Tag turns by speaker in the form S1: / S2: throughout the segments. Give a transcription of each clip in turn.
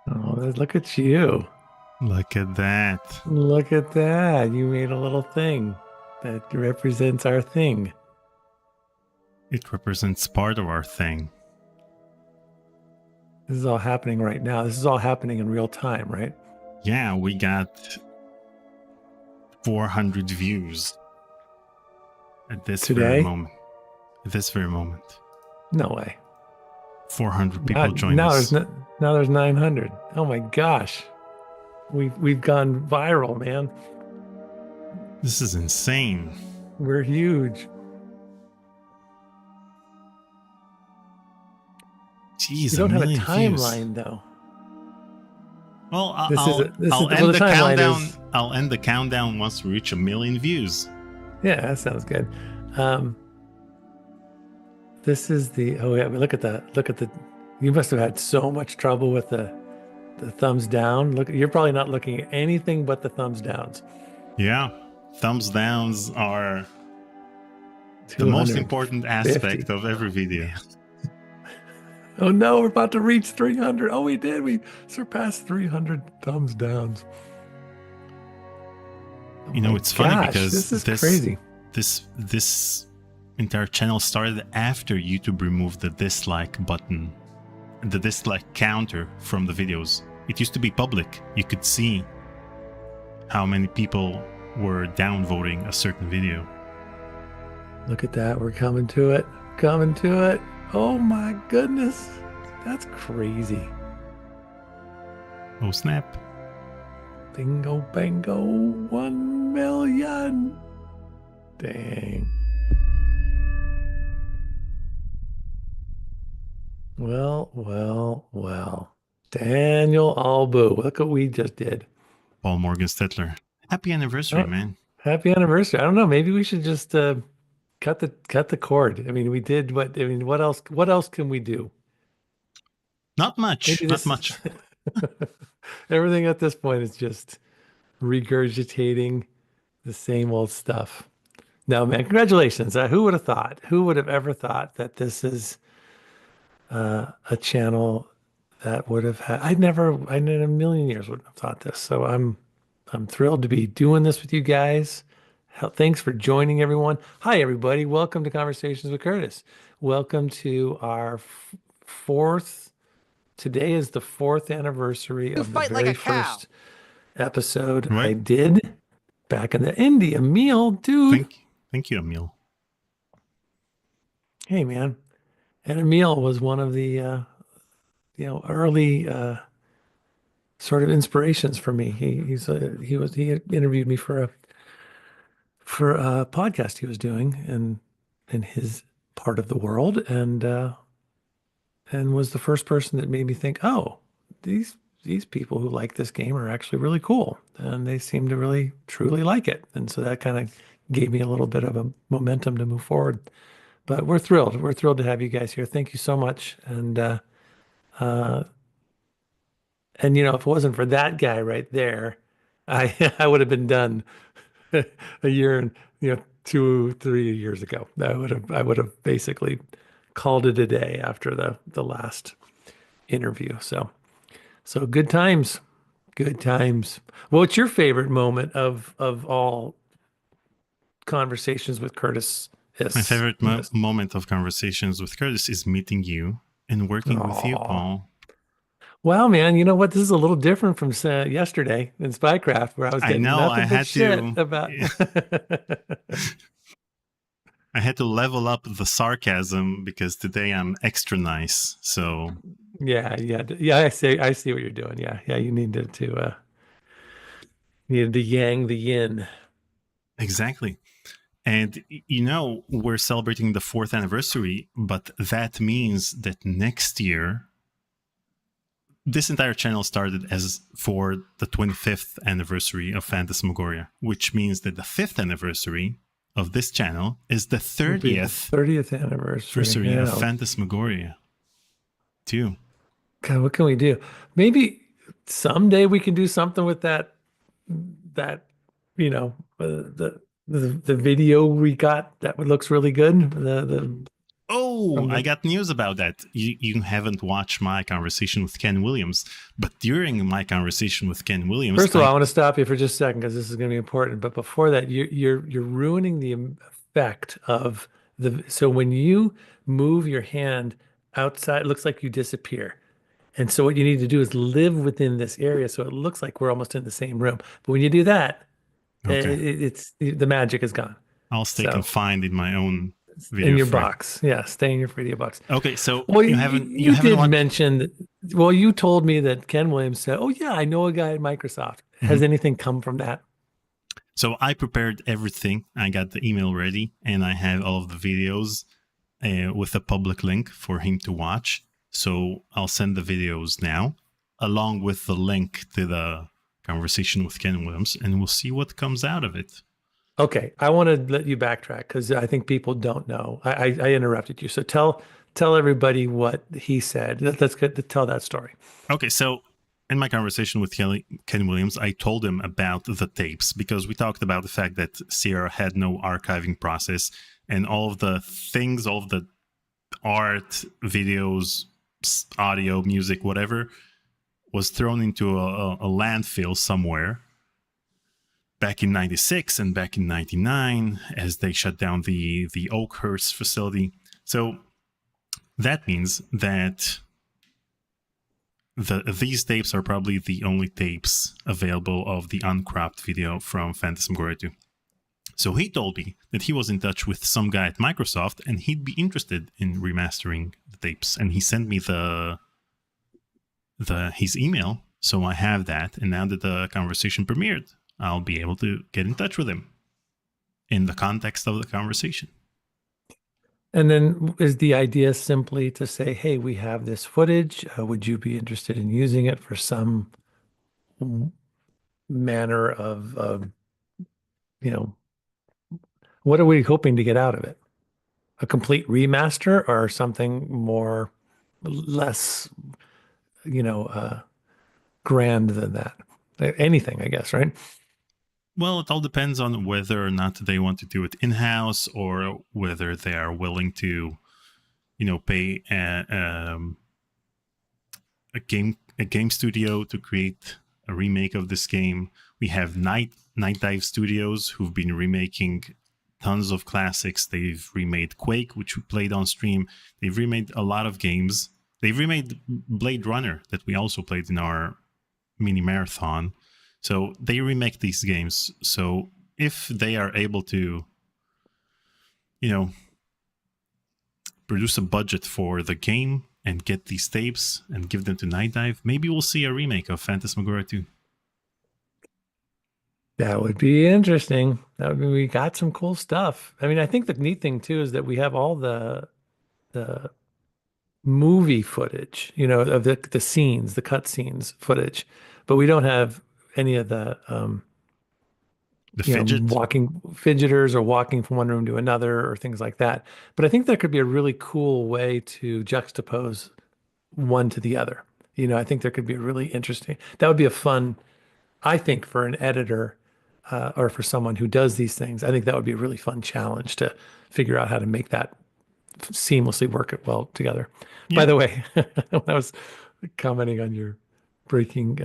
S1: Oh, look at you.
S2: Look at that.
S1: Look at that. You made a little thing that represents our thing.
S2: It represents part of our thing.
S1: This is all happening right now. This is all happening in real time, right?
S2: Yeah, we got 400 views at this very
S1: Today?
S2: moment. At this very moment.
S1: No way.
S2: 400
S1: Now,
S2: people joined us.
S1: now there's 900. Oh my gosh. We've gone viral, man.
S2: This is insane.
S1: We're huge. You
S2: Jeez, a
S1: don't have a
S2: million views.
S1: timeline though.
S2: Well,
S1: This is
S2: I'll
S1: well,
S2: end
S1: the
S2: the
S1: timeline
S2: countdown.
S1: is,
S2: I'll end the countdown once we reach a million views.
S1: yeah, that sounds good. Um, this is the, oh yeah, but look at the, you must have had so much trouble with the thumbs down. Look, you're probably not looking at anything but the thumbs downs.
S2: Yeah, thumbs downs are the most important
S1: 250.
S2: aspect of every video.
S1: Oh no, we're about to reach 300. Oh, we did. We surpassed 300 thumbs downs. Oh
S2: You know,
S1: my
S2: it's funny
S1: gosh,
S2: because
S1: this is crazy.
S2: this entire channel started after YouTube removed the dislike button, the dislike counter from the videos. It used to be public. You could see how many people were downvoting a certain video.
S1: Look at that. We're coming to it. Coming to it. Oh my goodness. That's crazy.
S2: Oh snap.
S1: Bingo, bango, 1 million. Dang. Well. Daniel Albu, look what we just did.
S2: Paul Morgan Stetler. Happy anniversary,
S1: Oh,
S2: man.
S1: happy anniversary. I don't know. Maybe we should just cut the cord. I mean, we did what I mean, what else can we do?
S2: Not much.
S1: Maybe
S2: Not
S1: this
S2: much.
S1: everything at this point is just regurgitating the same old stuff. No, man, congratulations. Who would have thought? Who would have ever thought that this is a channel that would have had, I in a million years wouldn't have thought this. So I'm thrilled to be doing this with you guys. Thanks for joining everyone. Hi, everybody. Welcome to Conversations with Curtis. Welcome to our fourth, today is the fourth anniversary
S3: You
S1: of the
S3: fight like a
S1: very
S3: cow.
S1: first episode I
S2: Right?
S1: did back in the India meal, dude.
S2: Thank you, Emil.
S1: Hey, man. And Emil was one of the early sort of inspirations for me. He interviewed me for a podcast he was doing in his part of the world, and was the first person that made me think, oh, these people who like this game are actually really cool, and they seem to really truly like it. And so that kind of gave me a little bit of a momentum to move forward. But we're thrilled. We're thrilled to have you guys here. Thank you so much. Uh, and if it wasn't for that guy right there, I I would have been done a year and 2, 3 years ago. I would have basically called it a day after the last interview. So good times. Good times. What's your favorite moment of all conversations with Curtis
S2: My
S1: is?
S2: favorite moment of conversations with Curtis is meeting you and working with you,
S1: Oh.
S2: Paul.
S1: Well, man, you know what? This is a little different from yesterday in Spycraft, where I was
S2: I
S1: getting
S2: know I
S1: nothing but
S2: had
S1: shit
S2: to
S1: about.
S2: I had to level up the sarcasm because today I'm extra nice. So
S1: Yeah. I see what you're doing. Yeah. You needed to yang the yin.
S2: exactly. And we're celebrating the fourth anniversary, but that means that next year, this entire channel started as for the 25th anniversary of Phantasmagoria, which means that the fifth anniversary of this channel is the
S1: Will be the
S2: 30th
S1: 30th anniversary.
S2: anniversary of
S1: Yeah.
S2: Phantasmagoria, too.
S1: God, what can we do? Maybe someday we can do something with that the video we got that looks really good. The
S2: Oh,
S1: from
S2: I
S1: the.
S2: got news about that. You haven't watched my conversation with Ken Williams, but during my conversation with Ken Williams,
S1: First of all, I want to stop you for just a second because this is going to be important. But before that, you're ruining the effect of the. So when you move your hand outside, it looks like you disappear. And so what you need to do is live within this area, so it looks like we're almost in the same room. But when you do that,
S2: okay,
S1: it's the magic is gone.
S2: I'll stay
S1: So
S2: confined in my own
S1: in
S2: video
S1: your
S2: frame.
S1: box, yeah, stay in your video box.
S2: Okay, so
S1: Well,
S2: you
S1: you
S2: haven't
S1: did
S2: watched.
S1: mention that. Well, you told me that Ken Williams said, "Oh yeah, I know a guy at Microsoft." Has
S2: Mhm.
S1: anything come from that?
S2: So I prepared everything. I got the email ready, and I have all of the videos with a public link for him to watch. So I'll send the videos now, along with the link to the conversation with Ken Williams, and we'll see what comes out of it.
S1: Okay, I want to let you backtrack because I think people don't know. I interrupted you, so tell everybody what he said. Let's get to tell that story.
S2: Okay, so in my conversation with Ken Williams, I told him about the tapes because we talked about the fact that Sierra had no archiving process and all of the things, all of the art, videos, audio, music, whatever, was thrown into a landfill somewhere back in 96 and back in 99 as they shut down the Oakhurst facility. So that means that these tapes are probably the only tapes available of the uncropped video from Phantasmagoria 2. So he told me that he was in touch with some guy at Microsoft and he'd be interested in remastering the tapes. And he sent me his email, so I have that. And now that the conversation premiered, I'll be able to get in touch with him in the context of the conversation.
S1: And then is the idea simply to say, "Hey, we have this footage. Would you be interested in using it for some manner of, you know, what are we hoping to get out of it? A complete remaster or something more, less, you know, grand than that? Anything, I guess, right?
S2: Well, it all depends on whether or not they want to do it in-house or whether they are willing to, pay a game studio to create a remake of this game. We have Night Dive Studios who've been remaking tons of classics. They've remade Quake, which we played on stream. They've remade a lot of games. They've remade Blade Runner that we also played in our mini marathon. So they remake these games. So if they are able to, you know, produce a budget for the game and get these tapes and give them to Night Dive, maybe we'll see a remake of Phantasmagoria 2.
S1: That would be interesting. That would be, we got some cool stuff. I mean, I think the neat thing too is that we have all the movie footage, of the scenes, the cut scenes footage, but we don't have any of the
S2: The fidget.
S1: walking fidgeters or walking from one room to another or things like that. But I think that could be a really cool way to juxtapose one to the other. I think there could be a really interesting, that would be a fun, I think, for an editor or for someone who does these things. I think that would be a really fun challenge to figure out how to make that seamlessly work it well together. By
S2: Yeah.
S1: the way, when I was commenting on your breaking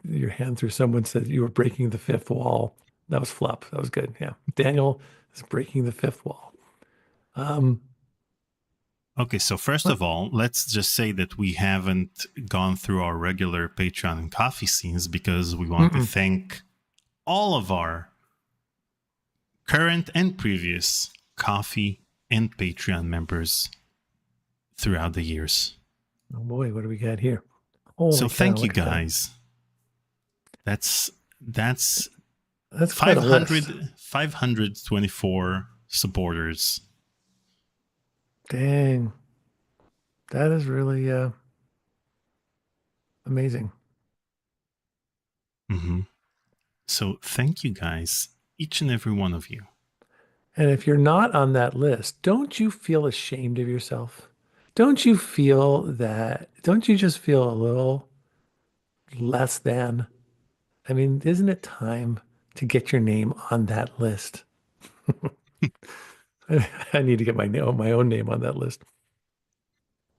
S1: your hand through, someone said you were breaking the fifth wall. That was fluff. That was good. Yeah. Daniel is breaking the fifth wall. Um,
S2: Okay, so first
S1: what?
S2: of all, let's just say that we haven't gone through our regular Patreon and coffee scenes because we want to
S1: Mm-mm.
S2: thank all of our current and previous coffee and Patreon members throughout the years.
S1: Oh boy, what do we got here?
S2: So
S1: Holy cow,
S2: thank you
S1: look at that.
S2: guys. That's
S1: That's quite a list.
S2: 524 supporters.
S1: Dang. That is really amazing.
S2: Mm-hmm. So thank you guys, each and every one of you.
S1: And if you're not on that list, don't you feel ashamed of yourself? Don't you just feel a little less than? I mean, isn't it time to get your name on that list? I need to get my own name on that list.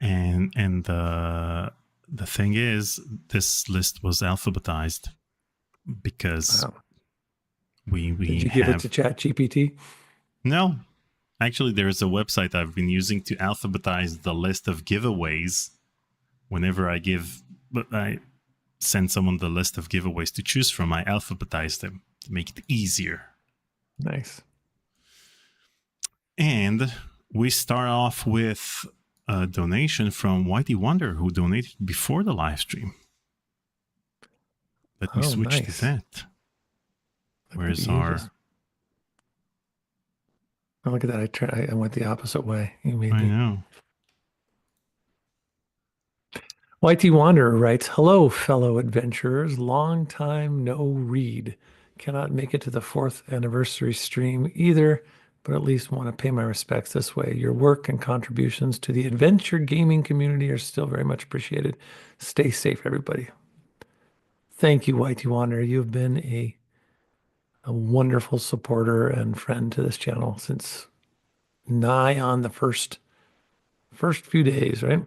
S2: And the thing is, this list was alphabetized because
S1: Wow. Did
S2: we
S1: you give it to
S2: have
S1: Chat GPT?
S2: no. Actually, there is a website I've been using to alphabetize the list of giveaways. Whenever I send someone the list of giveaways to choose from, I alphabetize them to make it easier.
S1: Nice.
S2: And we start off with a donation from Whitey Wonder, who donated before the live stream. Let me
S1: Oh,
S2: switch to
S1: nice.
S2: that.
S1: Look at
S2: Where's
S1: you just.
S2: our?
S1: Oh, look at that. I went the opposite way. You made
S2: I
S1: me.
S2: know.
S1: YT Wanderer writes, "Hello, fellow adventurers. Long time no read. Cannot make it to the fourth anniversary stream either, but at least want to pay my respects this way. Your work and contributions to the adventure gaming community are still very much appreciated. Stay safe, everybody." Thank you, YT Wanderer. You've been a wonderful supporter and friend to this channel since nigh on the first few days, right?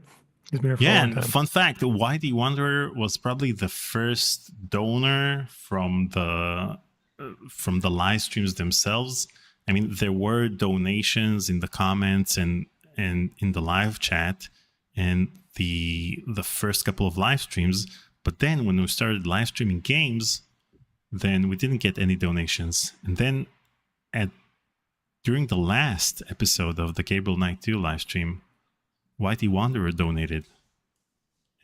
S1: He's been here for a
S2: Yeah,
S1: long
S2: and
S1: time.
S2: fun fact: Whitey Wanderer was probably the first donor from the live streams themselves. I mean, there were donations in the comments and in the live chat and the first couple of live streams. But then when we started live streaming games, then we didn't get any donations. And then at during the last episode of the Gabriel Knight 2 live stream, Whitey Wanderer donated.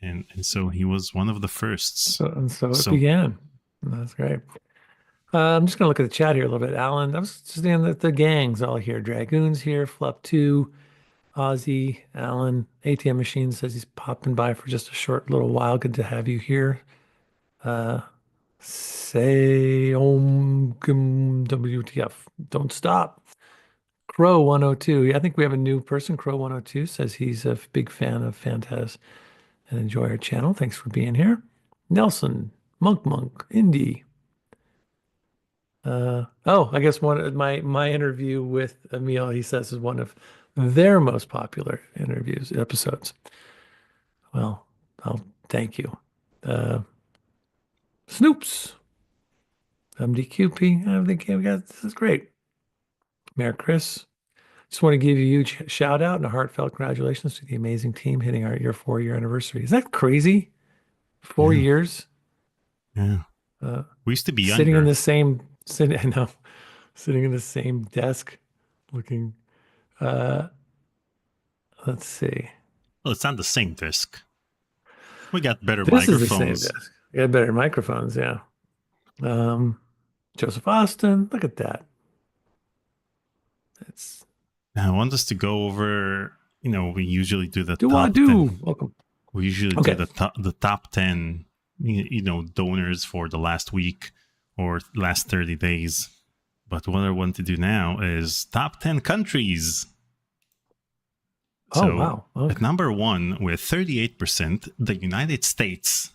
S2: And so he was one of the firsts.
S1: So it
S2: So
S1: began. That's great. I'm just gonna look at the chat here a little bit, Alan. I was just seeing that the gang's all here. Dragoon's here, Flup 2, Ozzy, Alan, ATM Machine says he's popping by for just a short little while. Good to have you here. Uh, say WTF. Don't stop. Crow 102. Yeah, I think we have a new person. Crow 102 says he's a big fan of Phantas and enjoy our channel. Thanks for being here. Nelson, Monk, Indy. Oh, I guess one of my interview with Emil, he says, is one of their most popular interviews episodes. Well, I'll thank you. Uh, Snoops, MDQP. I think we got this is great. Mayor Chris, just want to give you a huge shout out and a heartfelt congratulations to the amazing team hitting your 4 year anniversary. Is that crazy? Four
S2: yeah,
S1: years,
S2: yeah.
S1: uh,
S2: We used to be
S1: sitting in
S2: younger.
S1: the same sitting. I know, sitting in the same desk, looking. Uh, let's see.
S2: Well, it's not the same disc. We got better
S1: This is the same
S2: microphones.
S1: desk. You got better microphones, yeah. Um, Joseph Austin, look at that. It's
S2: Now, I want us to go over. We usually do the
S1: do I
S2: top
S1: do?
S2: 10.
S1: Welcome.
S2: We usually do
S1: Okay.
S2: the top 10. Donors for the last week or last 30 days. But what I want to do now is top 10 countries.
S1: Oh
S2: So
S1: wow. Okay.
S2: at number one, with 38%, the United States.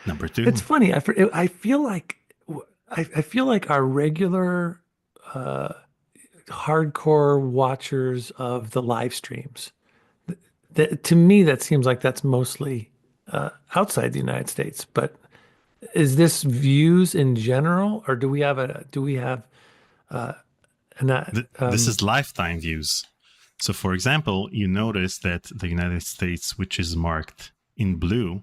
S2: Number
S1: It's
S2: two,
S1: funny. I feel like I feel like our regular uh, hardcore watchers of the live streams. That to me, that seems like that's mostly outside the United States. But is this views in general, or do we have an
S2: this is lifetime views. So, for example, you notice that the United States, which is marked in blue,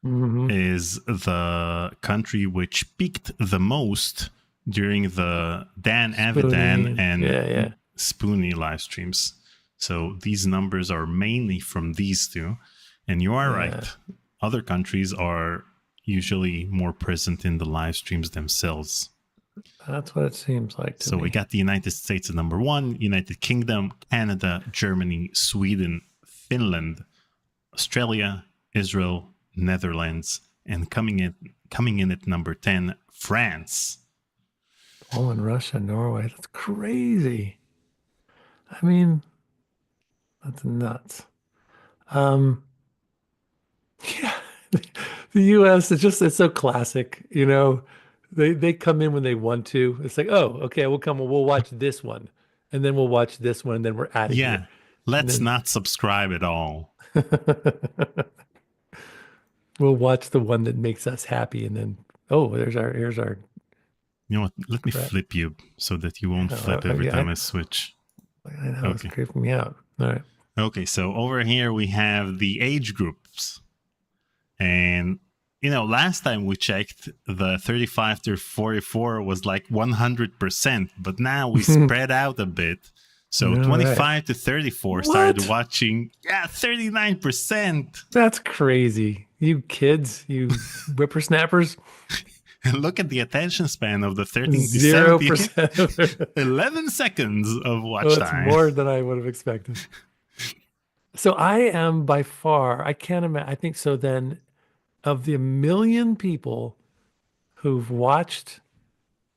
S1: mhm.
S2: is the country which peaked the most during the Dan
S1: Spoonie
S2: Avidan
S1: and
S2: and
S1: yeah, yeah,
S2: Spoonie live streams. So these numbers are mainly from these two. And you are
S1: yeah.
S2: right. Other countries are usually more present in the live streams themselves.
S1: That's what it seems like to
S2: So we
S1: me.
S2: got the United States at number one, United Kingdom, Canada, Germany, Sweden, Finland, Australia, Israel, Netherlands, and coming in at number 10, France.
S1: Poland, Russia, Norway. That's crazy. I mean, that's nuts. Um, yeah, the U.S. it's so classic, you know. They come in when they want to. It's like, oh, okay, we'll come. We'll watch this one, and then we'll watch this one, and then we're out of here.
S2: Yeah,
S1: And
S2: let's
S1: then
S2: not subscribe at all.
S1: we'll watch the one that makes us happy, and then oh, here's our
S2: You know what? Let me
S1: correct.
S2: flip you so that you won't flip every
S1: Yeah,
S2: time I switch.
S1: I know it's
S2: Okay.
S1: creeping me out. All right.
S2: Okay, so over here we have the age groups. And, last time we checked, the 35 to 44 was like 100%, but now we spread out a bit. So
S1: All right.
S2: 25 to 34 started
S1: What?
S2: watching, 39%.
S1: That's crazy. You kids, you whippersnappers,
S2: And look at the attention span of the 13 to 17,
S1: 0% of their
S2: 11 seconds of
S1: oh,
S2: watch
S1: it's
S2: time.
S1: more than I would have expected. So I am by far, I can't imagine. I think so. Then, of the million people who've watched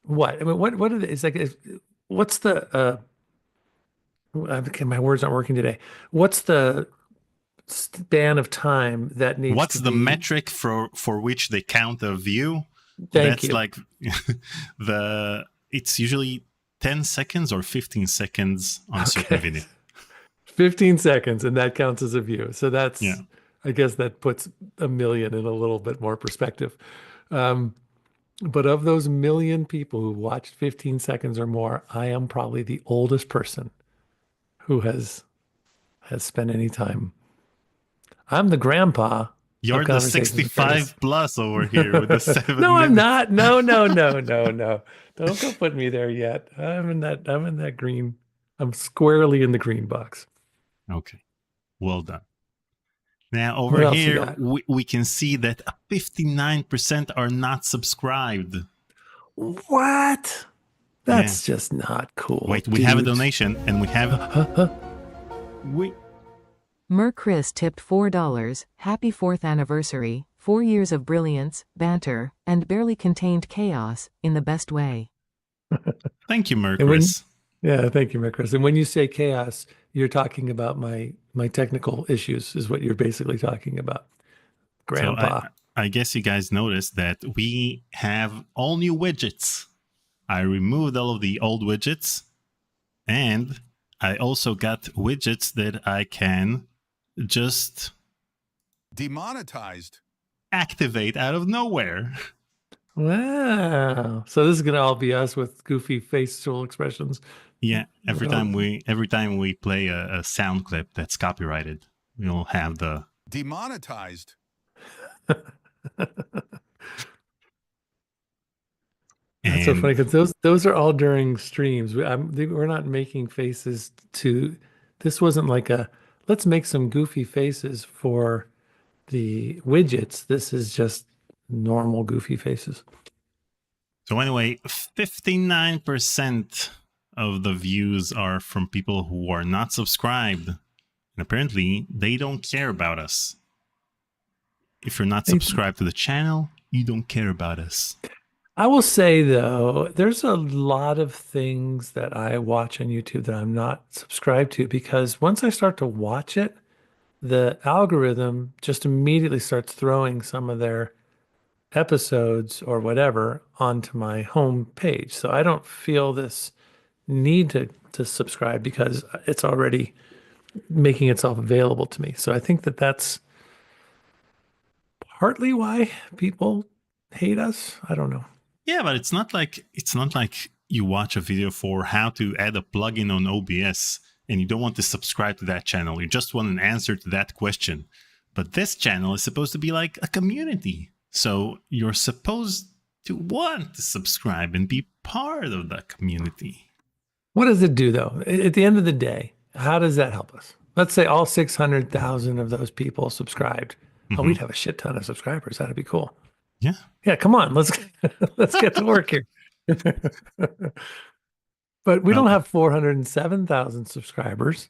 S1: what? I mean, what are the, it's like, what's the, okay, my words aren't working today. What's the span of time that needs
S2: What's
S1: to
S2: the
S1: be?
S2: metric for which they count a view?
S1: Thank
S2: That's
S1: you.
S2: like it's usually 10 seconds or 15 seconds on a certain
S1: Okay.
S2: video.
S1: 15 seconds, and that counts as a view. So
S2: Yeah.
S1: I guess that puts a million in a little bit more perspective. Um, but of those million people who watched 15 seconds or more, I am probably the oldest person who has spent any time. I'm the grandpa of
S2: You're the
S1: Conversations with Curtis.
S2: 65 plus over here with the 7
S1: No, I'm
S2: minutes.
S1: not. No, no, no, no, no. Don't go put me there yet. I'm in that green. I'm squarely in the green box.
S2: Okay. Well done. Now over
S1: What else you
S2: here,
S1: got?
S2: we can see that 59% are not subscribed.
S1: What?
S2: Yeah.
S1: That's just not cool,
S2: Wait, we have a
S1: dudes.
S2: donation and we have
S1: Huh, huh.
S2: we
S3: Chris tipped $4. Happy 4th anniversary, 4 years of brilliance, banter, and barely contained chaos, in the best way.
S2: thank you,
S1: And when,
S2: Mercris.
S1: yeah, thank you, Chris. And when you say chaos, you're talking about my technical issues, is what you're basically talking about,
S2: So
S1: Grandpa.
S2: I guess you guys noticed that we have all new widgets. I removed all of the old widgets, and I also got widgets that I can just
S4: demonetized.
S2: activate out of nowhere.
S1: Wow. So this is gonna all be us with goofy facial expressions.
S2: Yeah, every
S1: Well,
S2: time we play a sound clip that's copyrighted, we'll have the
S4: Demonetized.
S1: that's so
S2: and
S1: funny because those are all during streams. We're not making faces to. This wasn't like a let's make some goofy faces for the widgets. This is just normal goofy faces.
S2: so anyway, 59% of the views are from people who are not subscribed. And apparently, they don't care about us. If you're not subscribed to the channel, you don't care about us.
S1: I will say though, there's a lot of things that I watch on YouTube that I'm not subscribed to because once I start to watch it, the algorithm just immediately starts throwing some of their episodes or whatever onto my home page. So I don't feel this need to subscribe because it's already making itself available to me. So I think that that's partly why people hate us. I don't know.
S2: Yeah, but it's not like you watch a video for how to add a plugin on OBS and you don't want to subscribe to that channel. You just want an answer to that question. But this channel is supposed to be like a community. So you're supposed to want to subscribe and be part of the community.
S1: What does it do though? At the end of the day, how does that help us? Let's say all 600,000 of those people subscribed. Oh,
S2: Mm-hmm.
S1: we'd have a shit ton of subscribers. That'd be cool.
S2: Yeah.
S1: Yeah, come on, let's get to work here. But we don't
S2: Well,
S1: have 407,000 subscribers.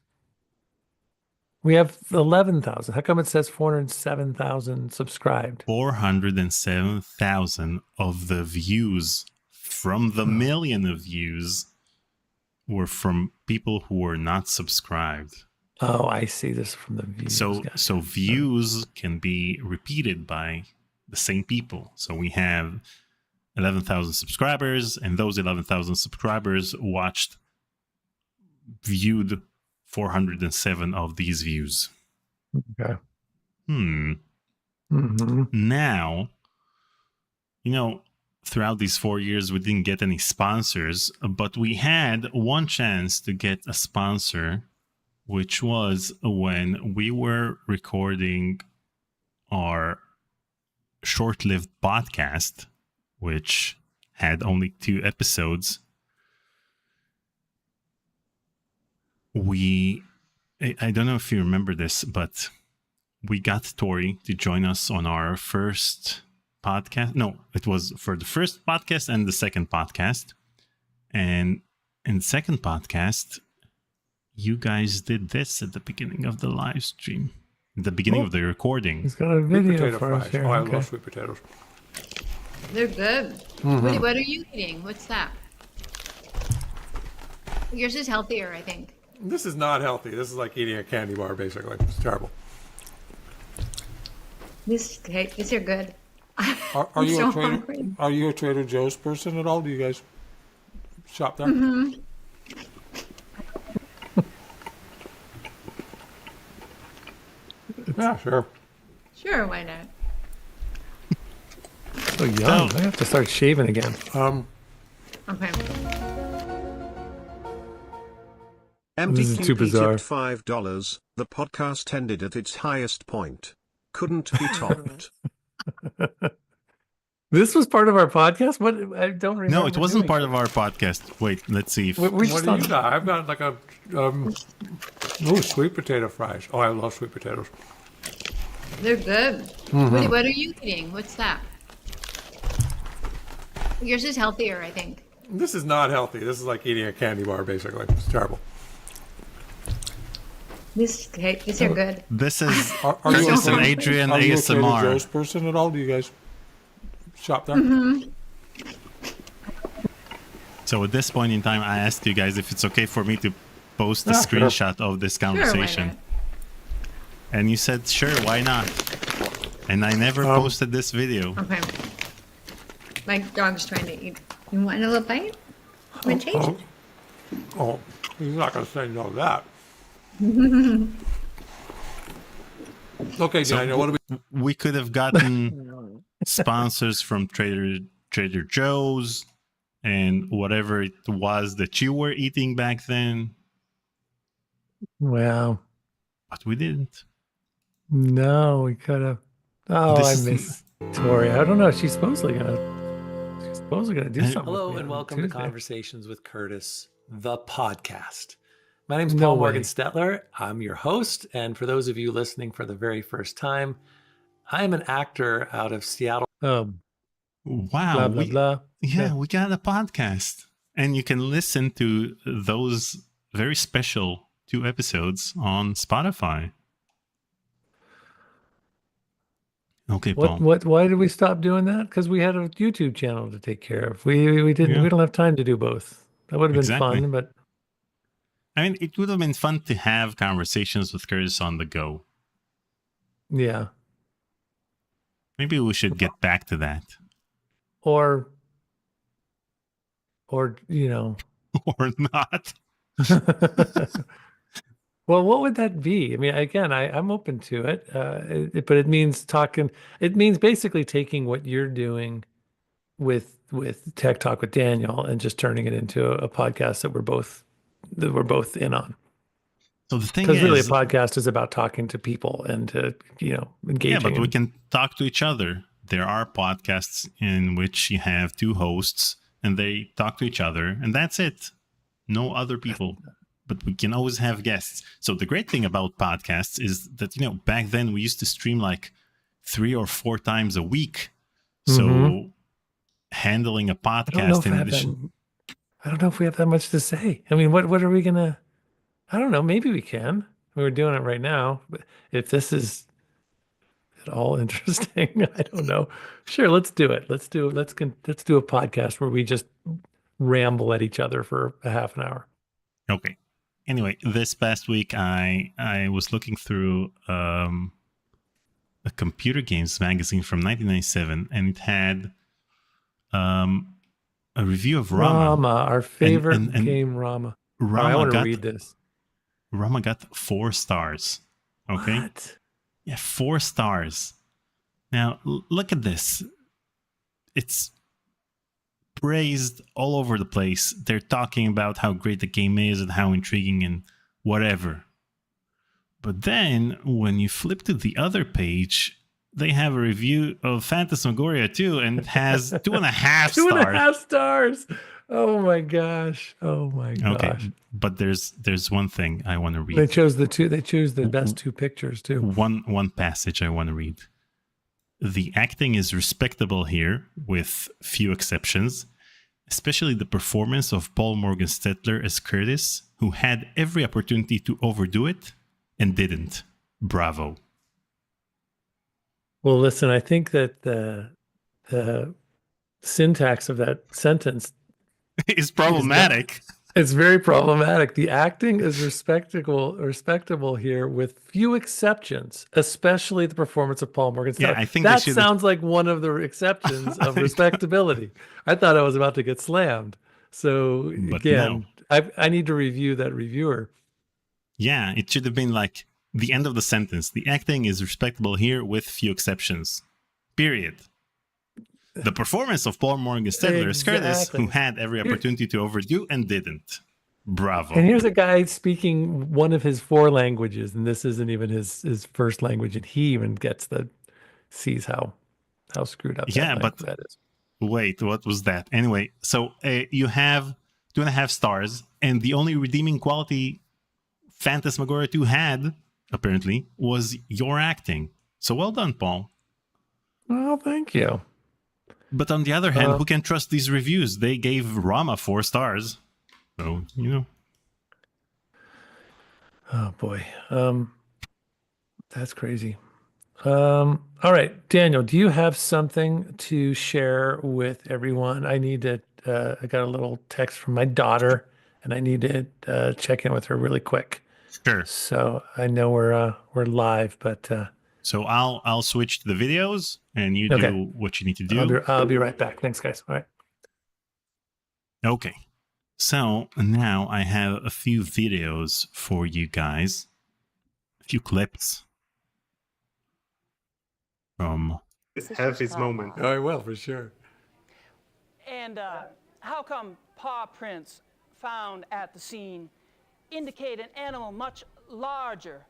S1: We have 11,000. How come it says 407,000 subscribed?
S2: 407,000 of the views from the million of views were from people who were not subscribed.
S1: Oh, I see this from the views.
S2: So views can be repeated by the same people. So we have 11,000 subscribers, and those 11,000 subscribers watched viewed 407 of these views.
S1: Okay.
S2: Now, throughout these 4 years, we didn't get any sponsors, but we had one chance to get a sponsor, which was when we were recording our short-lived podcast, which had only 2 episodes. I don't know if you remember this, but we got Tori to join us on our first podcast. No, it was for the first podcast and the second podcast. And in the second podcast, you guys did this at the beginning of the live stream, at the beginning of the recording.
S1: He's got a video for us here.
S4: Oh, I love sweet potatoes.
S5: They're good. What are you eating? What's that? Yours is healthier, I think.
S4: This is not healthy. This is like eating a candy bar, basically. It's terrible.
S5: These are good.
S4: Are
S5: I'm
S4: you
S5: so
S4: a Trader?
S5: hungry.
S4: Are you a Trader Joe's person at all? Do you guys shop there? Yeah, sure.
S5: Sure, why not?
S1: So young. I have to start shaving again.
S5: Okay.
S1: This is too
S6: MDQP
S1: bizarre.
S6: tipped $5. The podcast ended at its highest point. Couldn't be topped.
S1: This was part of our podcast? What? I don't remember.
S2: No, it wasn't part of our podcast. Wait, let's see if...
S1: We
S4: What
S1: just
S4: do you
S1: thought,
S4: got? I've got like a sweet potato fries. Oh, I love sweet potatoes.
S5: They're good. What are you eating? What's that? Yours is healthier, I think.
S4: This is not healthy. This is like eating a candy bar, basically. It's terrible.
S5: These are good.
S2: This is
S4: Are
S2: Curtis
S4: you
S2: and
S4: a-
S2: Adrian
S4: Are you a Trader
S2: ASMR.
S4: Joe's person at all? Do you guys shop there?
S2: So at this point in time, I asked you guys if it's okay for me to post a
S4: Yeah, sure.
S2: screenshot of this conversation.
S5: not?
S2: And you said, sure, why not? And I never posted this video.
S5: Okay. My dog's trying to eat. You want a little bite? Want to change?
S4: Oh, he's not going to say no to that. Okay, Daniel, what do we...
S2: We could have gotten sponsors from Trader Joe's and whatever it was that you were eating back then,
S1: wow.
S2: but we didn't.
S1: No, we could have. Oh,
S2: This
S1: I
S2: is-
S1: miss Tori. I don't know. She's supposedly gonna do something.
S7: Hello
S1: with me
S7: and
S1: on
S7: welcome to
S1: Tuesday.
S7: Conversations with Curtis, the podcast. My name's
S1: No
S7: Paul
S1: way.
S7: Morgan Stetler. I'm your host. And for those of you listening for the very first time, I am an actor out of Seattle.
S2: Wow.
S1: Blah blah blah.
S2: Yeah, we got a podcast. And you can listen to those very special 2 episodes on Spotify. Okay, Paul.
S1: What? Why did we stop doing that? Because we had a YouTube channel to take care of. We didn't.
S2: Yeah.
S1: We don't have time to do both. That would have been
S2: Exactly.
S1: fun, but
S2: I mean, it would have been fun to have conversations with Curtis on the go.
S1: yeah.
S2: Maybe we should get back to that.
S1: Or you know.
S2: Or not.
S1: Well, what would that be? I mean, again, I'm open to it, but it means talking. It means basically taking what you're doing with Tech Talk with Daniel and just turning it into a podcast that we're both in on.
S2: So the thing
S1: Because really, a
S2: is,
S1: podcast is about talking to people and to engaging.
S2: yeah, but we
S1: and-
S2: can talk to each other. There are podcasts in which you have 2 hosts and they talk to each other, and that's it. No other people. But we can always have guests. So the great thing about podcasts is that, back then we used to stream like 3 or 4 times a week. So
S1: Mhm.
S2: handling a
S1: I don't know
S2: podcast
S1: if
S2: in
S1: I have
S2: addition.
S1: I don't know if we have that much to say. I mean, what are we gonna? I don't know. Maybe we can. We're doing it right now. But if this is at all interesting, I don't know. Sure, let's do it. Let's do a podcast where we just ramble at each other for a half an hour.
S2: Okay. Anyway, this past week I was looking through a computer games magazine from 1997, and it had a review of Rama.
S1: Rama, our favorite
S2: and-
S1: game, Rama. I
S2: Rama
S1: want to
S2: got
S1: read this.
S2: 4 stars. Okay.
S1: What?
S2: Yeah, 4 stars. Now look at this. It's praised all over the place. They're talking about how great the game is and how intriguing and whatever. But then when you flip to the other page, they have a review of Phantasmagoria 2 and it has 2.5
S1: Two and a
S2: stars.
S1: half stars. Oh my gosh. Oh my
S2: Okay,
S1: gosh.
S2: but there's one thing I want to read.
S1: They chose the best 2 pictures too.
S2: One passage I want to read. The acting is respectable here, with few exceptions, especially the performance of Paul Morgan Stetler as Curtis, who had every opportunity to overdo it and didn't. Bravo.
S1: Well, listen, I think that the syntax of that sentence
S2: It's problematic.
S1: is very problematic. The acting is respectable here with few exceptions, especially the performance of Paul Morgan.
S2: Yeah, I think they
S1: that
S2: should-
S1: sounds like one of the exceptions of respectability. I thought I was about to get slammed. So
S2: But
S1: again, I need to review that reviewer.
S2: Yeah, it should have been like the end of the sentence. The acting is respectable here with few exceptions. Period. The performance of Paul Morgan Stetler as Curtis,
S1: Exactly.
S2: who had every opportunity to overdo and didn't. Bravo.
S1: And here's a guy speaking one of his 4 languages, and this isn't even his first language, and he even sees how screwed up
S2: Yeah, but-
S1: that is.
S2: Wait, what was that? Anyway, so you have 2.5 stars, and the only redeeming quality Phantasmagoria 2 had, apparently, was your acting. So well done, Paul.
S1: Well, thank you.
S2: But on the other hand, who can trust these reviews? They gave Rama 4 stars. So,
S1: Oh boy. That's crazy. All right, Daniel, do you have something to share with everyone? I got a little text from my daughter and I need to check in with her really quick.
S2: Sure.
S1: So I know we're live, but
S2: So I'll switch to the videos and you
S1: Okay.
S2: do what you need to do.
S1: I'll be right back. Thanks, guys. All right.
S2: Okay. So now I have a few videos for you guys. A few clips from
S8: Have his moment.
S1: Oh, I will, for sure.
S9: And how come paw prints found at the scene indicate an animal much larger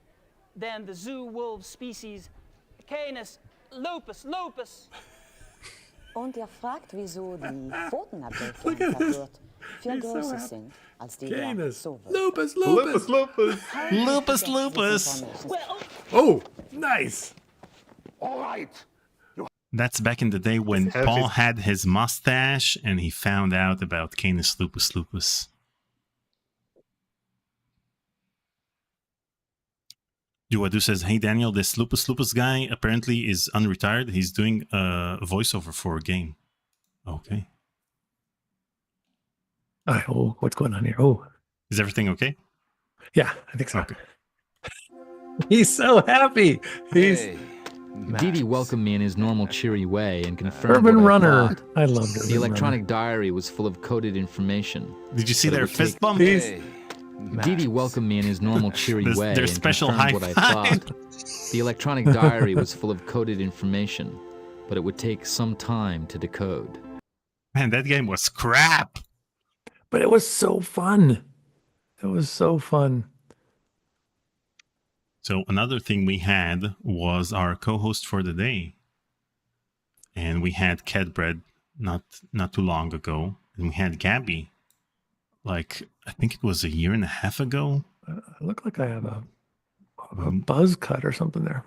S9: than the zoo wolf species Canis lupus lupus?
S10: Und fragt, wieso die Pfotenabdeckung verwirrt viel größer sind als die
S1: Canis.
S10: so
S1: Lupus.
S8: Lupus, lupus.
S2: Lupus Lupus.
S1: Oh, nice.
S8: All right.
S2: That's back in the day when
S8: Have
S2: Paul
S8: his-
S2: had his mustache and he found out about Canis Lupus Lupus. Duadu says, hey Daniel, this Lupus Lupus guy apparently is unretired. He's doing a voiceover for a game. Okay.
S1: All right. Oh, what's going on here? Oh,
S2: Is everything okay?
S1: yeah, I think so.
S2: Okay.
S1: He's so happy. He's
S11: Didi welcomed me in his normal cheery way and confirmed
S1: Urban
S11: what I
S1: Runner.
S11: thought.
S1: I loved Urban
S11: The
S1: Runner.
S11: electronic diary was full of coded information.
S2: Did you see
S11: But it
S2: their
S11: would
S2: fist
S11: take-
S2: bump?
S11: Didi welcomed me in his normal cheery
S2: Their-
S11: way
S2: their
S11: and
S2: special
S11: confirmed
S2: high
S11: what I
S2: five.
S11: thought. The electronic diary was full of coded information, but it would take some time to decode.
S2: Man, that game was crap.
S1: But it was so fun. It was so fun.
S2: So another thing we had was our co-host for the day. And we had Catbread not too long ago. And we had Gabby, like, I think it was a year and a half ago.
S1: I look like I have a buzz cut or something there.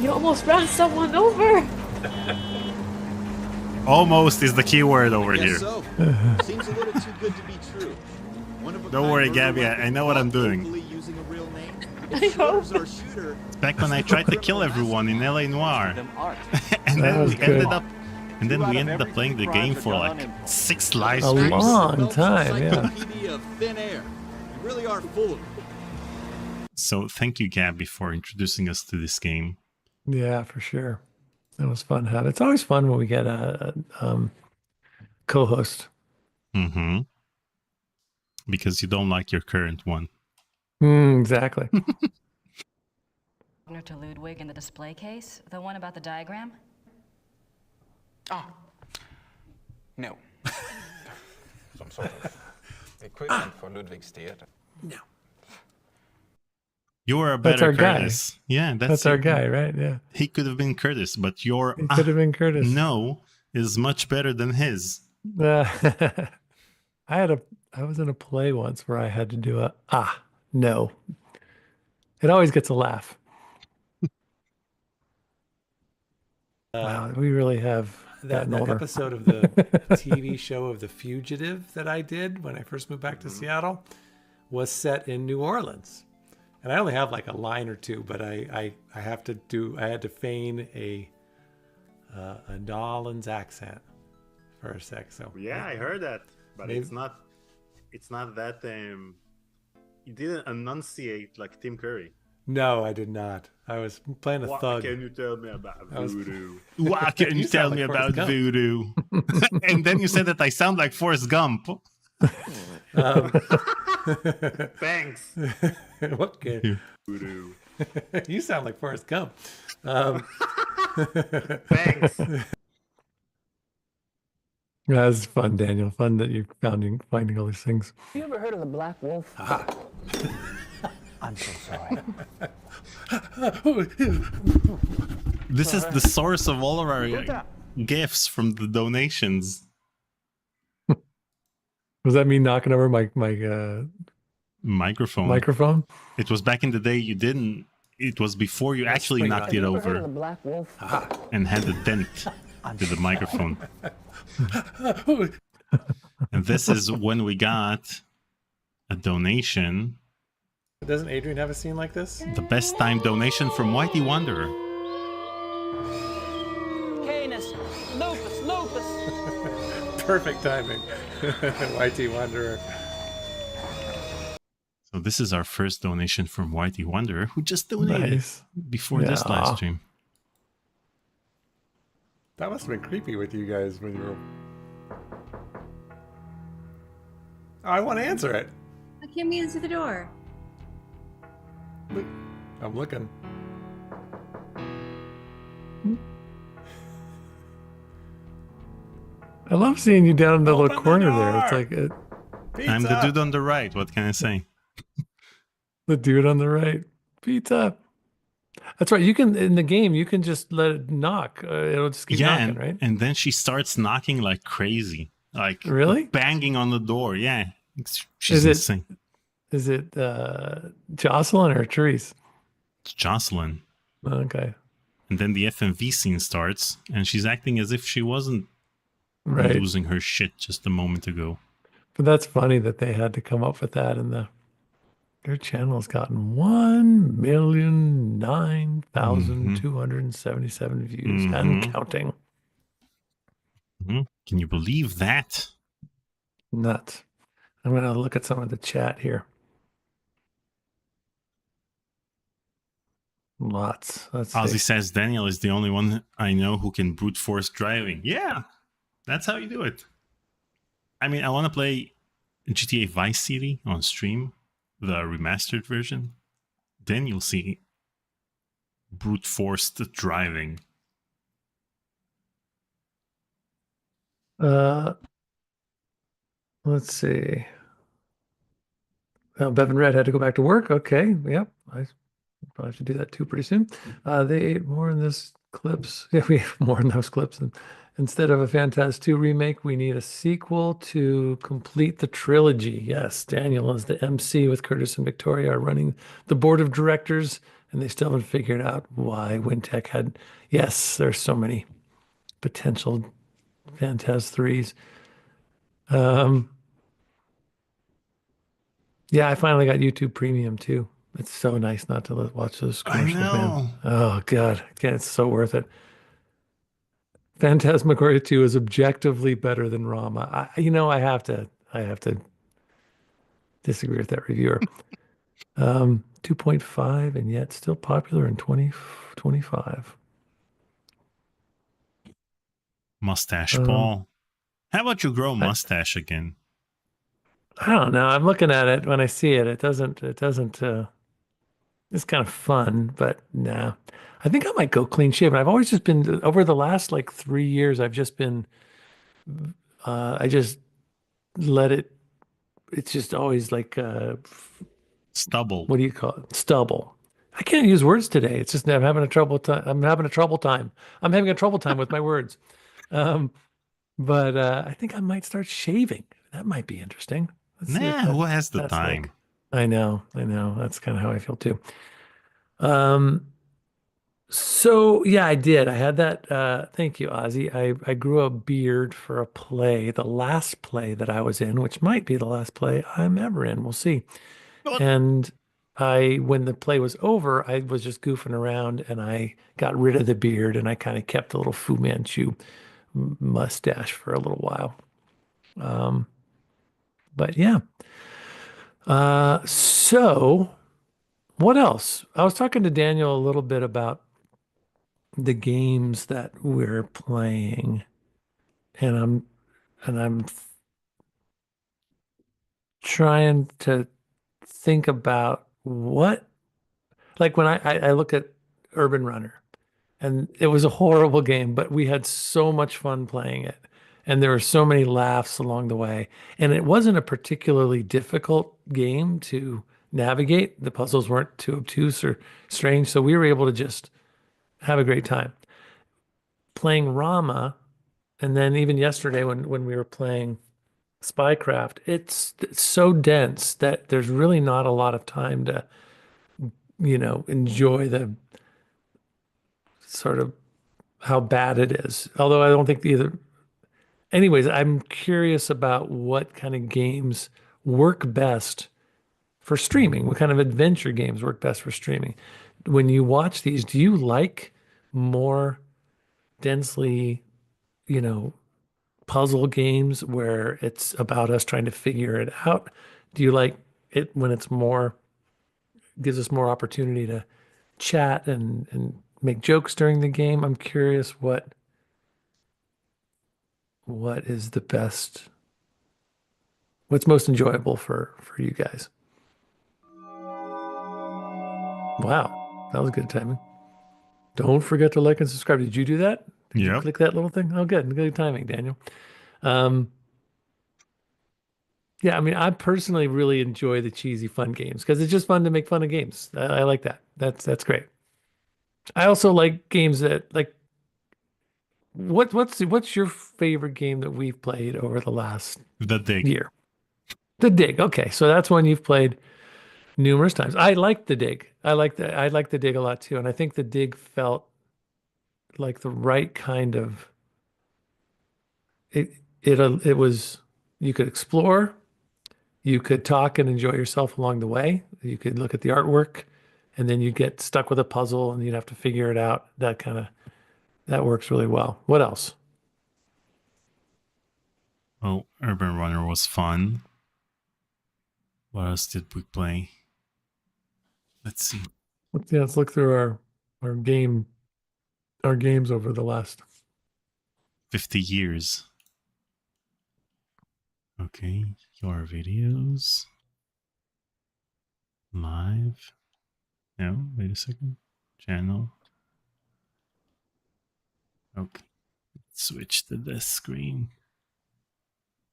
S12: You almost ran someone over.
S2: Almost is the key word over here.
S13: So. Seems a little too good to be true.
S2: Don't worry, Gabby, I know what I'm doing.
S13: Using a real name.
S12: I know.
S2: Back when I tried to kill everyone in LA Noire. and
S1: That
S2: then
S1: was
S2: we
S1: good.
S2: ended up playing the game for like 6 live
S1: A
S2: streams.
S1: long time, yeah.
S13: Encyclopedia of thin air. You really are full of it.
S2: So thank you, Gabby, for introducing us to this game.
S1: Yeah, for sure. It was fun to have. It's always fun when we get a co-host.
S2: Mm-hmm. because you don't like your current one.
S1: Exactly.
S10: To Ludwig in the display case? The one about the diagram?
S14: No. Some sort of equipment for Ludwig's theater.
S1: No.
S2: You're a
S1: That's
S2: better
S1: our guy.
S2: Curtis. Yeah,
S1: That's our guy, right? Yeah.
S2: He could have been Curtis, but your
S1: He could have been Curtis.
S2: no is much better than his.
S1: I was in a play once where I had to do a no. It always gets a laugh. Wow, we really have
S7: that
S1: gotten older.
S7: episode of the TV show of The Fugitive that I did when I first moved back to Seattle was set in New Orleans. And I only have like a line or two, but I had to feign a New Orleans accent for a sec. So
S8: Yeah, I heard that, but
S7: Maybe-
S8: it's not that you didn't enunciate like Tim Curry.
S7: No, I did not. I was playing a
S8: What
S7: thug.
S8: can you tell me about voodoo?
S2: What can you tell
S7: sound
S2: me
S7: like
S2: about
S7: Forrest Gump.
S2: voodoo? And then you said that I sound like Forrest Gump.
S8: Thanks.
S7: What can
S8: Voodoo.
S7: you sound like Forrest Gump?
S8: Thanks.
S1: That's fun, Daniel. Fun that you're finding all these things.
S10: You ever heard of the Black Wolf? I'm so sorry.
S2: This is the source of all of our gifts from the donations.
S1: Was that me knocking over my
S2: Microphone.
S1: microphone?
S2: It was back in the day you didn't. It was before you actually
S7: spring
S2: knocked
S7: onion.
S2: it
S10: You ever heard of the
S2: over
S10: Black Wolf?
S2: and had a dent to the microphone. And this is when we got a donation.
S7: Doesn't Adrian have a scene like this?
S2: The best time donation from Whitey Wanderer.
S9: Canis, lupus, lupus.
S7: Perfect timing. YT Wanderer.
S2: So this is our first donation from Whitey Wanderer, who just donated
S1: Nice.
S2: before this live
S1: Yeah.
S2: stream.
S7: That must have been creepy with you guys when you were. Oh, I want to answer it.
S5: Why can't we answer the door?
S7: I'm looking.
S1: I love seeing you down in the
S7: Open
S1: little
S7: the
S1: corner
S7: door.
S1: there. It's like
S2: I'm the
S7: Pizza.
S2: dude on the right. What can I say?
S1: the dude on the right. Pizza. That's right. You can in the game. You can just let it knock. It'll just keep knocking,
S2: and,
S1: right?
S2: and then she starts knocking like crazy, like
S1: Really?
S2: banging on the door. Yeah, she's
S1: Is it-
S2: insane.
S1: Is it Jocelyn or Therese?
S2: It's Jocelyn.
S1: Okay,
S2: And then the FMV scene starts, and she's acting as if she wasn't
S1: right.
S2: losing her shit just a moment ago.
S1: But that's funny that they had to come up with that, and their channel has gotten 1,009,277 views and counting.
S2: Mhm. Can you believe that?
S1: Nuts. I'm gonna look at some of the chat here. Lots. Let's
S2: Ozzy
S1: see.
S2: says Daniel is the only one I know who can brute force driving. Yeah, that's how you do it. I mean, I want to play GTA Vice City on stream, the remastered version. Then you'll see brute forced driving.
S1: Let's see. Bevan Red had to go back to work. Okay. Yep. I probably should do that too pretty soon. They ate more in this clips. Yeah, we have more in those clips. And instead of a Phantas 2 remake, we need a sequel to complete the trilogy. Yes, Daniel is the MC with Curtis and Victoria are running the board of directors, and they still haven't figured out why Wintech had. Yes, there's so many potential Phantas 3s. Yeah, I finally got YouTube Premium too. It's so nice not to watch those commercials, man.
S2: know.
S1: Oh God, again, it's so worth it. Phantasmagoria 2 is objectively better than Rama. I have to disagree with that reviewer. 2.5 and yet still popular in 2025.
S2: Mustache Paul. How about you grow mustache again?
S1: I don't know. I'm looking at it when I see it. It doesn't. It's kind of fun, but nah. I think I might go clean shaven. I've always just been over the last like 3 years. I've just been. I just let it. It's just always like
S2: Stubble.
S1: what do you call it? Stubble. I can't use words today. It's just I'm having a trouble time. I'm having a trouble time. I'm having a trouble time with my words. Um, but I think I might start shaving. That might be interesting. Let's see
S2: Nah, who has the
S1: that's
S2: time?
S1: like. I know. That's kind of how I feel too. Um, so yeah, I did. I had that. Thank you, Ozzy. I grew a beard for a play, the last play that I was in, which might be the last play I'm ever in. We'll see. And when the play was over, I was just goofing around and I got rid of the beard and I kind of kept a little Fu Manchu mustache for a little while. Um, but yeah. So what else? I was talking to Daniel a little bit about the games that we're playing, and I'm trying to think about what, like when I look at Urban Runner. And it was a horrible game, but we had so much fun playing it. And there were so many laughs along the way. And it wasn't a particularly difficult game to navigate. The puzzles weren't too obtuse or strange. So we were able to just have a great time. Playing Rama, and then even yesterday when we were playing Spycraft, it's so dense that there's really not a lot of time to, enjoy the sort of how bad it is. Although I don't think either. Anyways, I'm curious about what kind of games work best for streaming. What kind of adventure games work best for streaming? When you watch these, do you like more densely, you know, puzzle games where it's about us trying to figure it out? Do you like it when it's more, gives us more opportunity to chat and make jokes during the game? I'm curious what is the best, what's most enjoyable for you guys? Wow, that was good timing. Don't forget to like and subscribe. Did you do that? Did you
S2: Yep.
S1: click that little thing? Oh, good. Good timing, Daniel. Um, yeah, I mean, I personally really enjoy the cheesy fun games because it's just fun to make fun of games. I like that. That's great. I also like games that like what's your favorite game that we've played over the last
S2: The Dig.
S1: year? The Dig. Okay, so that's one you've played numerous times. I like the Dig. I like the Dig a lot too, and I think the Dig felt like the right kind of it was you could explore, you could talk and enjoy yourself along the way. You could look at the artwork, and then you get stuck with a puzzle and you'd have to figure it out. That works really well. What else?
S2: Oh, Urban Runner was fun. What else did we play? Let's see.
S1: Let's look through our games over the last
S2: 50 years. Okay, your videos. Live. No, wait a second. Channel. Okay. Let's switch to this screen.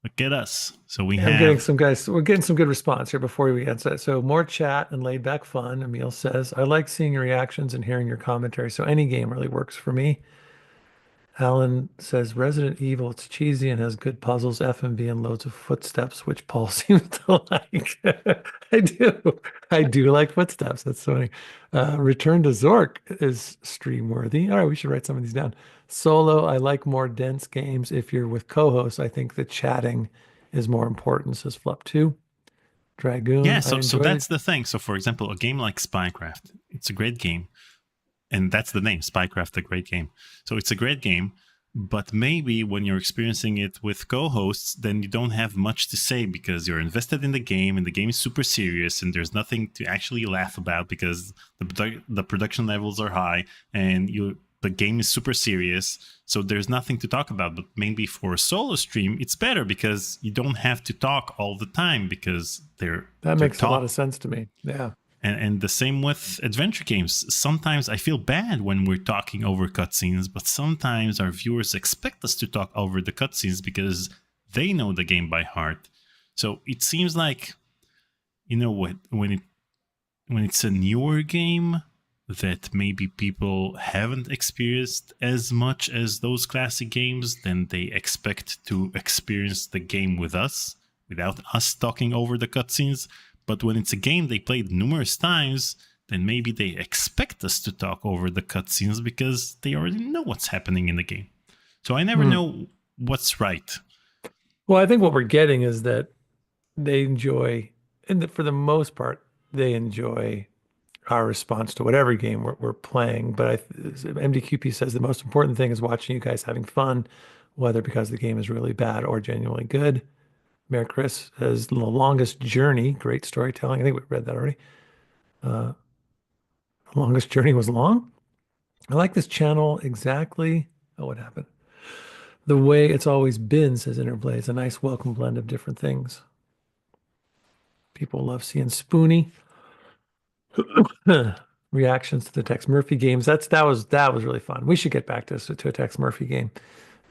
S2: Look at us. So we
S1: I'm getting
S2: have
S1: we're getting some good response here before we answer it. So more chat and laid back fun. Emil says, I like seeing your reactions and hearing your commentary. So any game really works for me. Alan says Resident Evil, it's cheesy and has good puzzles, FMV, and loads of footsteps, which Paul seems to like. I do. I do like footsteps. That's funny. Return to Zork is stream worthy. All right, we should write some of these down. Solo, I like more dense games. If you're with co-hosts, I think the chatting is more important, says Flup2. Dragoon,
S2: yeah,
S1: I
S2: so
S1: enjoyed
S2: that's
S1: it.
S2: the thing. So for example, a game like Spycraft, it's a great game. And that's the name, Spycraft, a great game. So it's a great game, but maybe when you're experiencing it with co-hosts, then you don't have much to say because you're invested in the game and the game is super serious and there's nothing to actually laugh about because the production levels are high and the game is super serious, so there's nothing to talk about. But maybe for a solo stream, it's better because you don't have to talk all the time because
S1: that makes a lot of sense to me. Yeah.
S2: And the same with adventure games. Sometimes I feel bad when we're talking over cutscenes, but sometimes our viewers expect us to talk over the cutscenes because they know the game by heart. So it seems like, when it's a newer game that maybe people haven't experienced as much as those classic games, then they expect to experience the game with us without us talking over the cutscenes. But when it's a game they played numerous times, then maybe they expect us to talk over the cutscenes because they already know what's happening in the game. So I never know what's right.
S1: Well, I think what we're getting is that they enjoy, and for the most part, they enjoy our response to whatever game we're playing. But MDQP says the most important thing is watching you guys having fun, whether because the game is really bad or genuinely good. Mayor Chris says the longest journey, great storytelling. I think we read that already. The longest journey was long. I like this channel exactly. Oh, what happened? The way it's always been, says Interplay. It's a nice welcome blend of different things. People love seeing Spoonie. Reactions to the Tex Murphy games. That was really fun. We should get back to a Tex Murphy game.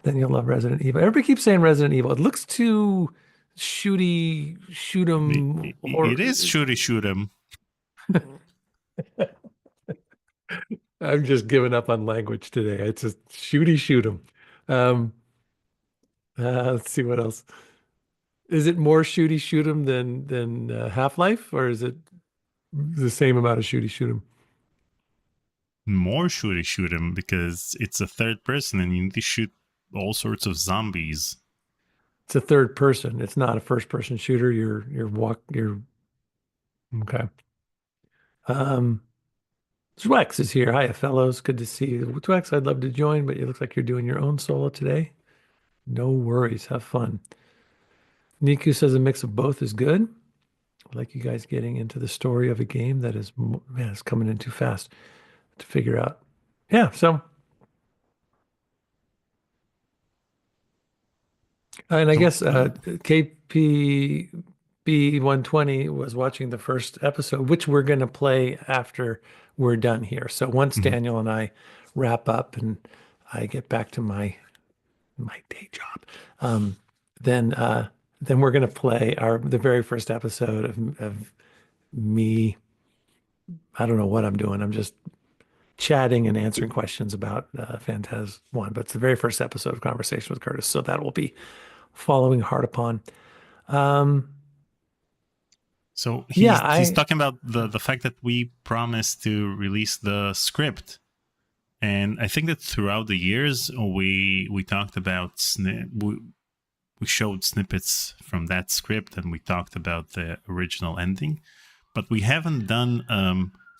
S1: Then you'll love Resident Evil. Everybody keeps saying Resident Evil. It looks too shooty, shoot 'em.
S2: It is shooty shoot 'em.
S1: I'm just giving up on language today. It's just shooty shoot 'em. Let's see what else. Is it more shooty shoot 'em than Half-Life, or is it the same amount of shooty shoot 'em?
S2: More shooty shoot 'em because it's a third person and you need to shoot all sorts of zombies.
S1: It's a third person. It's not a first person shooter. You're okay. Zwex is here. Hiya, fellows. Good to see you. Zwex, I'd love to join, but it looks like you're doing your own solo today. No worries. Have fun. Niku says a mix of both is good. I like you guys getting into the story of a game that is, man, it's coming in too fast to figure out. Yeah, so. And I guess KPB120 was watching the first episode, which we're going to play after we're done here. So once Daniel and I wrap up and I get back to my day job, then we're going to play the very first episode of me. I don't know what I'm doing. I'm just chatting and answering questions about Phantas 1, but it's the very first episode of Conversation with Curtis. So that will be following hard upon.
S2: So he's talking about the fact that we promised to release the script. And I think that throughout the years, we talked about, we showed snippets from that script and we talked about the original ending. But we haven't done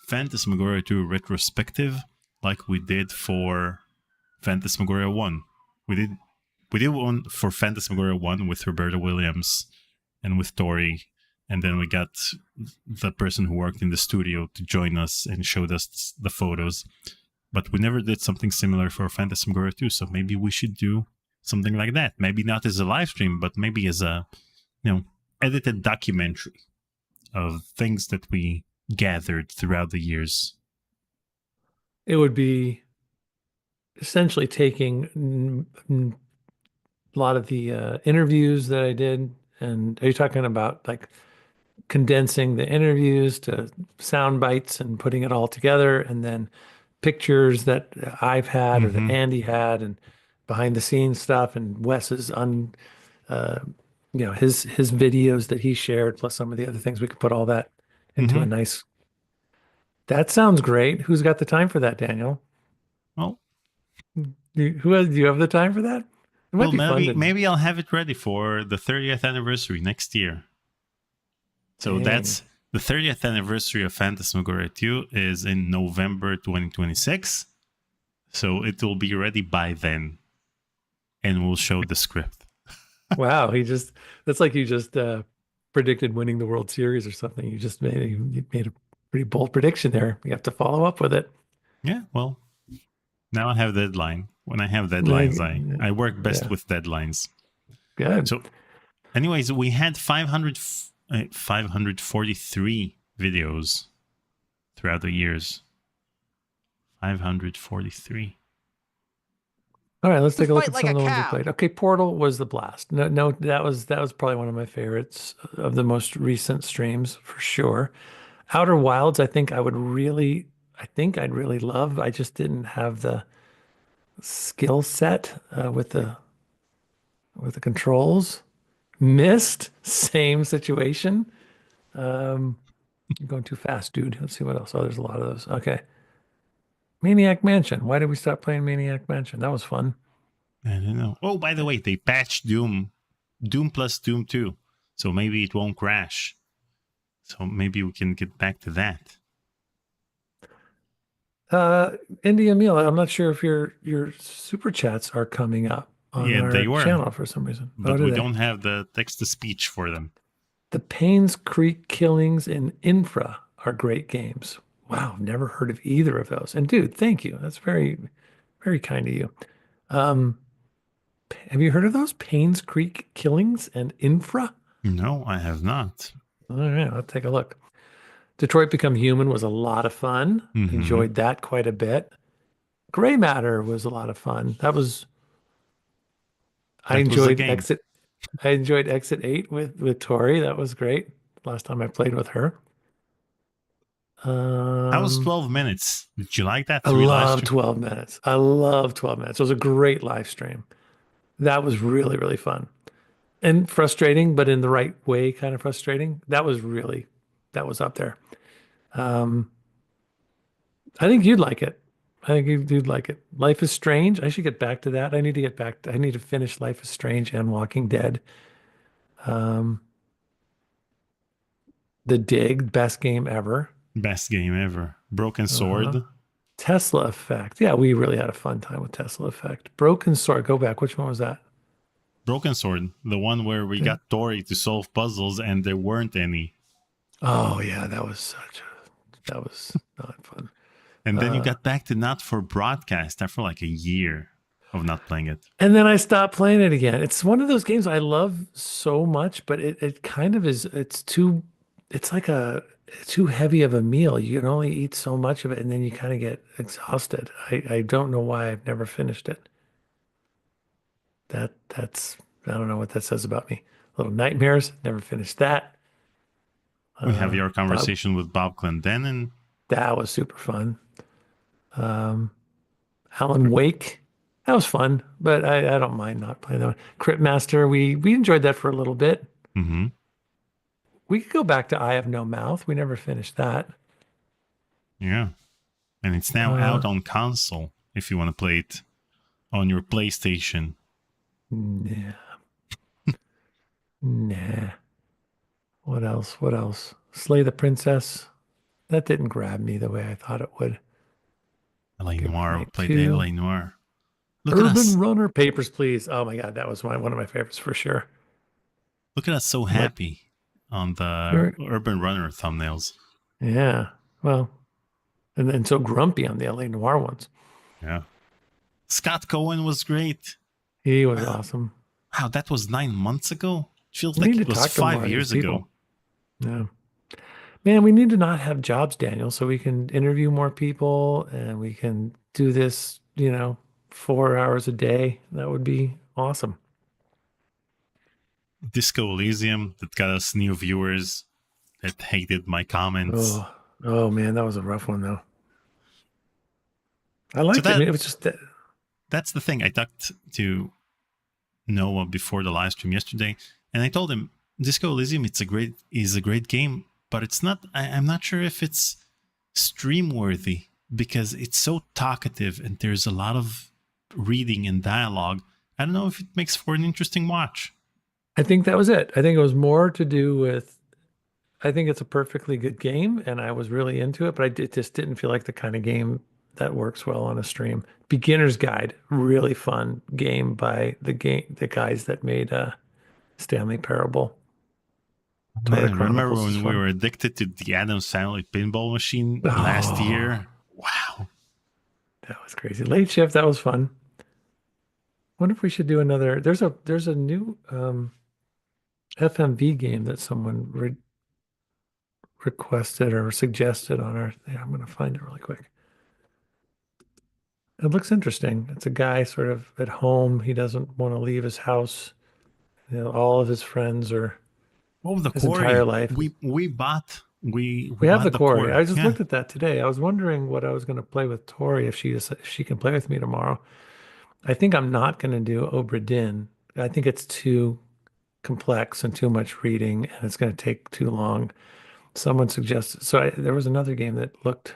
S2: Phantasmagoria 2 retrospective like we did for Phantasmagoria 1. We did one for Phantasmagoria 1 with Roberta Williams and with Tori, and then we got the person who worked in the studio to join us and showed us the photos. But we never did something similar for Phantasmagoria 2, so maybe we should do something like that. Maybe not as a live stream, but maybe as a edited documentary of things that we gathered throughout the years.
S1: It would be essentially taking a lot of the interviews that I did, and are you talking about like condensing the interviews to sound bites and putting it all together, and then pictures that I've had or that Andy had, and behind the scenes stuff, and Wes's his videos that he shared, plus some of the other things. We could put all that into a nice. That sounds great. Who's got the time for that, Daniel?
S2: Well,
S1: do you have the time for that? It might be fun.
S2: Maybe I'll have it ready for the 30th anniversary next year. So that's the 30th anniversary of Phantasmagoria 2 is in November 2026. So it will be ready by then. And we'll show the script.
S1: Wow, that's like you just predicted winning the World Series or something. You made a pretty bold prediction there. You have to follow up with it.
S2: Yeah, well, Now I have deadline. When I have deadlines, I work best
S1: Yeah.
S2: with deadlines.
S1: Good.
S2: So, anyways, we had 543 videos throughout the years. 543.
S1: All right, let's take a look
S13: Fight
S1: at
S13: like
S1: some
S13: a
S1: of the ones we
S13: cow.
S1: played. Okay, Portal was the blast. No, that was probably one of my favorites of the most recent streams for sure. Outer Wilds, I think I'd really love. I just didn't have the skill set with the controls. Missed, same situation. You're going too fast, dude. Let's see what else. Oh, there's a lot of those. Okay. Maniac Mansion. Why did we stop playing Maniac Mansion? That was fun.
S2: I don't know. Oh, by the way, they patched Doom plus Doom 2. So maybe it won't crash. So maybe we can get back to that.
S1: India Meal, I'm not sure if your super chats are coming up on
S2: Yeah,
S1: our
S2: they were.
S1: channel for some reason.
S2: But
S1: do
S2: we
S1: they?
S2: don't have the text to speech for them.
S1: The Paynes Creek Killings and Infra are great games. Wow, I've never heard of either of those. And dude, thank you. That's very, very kind of you. Have you heard of those? Paynes Creek Killings and Infra?
S2: No, I have not.
S1: All right, I'll take a look. Detroit Become Human was a lot of fun.
S2: Mhm.
S1: Enjoyed that quite a bit. Gray Matter was a lot of fun. I
S2: That was a
S1: enjoyed
S2: game.
S1: Exit. I enjoyed Exit 8 with Tori. That was great. Last time I played with her.
S2: That was 12 minutes. Did you like that?
S1: I love 12 minutes. I love 12 minutes. It was a great live stream. That was really, really fun. And frustrating, but in the right way, kind of frustrating. That was up there. I think you'd like it. I think you'd like it. Life is Strange. I should get back to that. I need to finish Life is Strange and Walking Dead. The Dig, best game ever.
S2: Best game ever. Broken Sword.
S1: Tesla Effect. Yeah, we really had a fun time with Tesla Effect. Broken Sword. Go back. Which one was that?
S2: Broken Sword. The one where we got Tori to solve puzzles and there weren't any.
S1: Oh, yeah. That was not fun.
S2: And then you got back to Not for Broadcast after like a year of not playing it.
S1: And then I stopped playing it again. It's one of those games I love so much, but it kind of is, it's too heavy of a meal. You can only eat so much of it and then you kind of get exhausted. I don't know why I've never finished it. That's I don't know what that says about me. Little Nightmares, never finished that.
S2: We have your conversation with Bob Clendenin.
S1: That was super fun. Alan Wake, that was fun, but I don't mind not playing that one. Crypt Master, we enjoyed that for a little bit.
S2: Mm-hmm.
S1: We could go back to Eye of No Mouth. We never finished that.
S2: Yeah. And it's now out on console if you want to play it on your PlayStation.
S1: Nah. Nah. What else? Slay the Princess. That didn't grab me the way I thought it would.
S2: LA Noire. We played
S1: 2.
S2: LA Noire. Look at us.
S1: Urban Runner. Papers, Please. Oh my God, that was one of my favorites for sure.
S2: Look at us so happy on the Urban Runner thumbnails.
S1: Yeah. Well, and then so grumpy on the LA Noire ones.
S2: Yeah. Scott Cohen was great.
S1: He was awesome.
S2: Wow, that was 9 months ago. It feels
S1: We
S2: like
S1: need
S2: it
S1: to
S2: was
S1: talk to more
S2: 5
S1: of
S2: years
S1: these
S2: ago.
S1: people. Yeah. Man, we need to not have jobs, Daniel, so we can interview more people and we can do this, 4 hours a day. That would be awesome.
S2: Disco Elysium that got us new viewers that hated my comments.
S1: Oh man, that was a rough one though. I liked
S2: So
S1: it. I mean, it was just that.
S2: That's the thing. I talked to Noah before the live stream yesterday, and I told him Disco Elysium is a great game, but it's not. I'm not sure if it's stream worthy because it's so talkative and there's a lot of reading and dialogue. I don't know if it makes for an interesting watch.
S1: I think that was it. I think it was more to do with. I think it's a perfectly good game, and I was really into it, but it just didn't feel like the kind of game that works well on a stream. Beginner's Guide, really fun game by the guys that made Stanley Parable.
S2: Man, remember when we were addicted to the Addams Family pinball machine last year? Wow.
S1: That was crazy. Late shift, that was fun. Wonder if we should do another. There's a new FMV game that someone requested or suggested on our. Yeah, I'm gonna find it really quick. It looks interesting. It's a guy sort of at home. He doesn't want to leave his house. All of his friends are
S2: Oh, the
S1: his entire
S2: quarry.
S1: life.
S2: We bought
S1: We have
S2: bought
S1: the quarry. I just
S2: Yeah.
S1: looked at that today. I was wondering what I was going to play with Tori if she can play with me tomorrow. I think I'm not going to do Obra Dinn. I think it's too complex and too much reading, and it's going to take too long. Someone suggested. There was another game that looked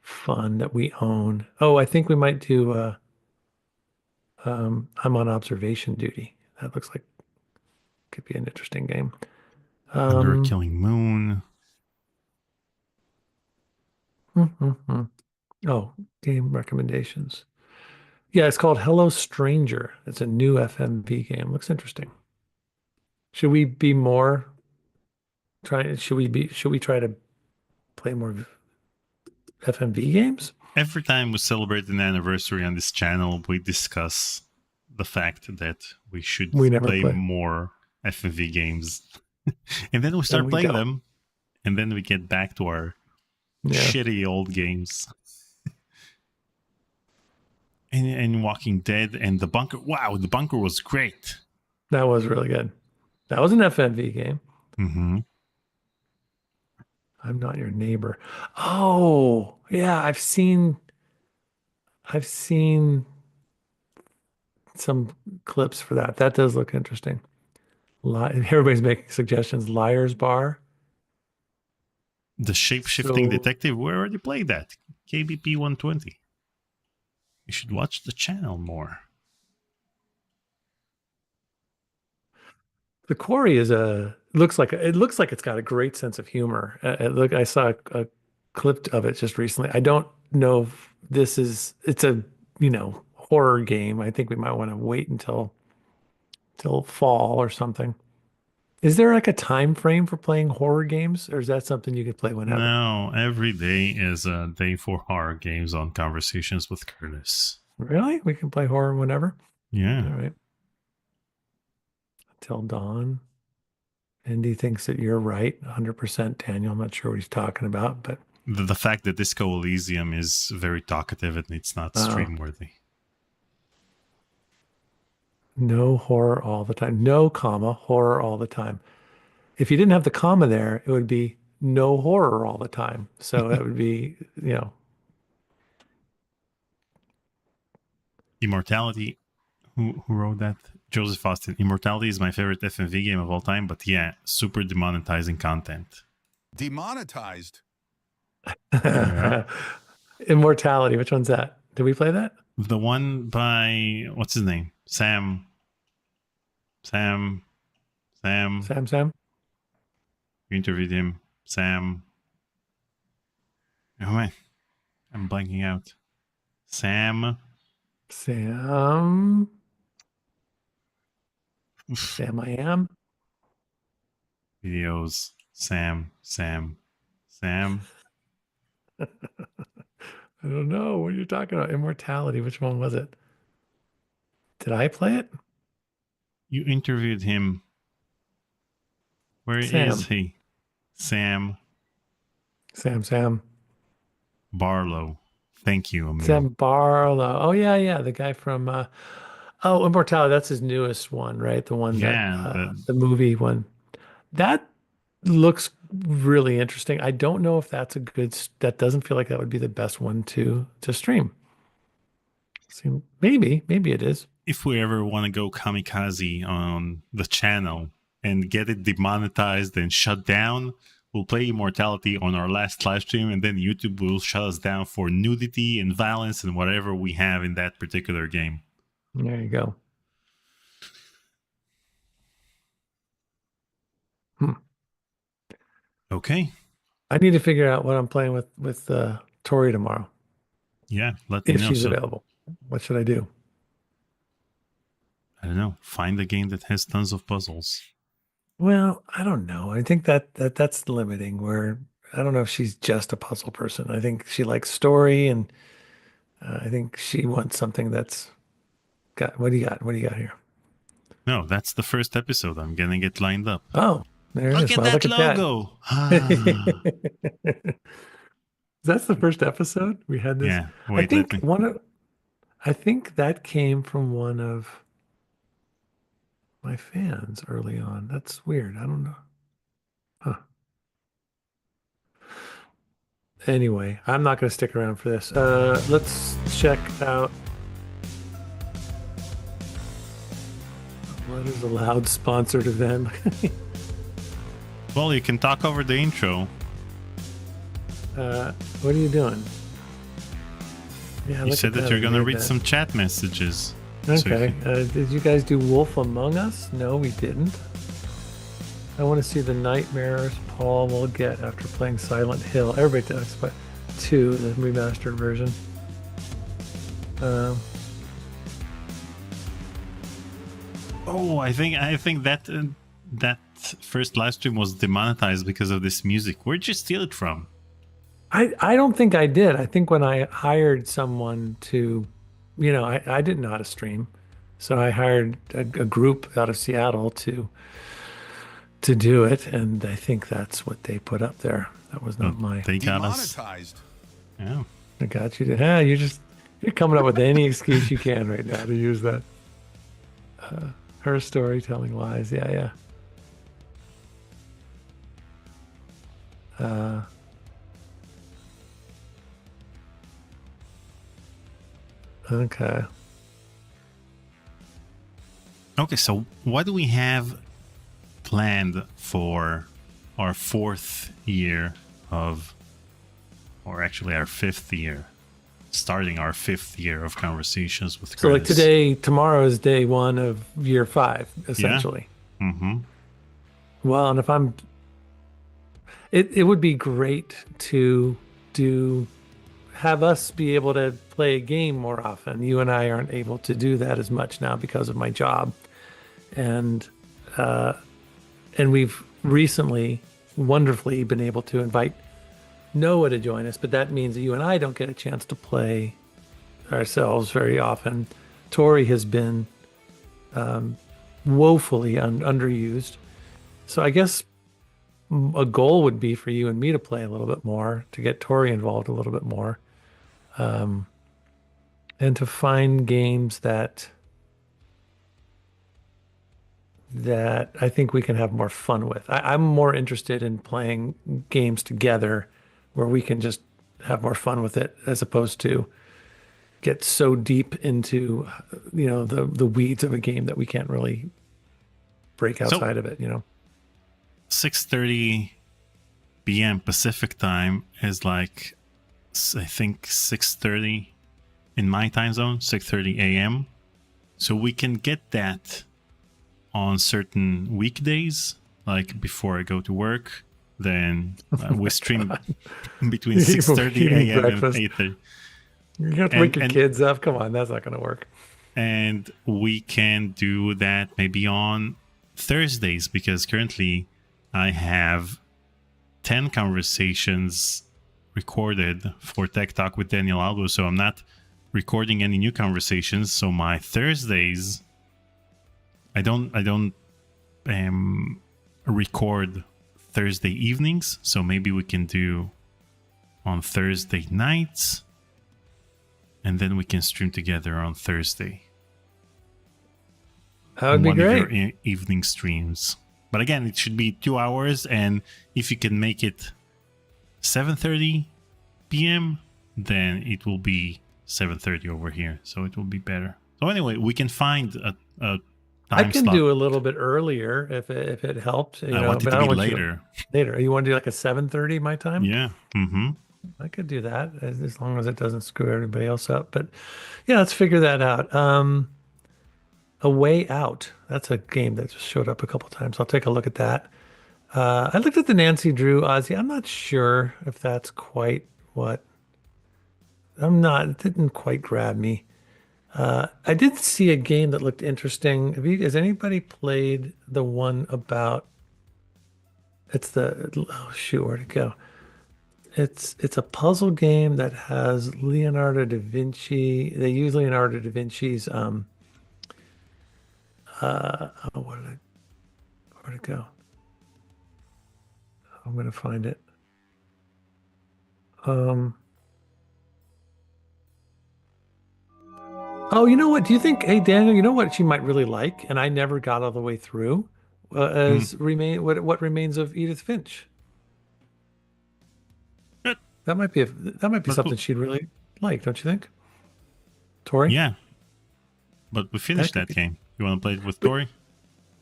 S1: fun that we own. Oh, I think we might do. I'm on observation duty. That looks like could be an interesting game.
S2: Under a Killing Moon.
S1: Oh, game recommendations. Yeah, it's called Hello Stranger. It's a new FMV game. Looks interesting. Should we be more trying? Should we try to play more FMV games?
S2: Every time we celebrate an anniversary on this channel, we discuss the fact that we should
S1: never
S2: play
S1: play.
S2: more FMV games. And then we start
S1: we
S2: playing
S1: don't.
S2: them, and then we get back to our shitty old games. And Walking Dead and The Bunker. Wow, The Bunker was great.
S1: That was really good. That was an FMV game.
S2: Mm-hmm.
S1: I'm Not Your Neighbor. Oh, yeah, I've seen some clips for that. That does look interesting. Everybody's making suggestions. Liar's Bar.
S2: The Shape-Shifting Detective. We already played that. KBP 120. You should watch the channel more.
S1: The Quarry looks like it's got a great sense of humor. Look, I saw a clip of it just recently. I don't know if it's a horror game. I think we might want to wait until fall or something. Is there like a time frame for playing horror games, or is that something you could play whenever?
S2: No, every day is a day for horror games on Conversations with Curtis.
S1: Really? We can play horror whenever?
S2: Yeah.
S1: All right. Till dawn. Andy thinks that you're right, 100%, Daniel. I'm not sure what he's talking about, but
S2: The fact that Disco Elysium is very talkative and it's not stream worthy.
S1: No horror all the time. No comma, horror all the time. If you didn't have the comma there, it would be no horror all the time. So it would be,
S2: Immortality. Who wrote that? Joseph Austin. Immortality is my favorite FMV game of all time, but yeah, super demonetizing content.
S15: Demonetized?
S2: Yeah.
S1: Immortality. Which one's that? Did we play that?
S2: The one by, what's his name? Sam.
S1: Sam?
S2: You interviewed him. Sam. Oh man, I'm blanking out. Sam.
S1: I am.
S2: Videos. Sam.
S1: I don't know what you're talking about. Immortality. Which one was it? Did I play it?
S2: You interviewed him. Where is he? Sam. Barlow. Thank you, Amir.
S1: Sam Barlow. Oh yeah. The guy from Immortality. That's his newest one, right? The one the movie one. That looks really interesting. I don't know if that doesn't feel like that would be the best one to stream. Maybe it is.
S2: If we ever want to go kamikaze on the channel and get it demonetized and shut down, we'll play Immortality on our last live stream, and then YouTube will shut us down for nudity and violence and whatever we have in that particular game.
S1: There you go.
S2: Okay.
S1: I need to figure out what I'm playing with Tori tomorrow.
S2: Yeah, let me know.
S1: If she's available. What should I do?
S2: I don't know. Find a game that has tons of puzzles.
S1: Well, I don't know. I think that's limiting. Where I don't know if she's just a puzzle person. I think she likes story, and I think she wants something that's got. What do you got? What do you got here?
S2: No, that's the first episode. I'm getting it lined up.
S1: Oh, there it
S2: Look
S1: is.
S2: at
S1: Well,
S2: that
S1: look at
S2: logo.
S1: that. That's the first episode we had this.
S2: Yeah,
S1: I
S2: wait, let
S1: think
S2: me.
S1: one of. I think that came from one of my fans early on. That's weird. I don't know. Huh. Anyway, I'm not going to stick around for this. Let's check out what is a loud sponsored event.
S2: Well, you can talk over the intro.
S1: What are you doing? Yeah,
S2: You
S1: look
S2: said
S1: at
S2: that
S1: that.
S2: you're
S1: I
S2: going to
S1: read
S2: read
S1: that.
S2: some chat messages. So if
S1: Okay.
S2: you-
S1: Did you guys do Wolf Among Us? No, we didn't. I want to see the nightmares Paul will get after playing Silent Hill. Everybody talks about 2, the remastered version.
S2: Oh, I think that that first live stream was demonetized because of this music. Where'd you steal it from?
S1: I don't think I did. I think when I hired someone to, I didn't know how to stream. So I hired a group out of Seattle to do it, and I think that's what they put up there. That was not my.
S2: They got us.
S15: Demonetized.
S2: Yeah.
S1: I got you. You're coming up with any excuse you can right now to use that. Her storytelling lies. Yeah. Okay.
S2: Okay, so what do we have planned for our 4th year of, or actually our 5th year, starting our 5th year of conversations with Chris?
S1: So like tomorrow is day 1 of year 5, essentially.
S2: Yeah. Mm-hmm.
S1: Well, and it would be great to have us be able to play a game more often. You and I aren't able to do that as much now because of my job, and we've recently wonderfully been able to invite Noah to join us, but that means that you and I don't get a chance to play ourselves very often. Tori has been woefully underused, so I guess a goal would be for you and me to play a little bit more, to get Tori involved a little bit more, and to find games that I think we can have more fun with. I'm more interested in playing games together where we can just have more fun with it, as opposed to get so deep into the weeds of a game that we can't really break outside of it.
S2: 6:30 p.m. Pacific time is like, I think 6:30 in my time zone, 6:30 a.m. So we can get that on certain weekdays, like before I go to work. Then we stream between 6:30 a.m. and 8:30.
S1: You have to wake your kids up. Come on, that's not going to work.
S2: And we can do that maybe on Thursdays, because currently I have 10 conversations recorded for Tech Talk with Daniel Albo, so I'm not recording any new conversations. So my Thursdays, I don't record Thursday evenings, so maybe we can do on Thursday nights, and then we can stream together on Thursday.
S1: That would be
S2: One of
S1: great.
S2: your evening streams. But again, it should be 2 hours, and if you can make it 7:30 p.m., then it will be 7:30 over here, so it will be better. So anyway, we can find a time
S1: I can
S2: slot.
S1: do a little bit earlier if it helps.
S2: I want it
S1: but
S2: to
S1: I don't
S2: be
S1: want you
S2: later.
S1: Later. You want to do like a 7:30 my time?
S2: Yeah. Mm-hmm.
S1: I could do that as long as it doesn't screw everybody else up. But yeah, let's figure that out. A Way Out. That's a game that just showed up a couple times. I'll take a look at that. I looked at the Nancy Drew Ozzy. I'm not sure if that's quite what. It didn't quite grab me. I did see a game that looked interesting. Has anybody played the one about? Oh shoot, where'd it go? It's a puzzle game that has Leonardo da Vinci. They use Leonardo da Vinci's oh, where'd it go? I'm gonna find it. Um Oh, you know what? Do you think, hey Daniel, you know what she might really like, and I never got all the way through, is what remains of Edith Finch. That might be something she'd really like, don't you think? Tori?
S2: Yeah. But we finished that game. You want to play it with Tori?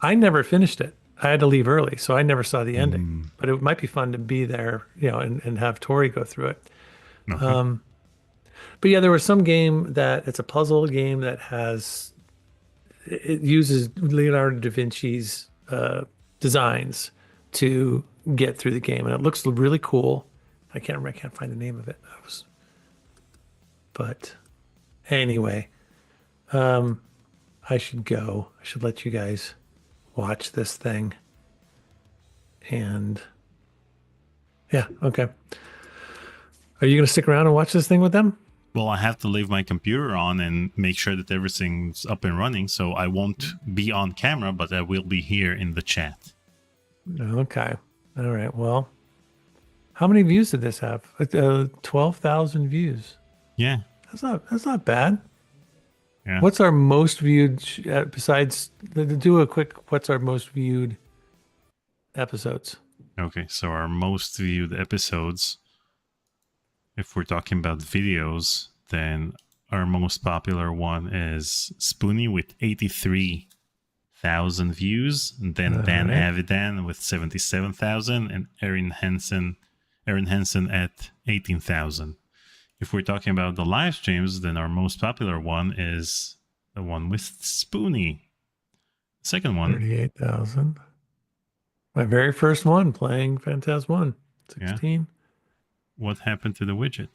S1: I never finished it. I had to leave early, so I never saw the ending. But it might be fun to be there, and have Tori go through it.
S2: Okay.
S1: But yeah, there was some game that it's a puzzle game that it uses Leonardo da Vinci's designs to get through the game, and it looks really cool. I can't find the name of it. But anyway, I should go. I should let you guys watch this thing. And yeah, okay. Are you going to stick around and watch this thing with them?
S2: Well, I have to leave my computer on and make sure that everything's up and running, so I won't be on camera, but I will be here in the chat.
S1: Okay. All right. Well, how many views did this have? 12,000 views.
S2: Yeah.
S1: That's not bad.
S2: Yeah.
S1: What's our most viewed besides do a quick what's our most viewed episodes?
S2: Okay, so our most viewed episodes, if we're talking about videos, then our most popular one is Spoonie with 83,000 views, and then Dan Avidan with 77,000, and Erin Hansen at 18,000. If we're talking about the live streams, then our most popular one is the one with Spoonie. Second one,
S1: 38,000. My very first one playing Phantasm 1, 16.
S2: Yeah. What happened to the widget?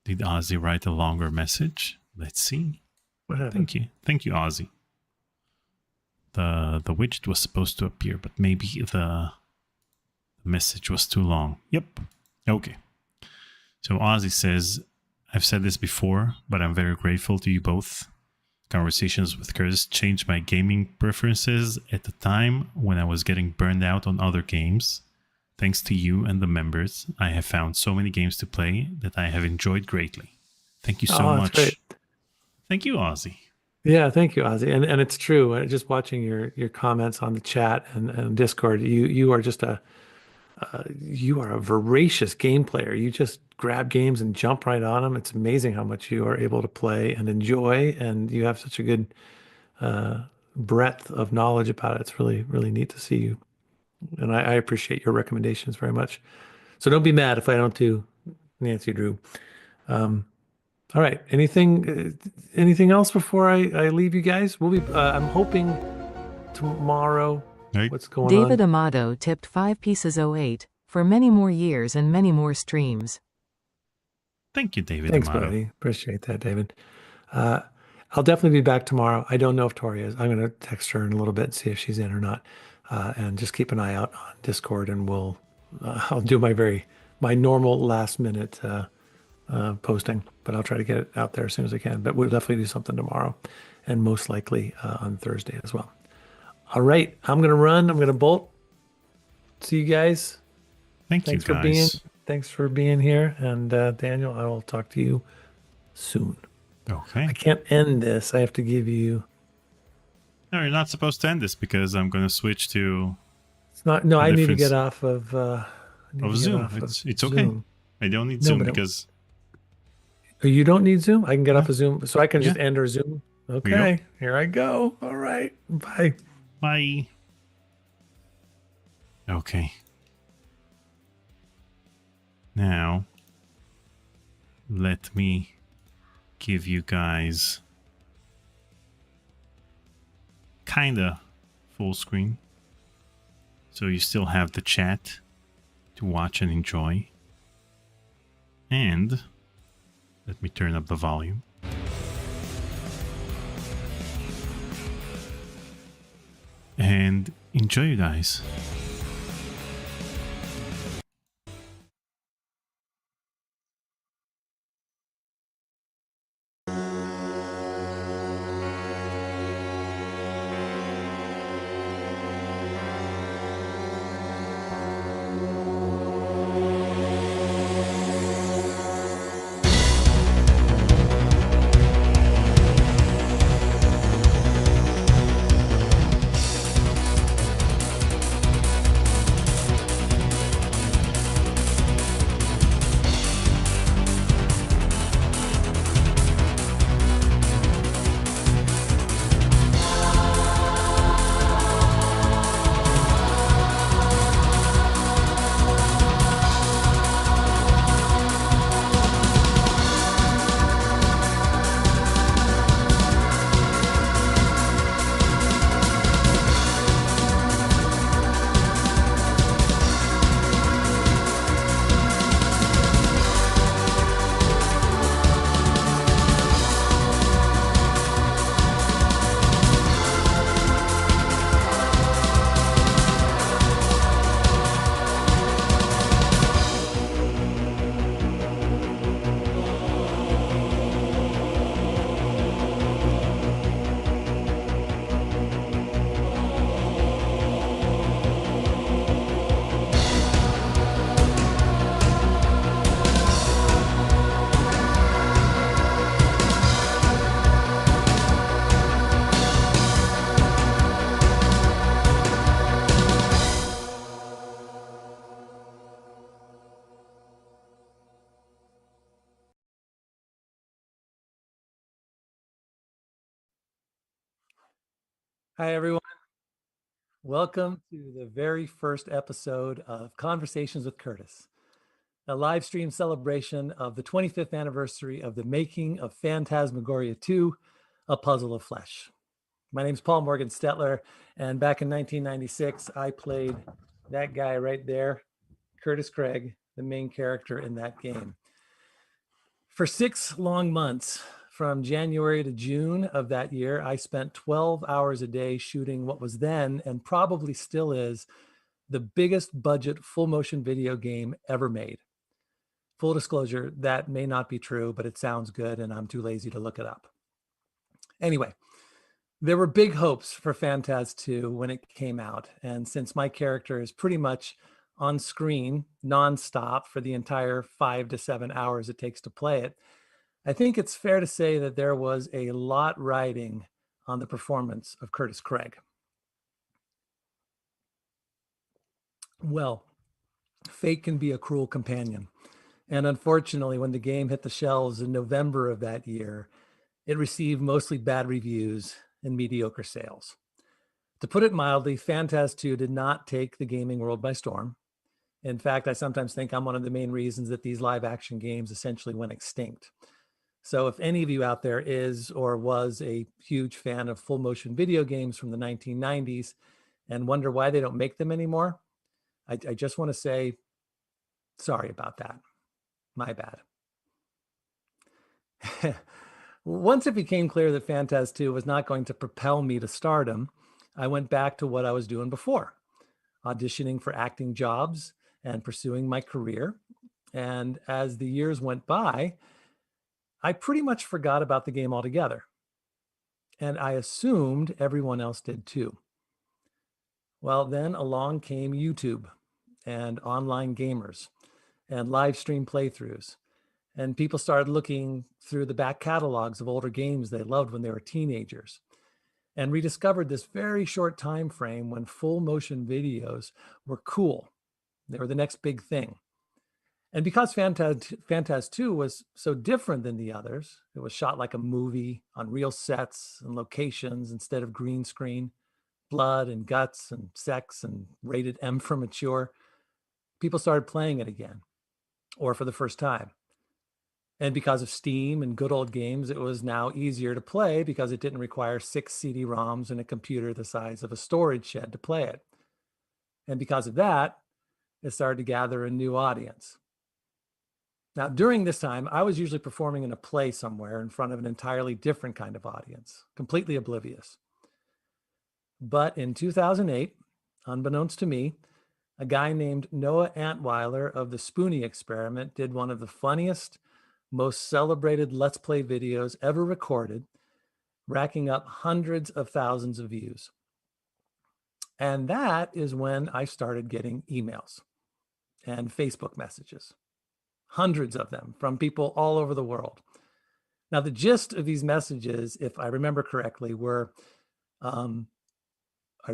S2: Did Ozzy write a longer message? Let's see.
S1: What happened?
S2: Thank you, Ozzy. The widget was supposed to appear, but maybe the message was too long. Yep. Okay. So Ozzy says, I've said this before, but I'm very grateful to you both. Conversations with Curtis changed my gaming preferences at the time when I was getting burned out on other games. Thanks to you and the members, I have found so many games to play that I have enjoyed greatly. Thank you so much.
S1: Great.
S2: Thank you, Ozzy.
S1: Yeah, thank you, Ozzy. And it's true. Just watching your comments on the chat and Discord, you are just you are a voracious game player. You just grab games and jump right on them. It's amazing how much you are able to play and enjoy, and you have such a good breadth of knowledge about it. It's really, really neat to see you. And I appreciate your recommendations very much. So don't be mad if I don't do Nancy Drew. All right. Anything else before I leave you guys? We'll be. I'm hoping tomorrow.
S2: Right.
S1: What's going
S3: David
S1: on?
S3: Amato tipped 5 pieces 08 for many more years and many more streams.
S2: Thank you, David.
S1: Thanks,
S2: Amato.
S1: buddy. Appreciate that, David. I'll definitely be back tomorrow. I don't know if Tori is. I'm going to text her in a little bit and see if she's in or not. And just keep an eye out on Discord, and I'll do my normal last minute posting, but I'll try to get it out there as soon as I can. But we'll definitely do something tomorrow, and most likely on Thursday as well. All right, I'm going to run. I'm going to bolt. See you guys.
S2: Thanks you guys.
S1: Thanks for being here. And Daniel, I will talk to you soon.
S2: Okay.
S1: I can't end this. I have to give you.
S2: No, you're not supposed to end this because I'm going to switch to.
S1: It's not. No, I need to get off of.
S2: Zoom. It's okay.
S1: Zoom.
S2: I don't need Zoom because.
S1: You don't need Zoom? I can get off of Zoom, so I can just enter Zoom. Okay, here I go. All right, bye.
S2: Bye. Okay. Now, let me give you guys kinda full screen, so you still have the chat to watch and enjoy. And let me turn up the volume. And enjoy, you guys.
S7: Hi, everyone. Welcome to the very first episode of Conversations with Curtis, a live stream celebration of the 25th anniversary of the making of Phantasmagoria 2, A Puzzle of Flesh. My name's Paul Morgan Stetler, and back in 1996, I played that guy right there, Curtis Craig, the main character in that game. For 6 long months, from January to June of that year, I spent 12 hours a day shooting what was then, and probably still is, the biggest budget full motion video game ever made. Full disclosure, that may not be true, but it sounds good and I'm too lazy to look it up. Anyway, there were big hopes for Phantas 2 when it came out. And since my character is pretty much on screen nonstop for the entire 5 to 7 hours it takes to play it, I think it's fair to say that there was a lot riding on the performance of Curtis Craig. Well, fate can be a cruel companion. And unfortunately, when the game hit the shelves in November of that year, it received mostly bad reviews and mediocre sales. To put it mildly, Phantas 2 did not take the gaming world by storm. In fact, I sometimes think I'm one of the main reasons that these live action games essentially went extinct. So if any of you out there is or was a huge fan of full motion video games from the 1990s and wonder why they don't make them anymore, I just want to say, sorry about that. My bad. Once it became clear that Phantas 2 was not going to propel me to stardom, I went back to what I was doing before, auditioning for acting jobs and pursuing my career. And as the years went by, I pretty much forgot about the game altogether. And I assumed everyone else did too. Well, then along came YouTube and online gamers and live stream playthroughs. And people started looking through the back catalogs of older games they loved when they were teenagers and rediscovered this very short time frame when full motion videos were cool. They were the next big thing. And because Phantas 2 was so different than the others, it was shot like a movie on real sets and locations instead of green screen, blood and guts and sex and rated M for mature, people started playing it again, or for the first time. And because of Steam and good old games, it was now easier to play because it didn't require 6 CD-ROMs and a computer the size of a storage shed to play it. And because of that, it started to gather a new audience. Now, during this time, I was usually performing in a play somewhere in front of an entirely different kind of audience, completely oblivious. But in 2008, unbeknownst to me, a guy named Noah Antweiler of the Spoonie Experiment did one of the funniest, most celebrated Let's Play videos ever recorded, racking up hundreds of thousands of views. And that is when I started getting emails and Facebook messages. Hundreds of them from people all over the world. Now, the gist of these messages, if I remember correctly, were, are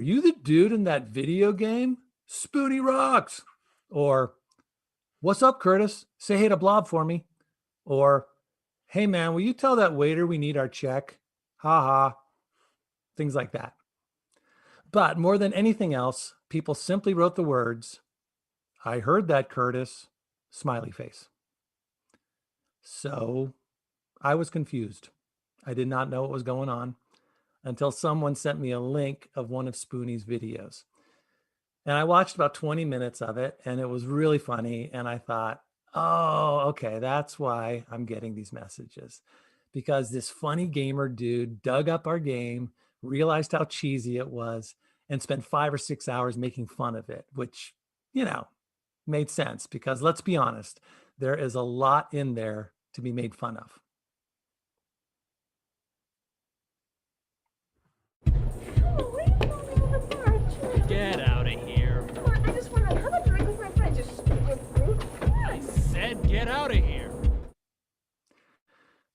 S7: you the dude in that video game? Spoonie rocks. Or, what's up, Curtis? Say hey to Blob for me. Or, hey man, will you tell that waiter we need our check? Ha ha. Things like that. But more than anything else, people simply wrote the words, I heard that, Curtis. Smiley face. So I was confused. I did not know what was going on until someone sent me a link of one of Spoonie's videos. And I watched about 20 minutes of it, and it was really funny. And I thought, oh, okay, that's why I'm getting these messages. Because this funny gamer dude dug up our game, realized how cheesy it was, and spent 5 or 6 hours making fun of it, which, you know, made sense because let's be honest, there is a lot in there to be made fun of.
S16: Get out of here.
S12: Come on, I just want to have a drink with my friends. Just stupid fruit.
S16: I said get out of here.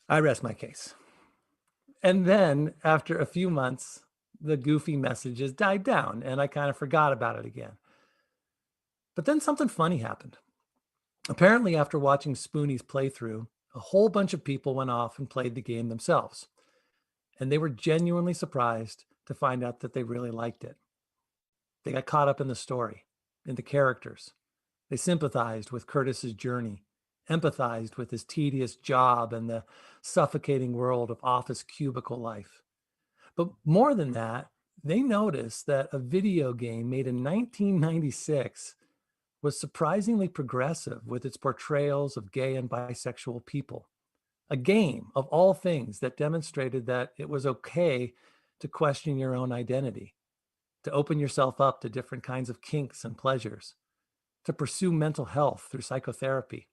S7: I rest my case. And then after a few months, the goofy messages died down and I kind of forgot about it again. But then something funny happened. Apparently, after watching Spoonie's playthrough, a whole bunch of people went off and played the game themselves. And they were genuinely surprised
S1: to find out that they really liked it. They got caught up in the story, in the characters. They sympathized with Curtis's journey, empathized with his tedious job and the suffocating world of office cubicle life. But more than that, they noticed that a video game made in 1996 was surprisingly progressive with its portrayals of gay and bisexual people. A game of all things that demonstrated that it was okay to question your own identity, to open yourself up to different kinds of kinks and pleasures, to pursue mental health through psychotherapy.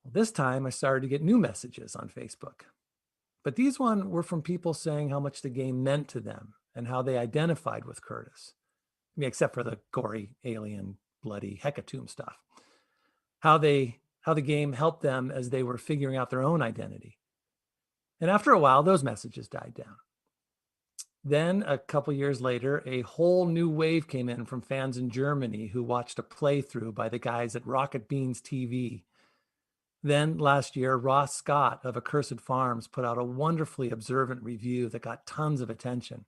S1: Well, this time I started to get new messages on Facebook. But these ones were from people saying how much the game meant to them and how they identified with Curtis. I mean, except for the gory, alien, bloody hecatomb stuff. How the game helped them as they were figuring out their own identity. And after a while, those messages died down. Then a couple years later, a whole new wave came in from fans in Germany who watched a playthrough by the guys at Rocket Beans TV. Then last year, Ross Scott of Accursed Farms put out a wonderfully observant review that got tons of attention.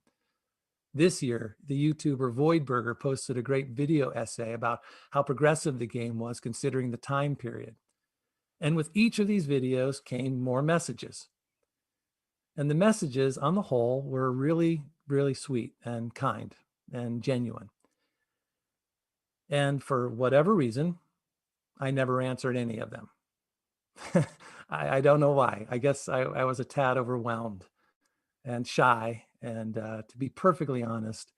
S1: This year, the YouTuber Voidburger posted a great video essay about how progressive the game was considering the time period. And with each of these videos came more messages. And the messages on the whole were really, really sweet and kind and genuine. And for whatever reason, I never answered any of them. I don't know why. I guess I was a tad overwhelmed and shy. And to be perfectly honest,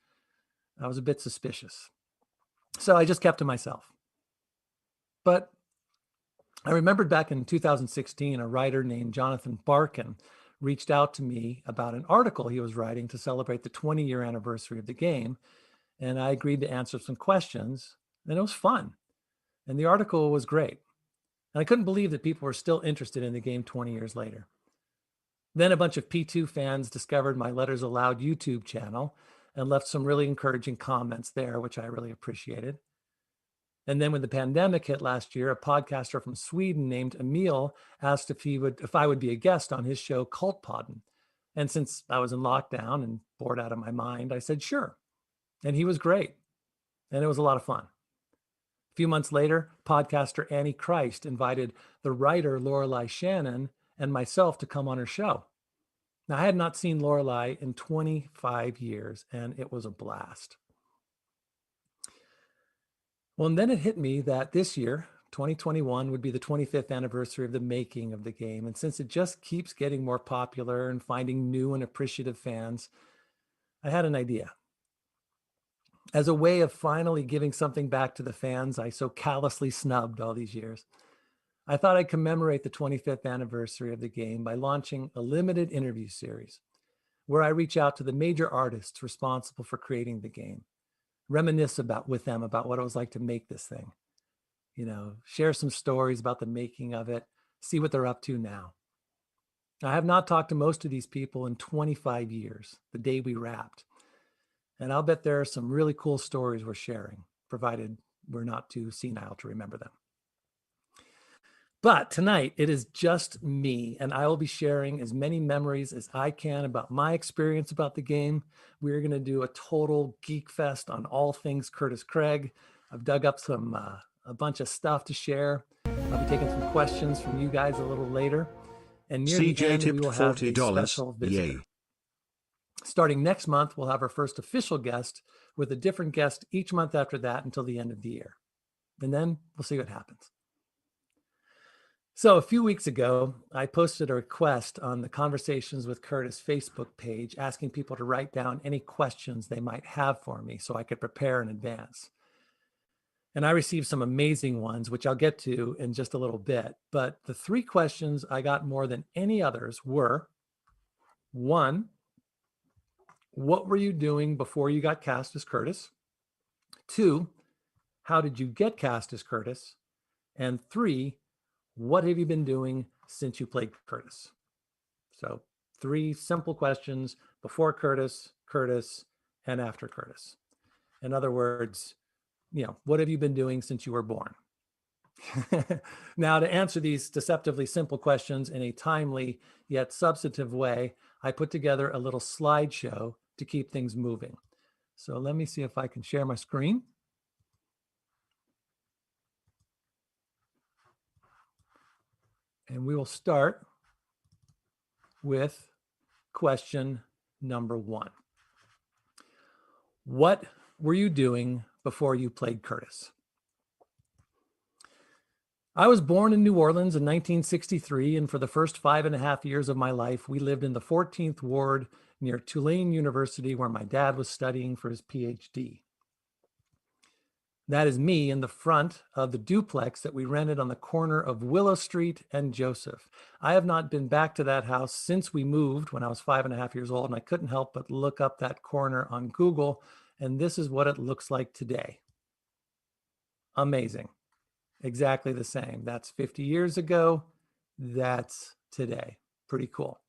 S1: I was a bit suspicious. So I just kept to myself. But I remembered back in 2016, a writer named Jonathan Barkin reached out to me about an article he was writing to celebrate the 20-year anniversary of the game. And I agreed to answer some questions, and it was fun. And the article was great. And I couldn't believe that people were still interested in the game 20 years later. Then a bunch of P2 fans discovered my Letters Aloud YouTube channel and left some really encouraging comments there, which I really appreciated. And then when the pandemic hit last year, a podcaster from Sweden named Emil asked if I would be a guest on his show Cult Podden. And since I was in lockdown and bored out of my mind, I said sure. And he was great. And it was a lot of fun. A few months later, podcaster Annie Christ invited the writer Lorelei Shannon and myself to come on her show. Now, I had not seen Lorelei in 25 years, and it was a blast. Well, and then it hit me that this year, 2021, would be the 25th anniversary of the making of the game. And since it just keeps getting more popular and finding new and appreciative fans, I had an idea. As a way of finally giving something back to the fans I so callously snubbed all these years, I thought I'd commemorate the 25th anniversary of the game by launching a limited interview series where I reach out to the major artists responsible for creating the game, reminisce with them about what it was like to make this thing, share some stories about the making of it, see what they're up to now. I have not talked to most of these people in 25 years, the day we wrapped. And I'll bet there are some really cool stories we're sharing, provided we're not too senile to remember them. But tonight, it is just me, and I will be sharing as many memories as I can about my experience about the game. We're going to do a total geek fest on all things Curtis Craig. I've dug up a bunch of stuff to share. I'll be taking some questions from you guys a little later. And near the end, we will have a special visitor.
S6: Yay.
S1: Starting next month, we'll have our first official guest with a different guest each month after that until the end of the year. And then we'll see what happens. So a few weeks ago, I posted a request on the Conversations with Curtis Facebook page asking people to write down any questions they might have for me so I could prepare in advance. And I received some amazing ones, which I'll get to in just a little bit. But the three questions I got more than any others were, 1, what were you doing before you got cast as Curtis? 2, how did you get cast as Curtis? And 3, what have you been doing since you played Curtis? So 3 simple questions before Curtis, Curtis, and after Curtis. In other words, what have you been doing since you were born? Now, to answer these deceptively simple questions in a timely yet substantive way, I put together a little slideshow to keep things moving. So let me see if I can share my screen. And we will start with question number 1. What were you doing before you played Curtis? I was born in New Orleans in 1963, and for the first 5.5 years of my life, we lived in the 14th Ward near Tulane University, where my dad was studying for his PhD. That is me in the front of the duplex that we rented on the corner of Willow Street and Joseph. I have not been back to that house since we moved when I was 5.5 years old, and I couldn't help but look up that corner on Google, and this is what it looks like today. Amazing. Exactly the same. That's 50 years ago. That's today. Pretty cool.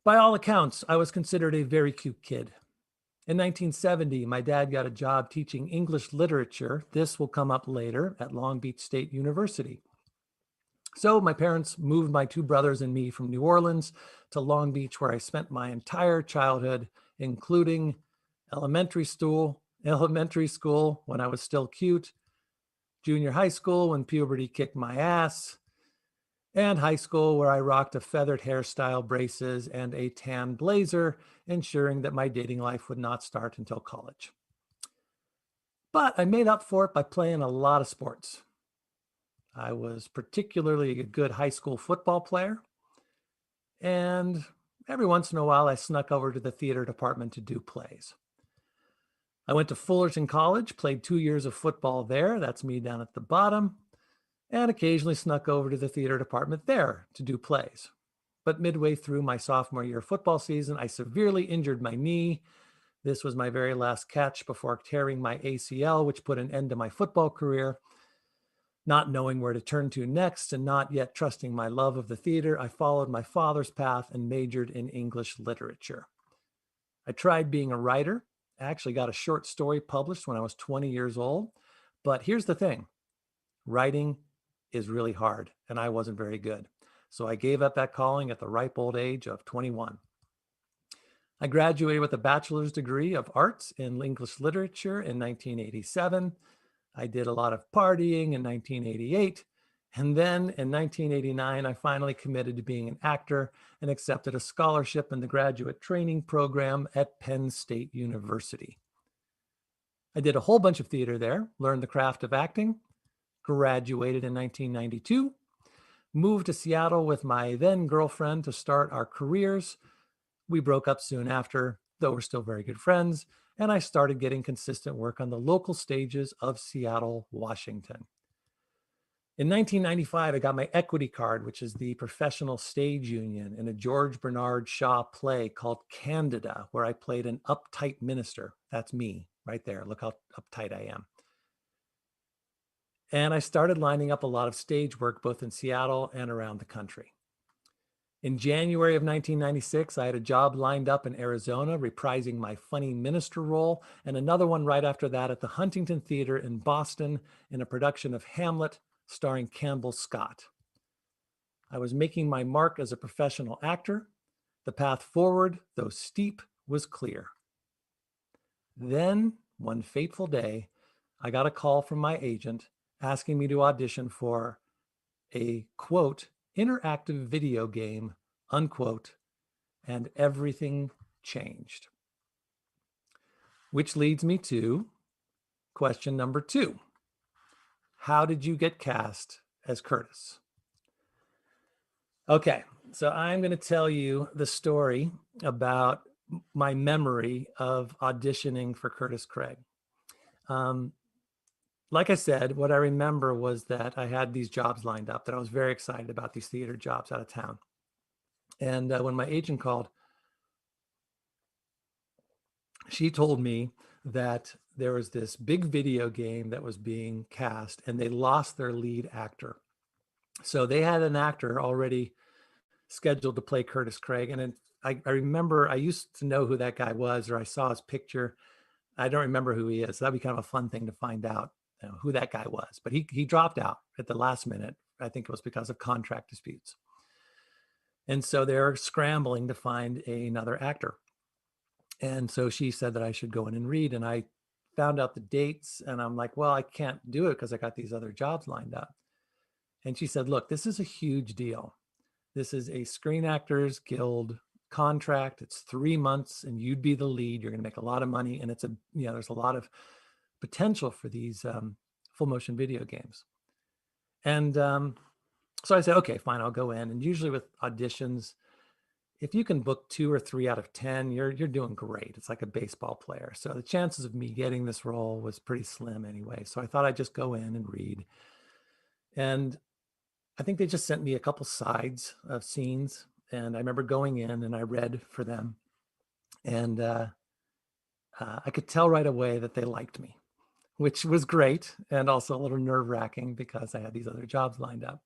S1: By all accounts, I was considered a very cute kid. In 1970, my dad got a job teaching English literature. This will come up later at Long Beach State University. So my parents moved my 2 brothers and me from New Orleans to Long Beach, where I spent my entire childhood, including elementary school when I was still cute, junior high school when puberty kicked my ass, and high school where I rocked a feathered hairstyle, braces, and a tan blazer, ensuring that my dating life would not start until college. But I made up for it by playing a lot of sports. I was particularly a good high school football player, and every once in a while I snuck over to the theater department to do plays. I went to Fullerton College, played 2 years of football there. That's me down at the bottom. And occasionally snuck over to the theater department there to do plays. But midway through my sophomore year football season, I severely injured my knee. This was my very last catch before tearing my ACL, which put an end to my football career. Not knowing where to turn to next and not yet trusting my love of the theater, I followed my father's path and majored in English literature. I tried being a writer. I actually got a short story published when I was 20 years old. But here's the thing. Writing is really hard, and I wasn't very good. So I gave up that calling at the ripe old age of 21. I graduated with a bachelor's degree of arts in English literature in 1987. I did a lot of partying in 1988. And then in 1989, I finally committed to being an actor and accepted a scholarship in the graduate training program at Penn State University. I did a whole bunch of theater there, learned the craft of acting, graduated in 1992, moved to Seattle with my then girlfriend to start our careers. We broke up soon after, though we're still very good friends, and I started getting consistent work on the local stages of Seattle, Washington. In 1995, I got my equity card, which is the professional stage union, in a George Bernard Shaw play called Candida, where I played an uptight minister. That's me right there. Look how uptight I am. And I started lining up a lot of stage work, both in Seattle and around the country. In January of 1996, I had a job lined up in Arizona, reprising my funny minister role, and another one right after that at the Huntington Theater in Boston in a production of Hamlet starring Campbell Scott. I was making my mark as a professional actor. The path forward, though steep, was clear. Then, one fateful day, I got a call from my agent asking me to audition for a, quote, interactive video game, unquote, and everything changed. Which leads me to question number 2. How did you get cast as Curtis? Okay, so I'm going to tell you the story about my memory of auditioning for Curtis Craig. Like I said, what I remember was that I had these jobs lined up, that I was very excited about these theater jobs out of town. And when my agent called, she told me that there was this big video game that was being cast and they lost their lead actor. So they had an actor already scheduled to play Curtis Craig. And I remember I used to know who that guy was, or I saw his picture. I don't remember who he is. So that'd be kind of a fun thing to find out who that guy was, but he dropped out at the last minute. I think it was because of contract disputes. And so they're scrambling to find another actor. And so she said that I should go in and read. And I found out the dates, and I'm like, well, I can't do it because I got these other jobs lined up. And she said, look, this is a huge deal. This is a Screen Actors Guild contract. It's 3 months and you'd be the lead. You're going to make a lot of money. And it's there's a lot of potential for these full motion video games. And so I said, okay, fine, I'll go in. And usually with auditions, if you can book 2 or 3 out of 10, you're doing great. It's like a baseball player. So the chances of me getting this role was pretty slim anyway. So I thought I'd just go in and read. And I think they just sent me a couple sides of scenes. And I remember going in and I read for them. And I could tell right away that they liked me, which was great. And also a little nerve wracking because I had these other jobs lined up.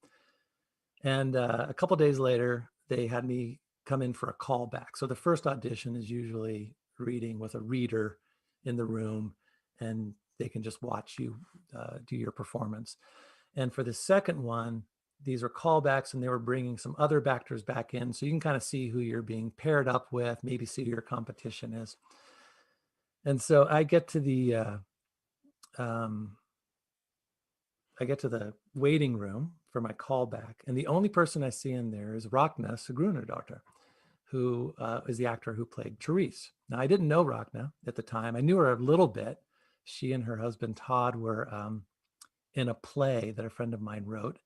S1: And a couple days later, they had me come in for a callback. So the first audition is usually reading with a reader in the room, and they can just watch you do your performance. And for the second one, these are callbacks, and they were bringing some other actors back in. So you can kind of see who you're being paired up with, maybe see who your competition is. And so I get to the waiting room for my callback, and the only person I see in there is Rachna Sugrunadottir, who is the actor who played Therese. Now, I didn't know Rachna at the time. I knew her a little bit. She and her husband Todd were in a play that a friend of mine wrote,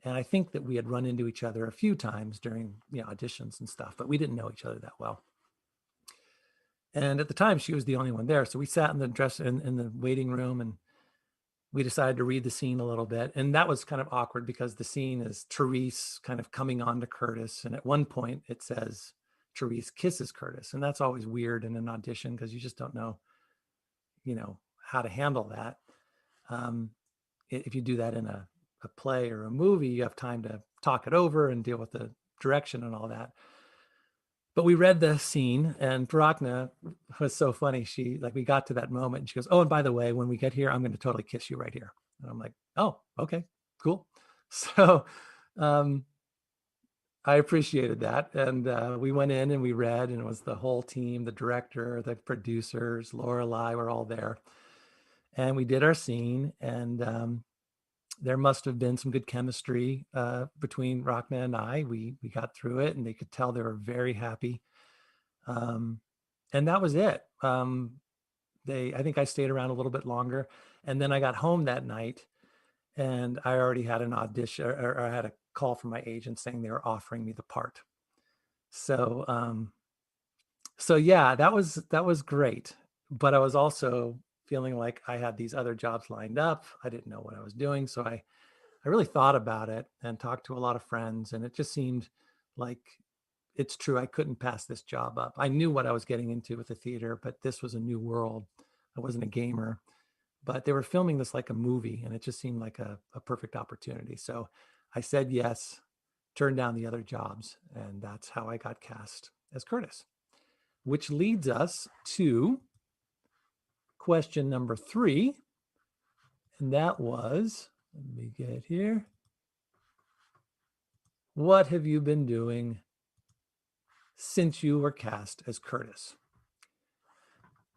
S1: and I think that we had run into each other a few times during auditions and stuff, but we didn't know each other that well. And at the time, she was the only one there, so we sat in the waiting room, and we decided to read the scene a little bit. And that was kind of awkward because the scene is Therese kind of coming on to Curtis. And at one point it says Therese kisses Curtis. And that's always weird in an audition because you just don't know, how to handle that. If you do that in a play or a movie, you have time to talk it over and deal with the direction and all that. But we read the scene, and Rachna was so funny. We got to that moment and she goes, oh, and by the way, when we get here, I'm going to totally kiss you right here. And I'm like, oh, okay, cool. So I appreciated that. And we went in and we read, and it was the whole team, the director, the producers, Lorelei were all there. And we did our scene, and there must have been some good chemistry between Rachna and I. We got through it, and they could tell they were very happy. And that was it. I think I stayed around a little bit longer, and then I got home that night, and I already had an audition, or I had a call from my agent saying they were offering me the part. So yeah, that was great. But I was also feeling like I had these other jobs lined up. I didn't know what I was doing. So I really thought about it and talked to a lot of friends, and it just seemed like it's true. I couldn't pass this job up. I knew what I was getting into with the theater, but this was a new world. I wasn't a gamer, but they were filming this like a movie, and it just seemed like a perfect opportunity. So I said yes, turned down the other jobs, and that's how I got cast as Curtis, which leads us to question number 3. And that was, let me get here. What have you been doing since you were cast as Curtis?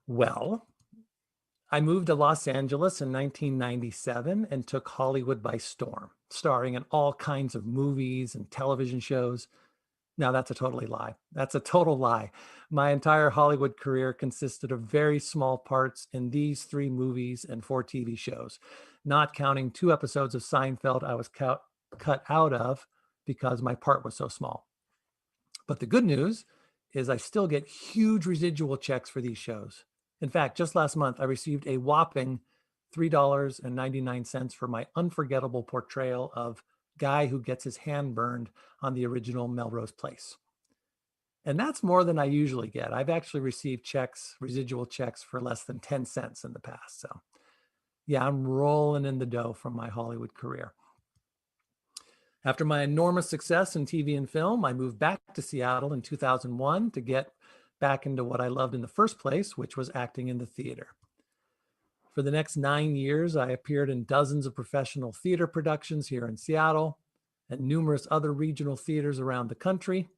S1: Well, I moved to Los Angeles in 1997 and took Hollywood by storm, starring in all kinds of movies and television shows. Now, that's a totally lie. That's a total lie. My entire Hollywood career consisted of very small parts in these 3 movies and 4 TV shows, not counting 2 episodes of Seinfeld I was cut out of because my part was so small. But the good news is I still get huge residual checks for these shows. In fact, just last month, I received a whopping $3.99 for my unforgettable portrayal of guy who gets his hand burned on the original Melrose Place. And that's more than I usually get. I've actually received residual checks for less than 10 cents in the past. So yeah, I'm rolling in the dough from my Hollywood career. After my enormous success in TV and film, I moved back to Seattle in 2001 to get back into what I loved in the first place, which was acting in the theater. For the next 9 years, I appeared in dozens of professional theater productions here in Seattle and numerous other regional theaters around the country.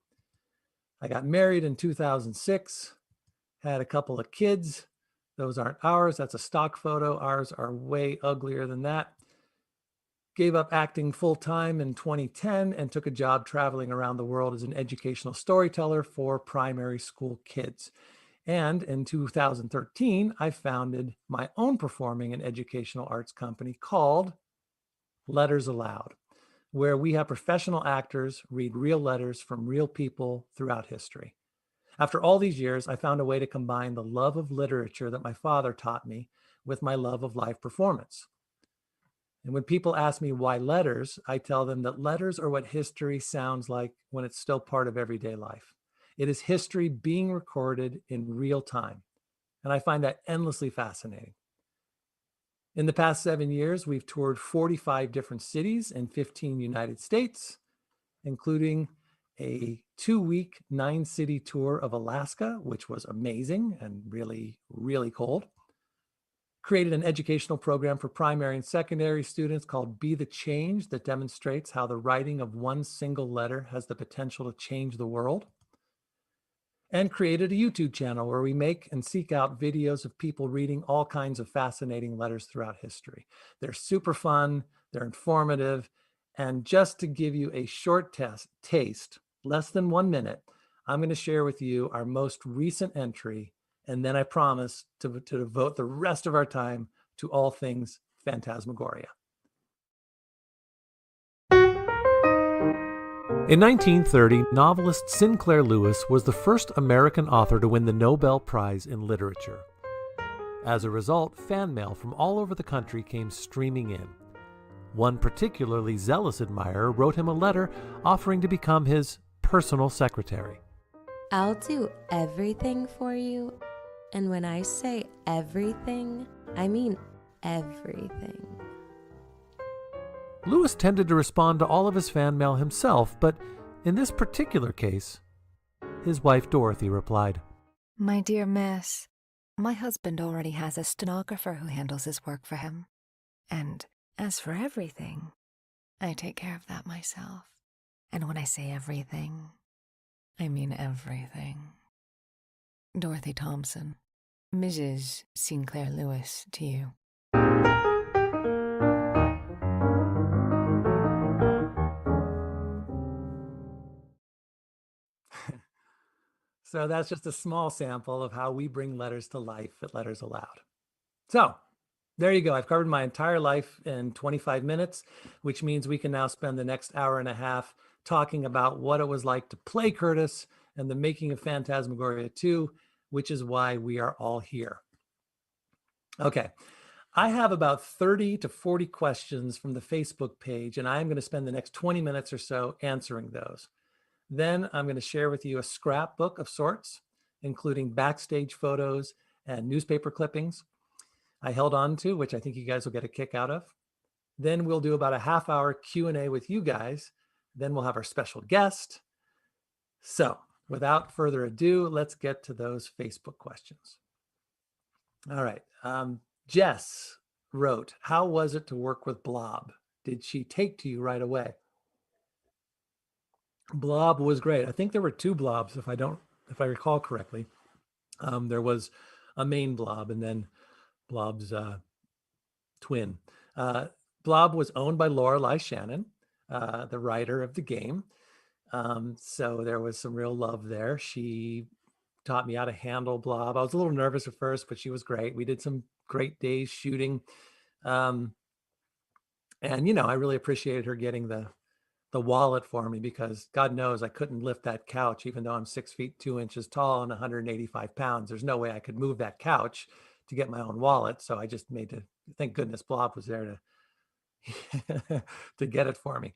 S1: I got married in 2006, had a couple of kids. Those aren't ours. That's a stock photo. Ours are way uglier than that. Gave up acting full-time in 2010 and took a job traveling around the world as an educational storyteller for primary school kids. And in 2013, I founded my own performing and educational arts company called Letters Aloud, where we have professional actors read real letters from real people throughout history. After all these years, I found a way to combine the love of literature that my father taught me with my love of live performance. And when people ask me why letters, I tell them that letters are what history sounds like when it's still part of everyday life. It is history being recorded in real time. And I find that endlessly fascinating. In the past 7 years, we've toured 45 different cities in 15 United States, including a 2-week 9-city tour of Alaska, which was amazing and really, really cold. Created an educational program for primary and secondary students called Be the Change that demonstrates how the writing of one single letter has the potential to change the world. And created a YouTube channel where we make and seek out videos of people reading all kinds of fascinating letters throughout history. They're super fun, they're informative, and just to give you a short taste, less than 1 minute, I'm going to share with you our most recent entry, and then I promise to devote the rest of our time to all things Phantasmagoria. In 1930, novelist Sinclair Lewis was the first American author to win the Nobel Prize in Literature. As a result, fan mail from all over the country came streaming in. One particularly zealous admirer wrote him a letter offering to become his personal secretary.
S17: I'll do everything for you. And when I say everything, I mean everything.
S1: Lewis tended to respond to all of his fan mail himself, but in this particular case, his wife Dorothy replied,
S18: My dear miss, my husband already has a stenographer who handles his work for him. And as for everything, I take care of that myself. And when I say everything, I mean everything. Dorothy Thompson, Mrs. Sinclair Lewis, to you.
S1: So that's just a small sample of how we bring letters to life at Letters Aloud. So there you go. I've covered my entire life in 25 minutes, which means we can now spend the next hour and a half talking about what it was like to play Curtis and the making of Phantasmagoria 2, which is why we are all here. Okay. I have about 30 to 40 questions from the Facebook page, and I'm going to spend the next 20 minutes or so answering those. Then I'm going to share with you a scrapbook of sorts, including backstage photos and newspaper clippings I held on to, which I think you guys will get a kick out of. Then we'll do about a half-hour Q&A with you guys. Then we'll have our special guest. So without further ado, let's get to those Facebook questions. All right. Jess wrote, how was it to work with Blob? Did she take to you right away? Blob was great. I think there were 2 blobs, if I recall correctly. There was a main blob and then Blob's twin. Blob was owned by Lorelei Shannon, the writer of the game. So there was some real love there. She taught me how to handle Blob. I was a little nervous at first, but she was great. We did some great days shooting. And, you know, I really appreciated her getting the wallet for me because God knows I couldn't lift that couch, even though I'm 6 feet 2 inches tall and 185 pounds. There's no way I could move that couch to get my own wallet. So I just made to, thank goodness Blob was there to, to get it for me.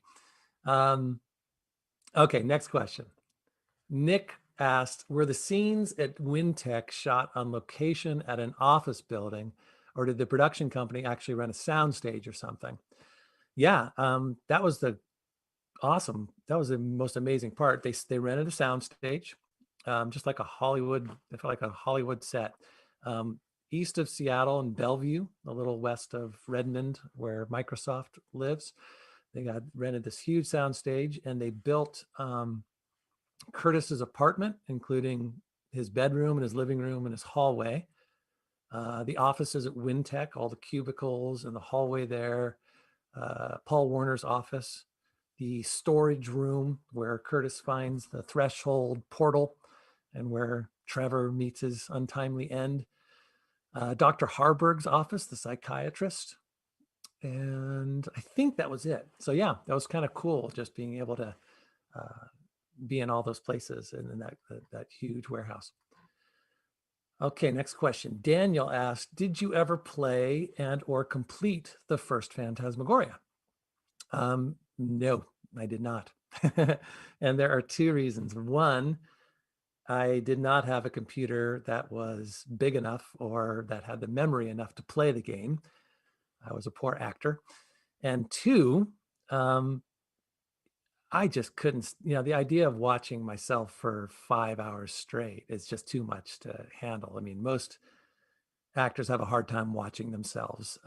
S1: Okay, next question. Nick asked, were the scenes at Wintech shot on location at an office building, or did the production company actually rent a soundstage or something? Yeah, that was the awesome. That was the most amazing part. They rented a soundstage, just like a Hollywood, it felt like a Hollywood set. east of Seattle in Bellevue, a little west of Redmond, where Microsoft lives. They got rented this huge soundstage, and they built Curtis's apartment, including his bedroom and his living room and his hallway. The offices at Wintech, all the cubicles and the hallway there. Paul Warner's office, the storage room where Curtis finds the threshold portal and where Trevor meets his untimely end. Dr. Harburg's office, the psychiatrist. And I think that was it. So yeah, that was kind of cool, just being able to be in all those places and in that huge warehouse. Okay, next question. Daniel asked, did you ever play and or complete the first Phantasmagoria? No, I did not. And there are two reasons. One, I did not have a computer that was big enough or that had the memory enough to play the game. I was a poor actor. And two, I just couldn't, the idea of watching myself for 5 hours straight is just too much to handle. I mean, most actors have a hard time watching themselves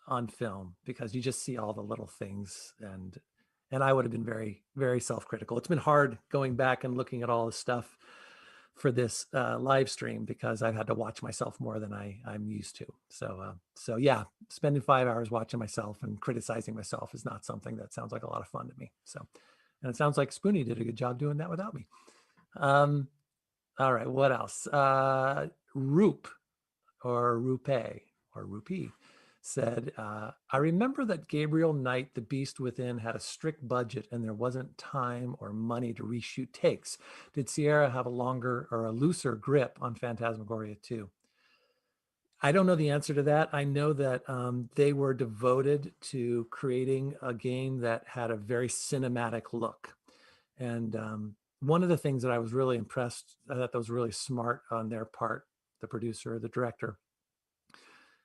S1: on film because you just see all the little things, and I would have been very, very self-critical. It's been hard going back and looking at all the stuff for this live stream because I've had to watch myself more than I'm used to. So yeah, spending 5 hours watching myself and criticizing myself is not something that sounds like a lot of fun to me. So, and it sounds like Spoonie did a good job doing that without me. All right, what else? Roop or Rupe or Rupee said, I remember that Gabriel Knight, The Beast Within, had a strict budget and there wasn't time or money to reshoot takes. Did Sierra have a longer or a looser grip on Phantasmagoria 2? I don't know the answer to that. I know that they were devoted to creating a game that had a very cinematic look. And one of the things that I was really impressed, I thought that was really smart on their part, the producer, the director,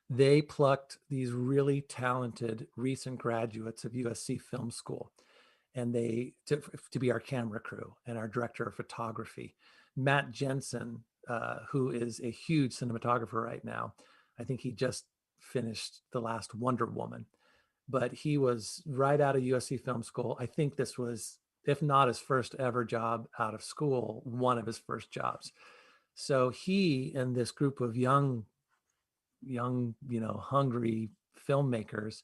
S1: they plucked these really talented recent graduates of USC Film School, and they to be our camera crew and our director of photography. Matt Jensen, who is a huge cinematographer right now. I think he just finished the last Wonder Woman, but he was right out of USC Film School. I think this was, if not his first ever job out of school, one of his first jobs. So he and this group of young, hungry filmmakers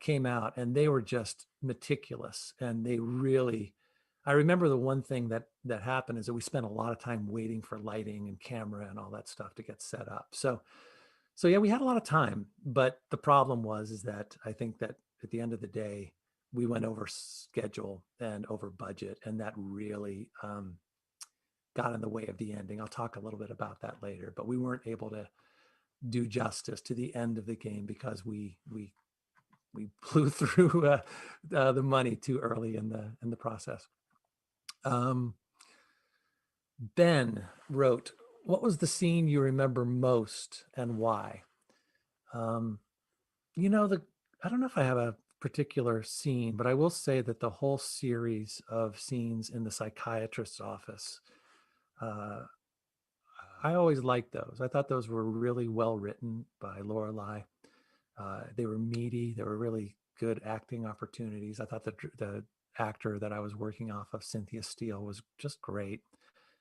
S1: came out, and they were just meticulous. And they really, I remember the one thing that happened is that we spent a lot of time waiting for lighting and camera and all that stuff to get set up. So yeah, we had a lot of time, but the problem is that I think that at the end of the day, we went over schedule and over budget, and that really got in the way of the ending. I'll talk a little bit about that later, but we weren't able to do justice to the end of the game because we blew through the money too early in the process. Ben wrote, what was the scene you remember most and why? I don't know if I have a particular scene, but I will say that the whole series of scenes in the psychiatrist's office, I always liked those. I thought those were really well written by Lorelei. They were meaty. They were really good acting opportunities. I thought the actor that I was working off of, Cynthia Steele, was just great.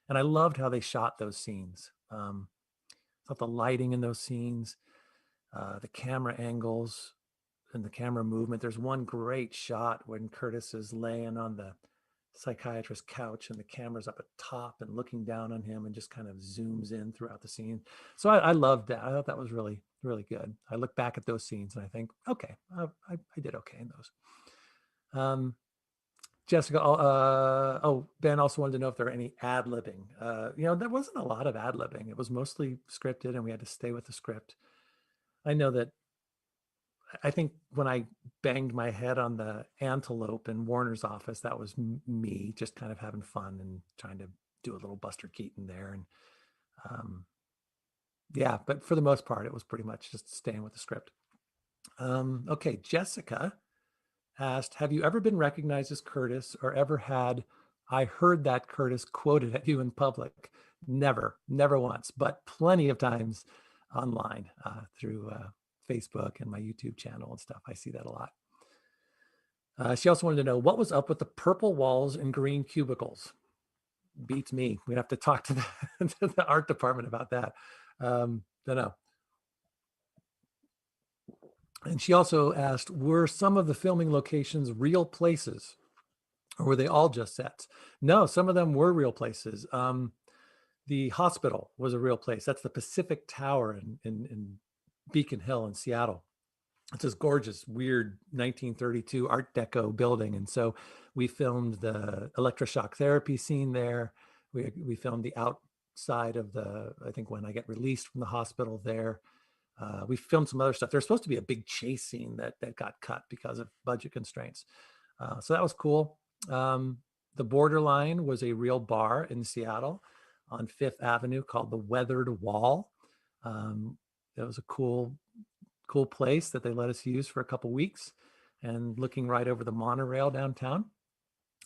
S1: And I loved how they shot those scenes. I thought the lighting in those scenes, the camera angles and the camera movement. There's one great shot when Curtis is laying on the psychiatrist's couch and the camera's up at top and looking down on him and just kind of zooms in throughout the scene. So I loved that. I thought that was really, really good. I look back at those scenes and I think, okay, I did okay in those. Jessica, Ben also wanted to know if there are any ad-libbing. There wasn't a lot of ad-libbing. It was mostly scripted and we had to stay with the script. I know that I think when I banged my head on the antelope in Warner's office, that was me just kind of having fun and trying to do a little Buster Keaton there. And yeah, but for the most part, it was pretty much just staying with the script. Okay, Jessica asked, have you ever been recognized as Curtis or ever had I heard that Curtis quoted at you in public? Never once, but plenty of times online through Facebook and my YouTube channel and stuff. I see that a lot. She also wanted to know what was up with the purple walls and green cubicles. Beats me. We'd have to talk to to the art department about that. Don't know. And she also asked, were some of the filming locations real places, or were they all just sets? No, some of them were real places. The hospital was a real place. That's the Pacific Tower in Beacon Hill in Seattle. It's this gorgeous, weird 1932 Art Deco building. And so we filmed the electroshock therapy scene there. We filmed the outside of I think when I get released from the hospital there. We filmed some other stuff. There's supposed to be a big chase scene that got cut because of budget constraints. So that was cool. The Borderline was a real bar in Seattle on Fifth Avenue called the Weathered Wall. It was a cool place that they let us use for a couple weeks, and looking right over the monorail downtown.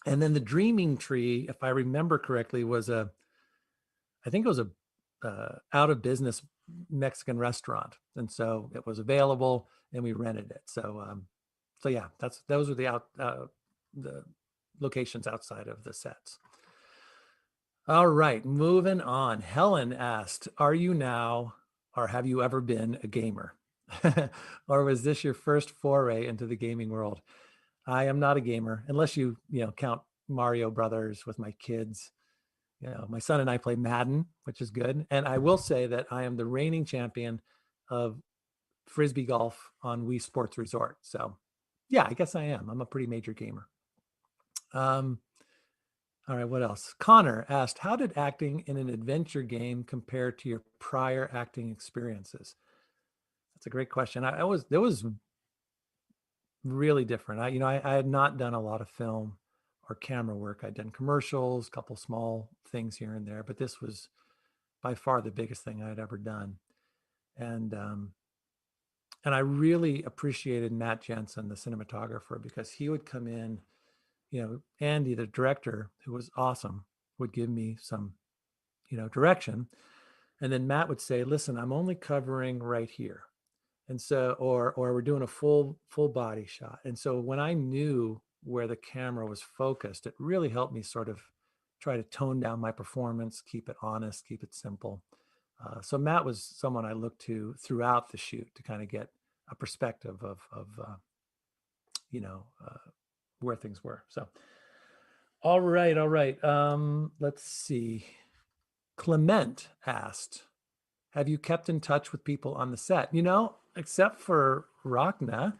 S1: And then the Dreaming Tree, if I remember correctly, was I think it was a out of business Mexican restaurant, and so it was available and we rented it. So yeah, those were the locations outside of the sets. All right, moving on. Helen asked, are you now, or have you ever been a gamer? Or was this your first foray into the gaming world? I am not a gamer, unless you count Mario Brothers with my kids. My son and I play Madden, which is good. And I will say that I am the reigning champion of Frisbee golf on Wii Sports Resort. So yeah, I guess I am. I'm a pretty major gamer. All right, what else? Connor asked, how did acting in an adventure game compare to your prior acting experiences? That's a great question. It was really different. I had not done a lot of film or camera work. I'd done commercials, a couple small things here and there, but this was by far the biggest thing I'd ever done. And I really appreciated Matt Jensen, the cinematographer, because he would come in, Andy, the director, who was awesome, would give me some, direction. And then Matt would say, listen, I'm only covering right here. And so, or we're doing a full body shot. And so when I knew where the camera was focused, it really helped me sort of try to tone down my performance, keep it honest, keep it simple. So Matt was someone I looked to throughout the shoot to kind of get a perspective of where things were. So, all right. Let's see. Clement asked, have you kept in touch with people on the set? Except for Rachna,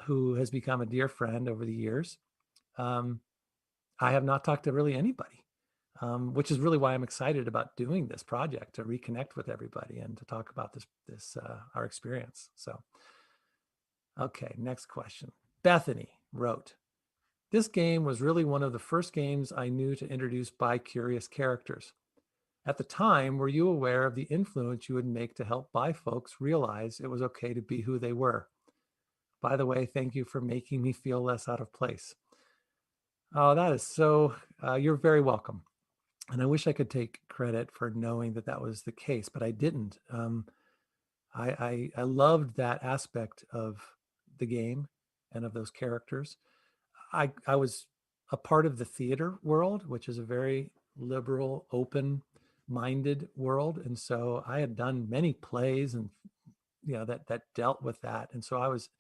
S1: who has become a dear friend over the years, I have not talked to really anybody, which is really why I'm excited about doing this project, to reconnect with everybody and to talk about this our experience. So, okay, next question. Bethany wrote, this game was really one of the first games I knew to introduce bi-curious characters. At the time, were you aware of the influence you would make to help bi folks realize it was okay to be who they were? By the way, thank you for making me feel less out of place. Oh, that is so, you're very welcome. And I wish I could take credit for knowing that was the case, but I didn't. I loved that aspect of the game and of those characters. I was a part of the theater world, which is a very liberal, open-minded world, and so I had done many plays and that dealt with that, and so I was,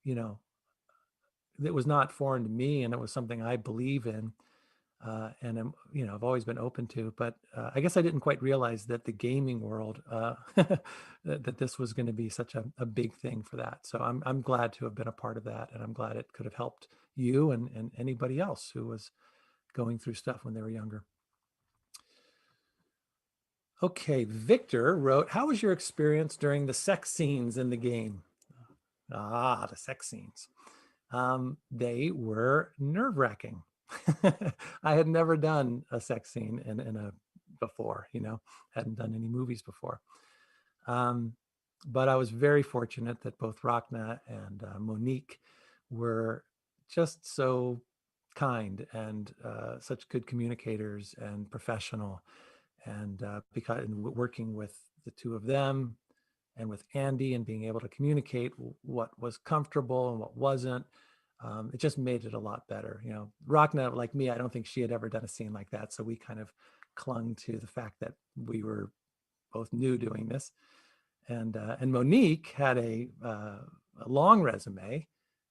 S1: it was not foreign to me, and it was something I believe in, and I'm, I've always been open to. But I guess I didn't quite realize that the gaming world that this was going to be such a big thing for that. So I'm glad to have been a part of that, and I'm glad it could have helped you and anybody else who was going through stuff when they were younger. Okay, Victor wrote, how was your experience during the sex scenes in the game? Ah, the sex scenes. They were nerve-wracking. I had never done a sex scene before, hadn't done any movies before. But I was very fortunate that both Rachna and Monique were just so kind and such good communicators and professional. And because working with the two of them, and with Andy and being able to communicate what was comfortable and what wasn't. It just made it a lot better. You know, Rachna, like me, I don't think she had ever done a scene like that. So we kind of clung to the fact that we were both new doing this. And Monique had a long resume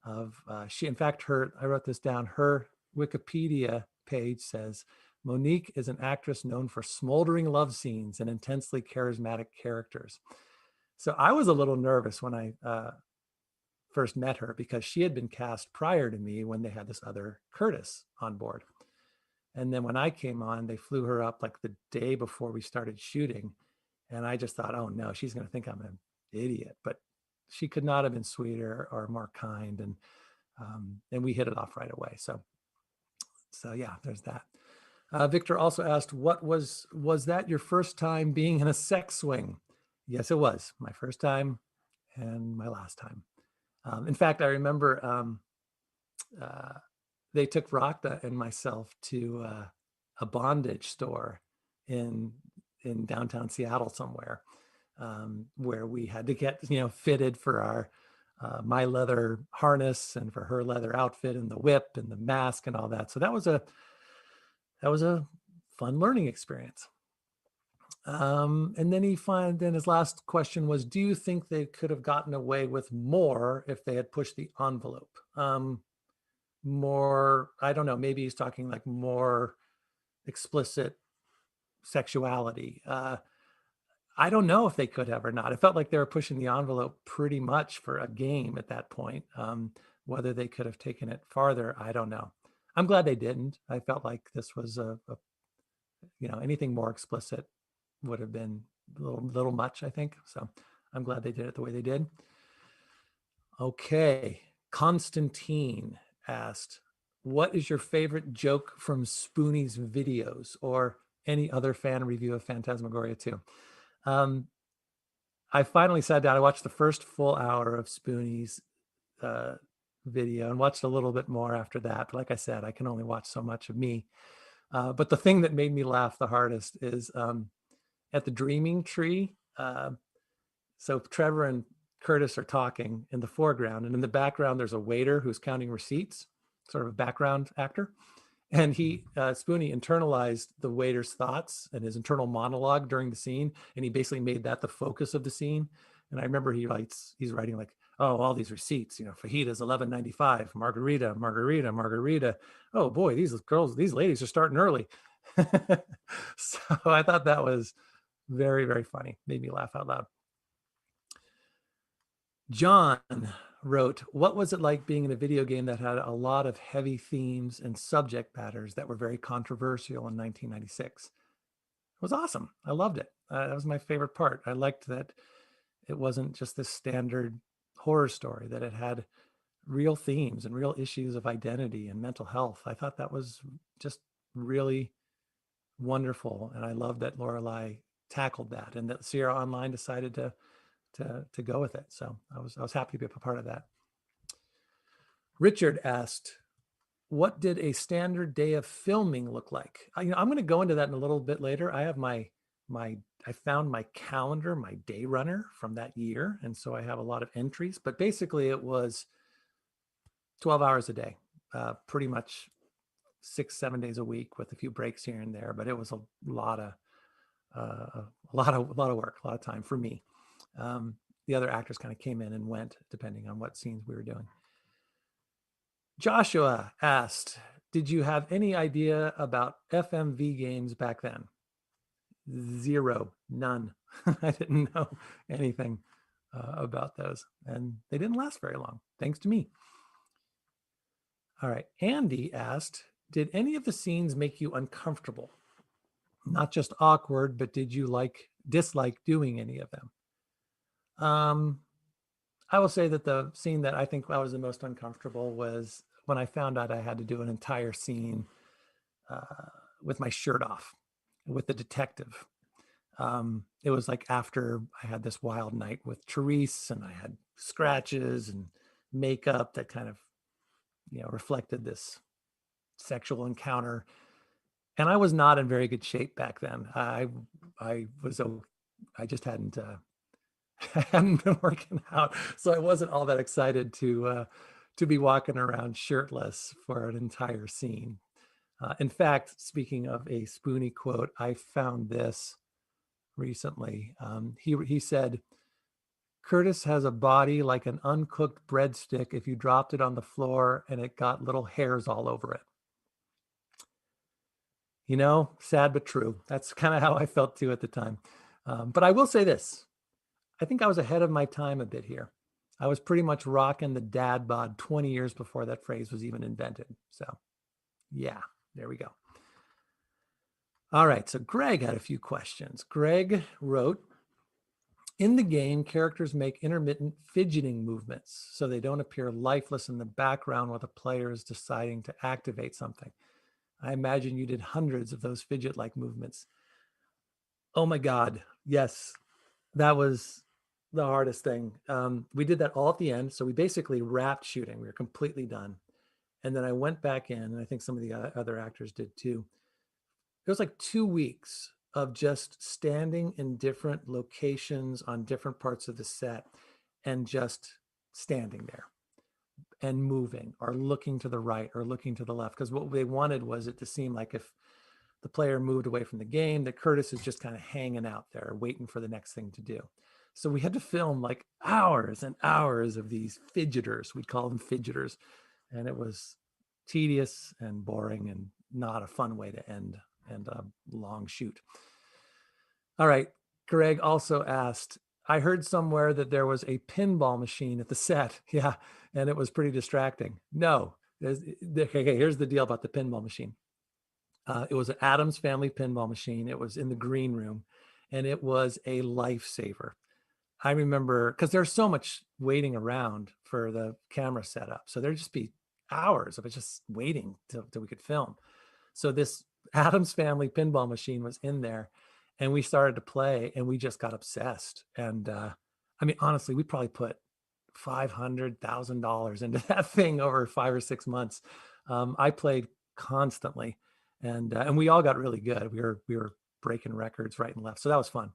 S1: of she, in fact, I wrote this down, her Wikipedia page says, Monique is an actress known for smoldering love scenes and intensely charismatic characters. So I was a little nervous when I first met her because she had been cast prior to me when they had this other Curtis on board. And then when I came on, they flew her up like the day before we started shooting. And I just thought, oh no, she's going to think I'm an idiot. But she could not have been sweeter or more kind. And we hit it off right away. So yeah, there's that. Victor also asked, was that your first time being in a sex swing? Yes, it was my first time and my last time. In fact, I remember they took Rakta and myself to a bondage store in downtown Seattle somewhere, where we had to get fitted for our my leather harness and for her leather outfit and the whip and the mask and all that. So that was a fun learning experience. And then his last question was, do you think they could have gotten away with more if they had pushed the envelope? More, I don't know, maybe he's talking like more explicit sexuality. I don't know if they could have or not. It felt like they were pushing the envelope pretty much for a game at that point. Whether they could have taken it farther, I don't know. I'm glad they didn't. I felt like this was anything more explicit would have been a little much, I think. So I'm glad they did it the way they did. Okay. Constantine asked, what is your favorite joke from Spoonie's videos or any other fan review of Phantasmagoria 2? I finally sat down. I watched the first full hour of Spoonie's video and watched a little bit more after that. But like I said, I can only watch so much of me. But the thing that made me laugh the hardest is at the Dreaming Tree. So Trevor and Curtis are talking in the foreground, and in the background, there's a waiter who's counting receipts, sort of a background actor. And Spoonie internalized the waiter's thoughts and his internal monologue during the scene. And he basically made that the focus of the scene. And I remember he's writing like, oh, all these receipts, fajitas, $11.95, margarita. Oh boy, these ladies are starting early. So I thought that was very, very funny. Made me laugh out loud. John wrote, what was it like being in a video game that had a lot of heavy themes and subject matters that were very controversial in 1996? It was awesome. I loved it. That was my favorite part. I liked that it wasn't just this standard horror story, that it had real themes and real issues of identity and mental health. I thought that was just really wonderful. And I love that Lorelei tackled that and that Sierra Online decided to go with it. So I was happy to be a part of that. Richard asked, what did a standard day of filming look like? I'm going to go into that in a little bit later. I have I found my calendar, my day runner from that year. And so I have a lot of entries, but basically it was 12 hours a day, pretty much 6-7 days a week with a few breaks here and there, but it was a lot of work, a lot of time for me. The other actors kind of came in and went depending on what scenes we were doing. Joshua asked, did you have any idea about FMV games back then? Zero, none. I didn't know anything about those, and they didn't last very long, thanks to me. All right, Andy asked, did any of the scenes make you uncomfortable? Not just awkward, but did you dislike doing any of them? I will say that the scene that I think I was the most uncomfortable was when I found out I had to do an entire scene with my shirt off with the detective. It was like after I had this wild night with Therese and I had scratches and makeup that kind of, reflected this sexual encounter. And I was not in very good shape back then. I just hadn't hadn't been working out, so I wasn't all that excited to be walking around shirtless for an entire scene. In fact, speaking of a Spoonie quote, I found this recently. He said, "Curtis has a body like an uncooked breadstick if you dropped it on the floor and it got little hairs all over it." You know, sad but true. That's kind of how I felt too at the time. But I will say this. I think I was ahead of my time a bit here. I was pretty much rocking the dad bod 20 years before that phrase was even invented. So yeah, there we go. All right, so Greg had a few questions. Greg wrote, in the game, characters make intermittent fidgeting movements so they don't appear lifeless in the background while the player is deciding to activate something. I imagine you did hundreds of those fidget-like movements. Oh my God, yes, that was the hardest thing. We did that all at the end. So we basically wrapped shooting. We were completely done. And then I went back in, and I think some of the other actors did too. It was like 2 weeks of just standing in different locations on different parts of the set and just standing there and moving or looking to the right or looking to the left. Because what they wanted was it to seem like if the player moved away from the game, that Curtis is just kind of hanging out there waiting for the next thing to do. So we had to film like hours and hours of these fidgeters. We'd call them fidgeters. And it was tedious and boring and not a fun way to end a long shoot. All right. Greg also asked, I heard somewhere that there was a pinball machine at the set. Yeah. And it was pretty distracting. No. Okay, here's the deal about the pinball machine. It was an Addams Family pinball machine. It was in the green room, and it was a lifesaver. I remember, because there's so much waiting around for the camera setup. So there'd just be hours of it just waiting till we could film. So this Addams Family pinball machine was in there, and we started to play, and we just got obsessed. And I mean, honestly, we probably put $500,000 into that thing over 5 or 6 months. I played constantly, and we all got really good. We were breaking records right and left. So that was fun.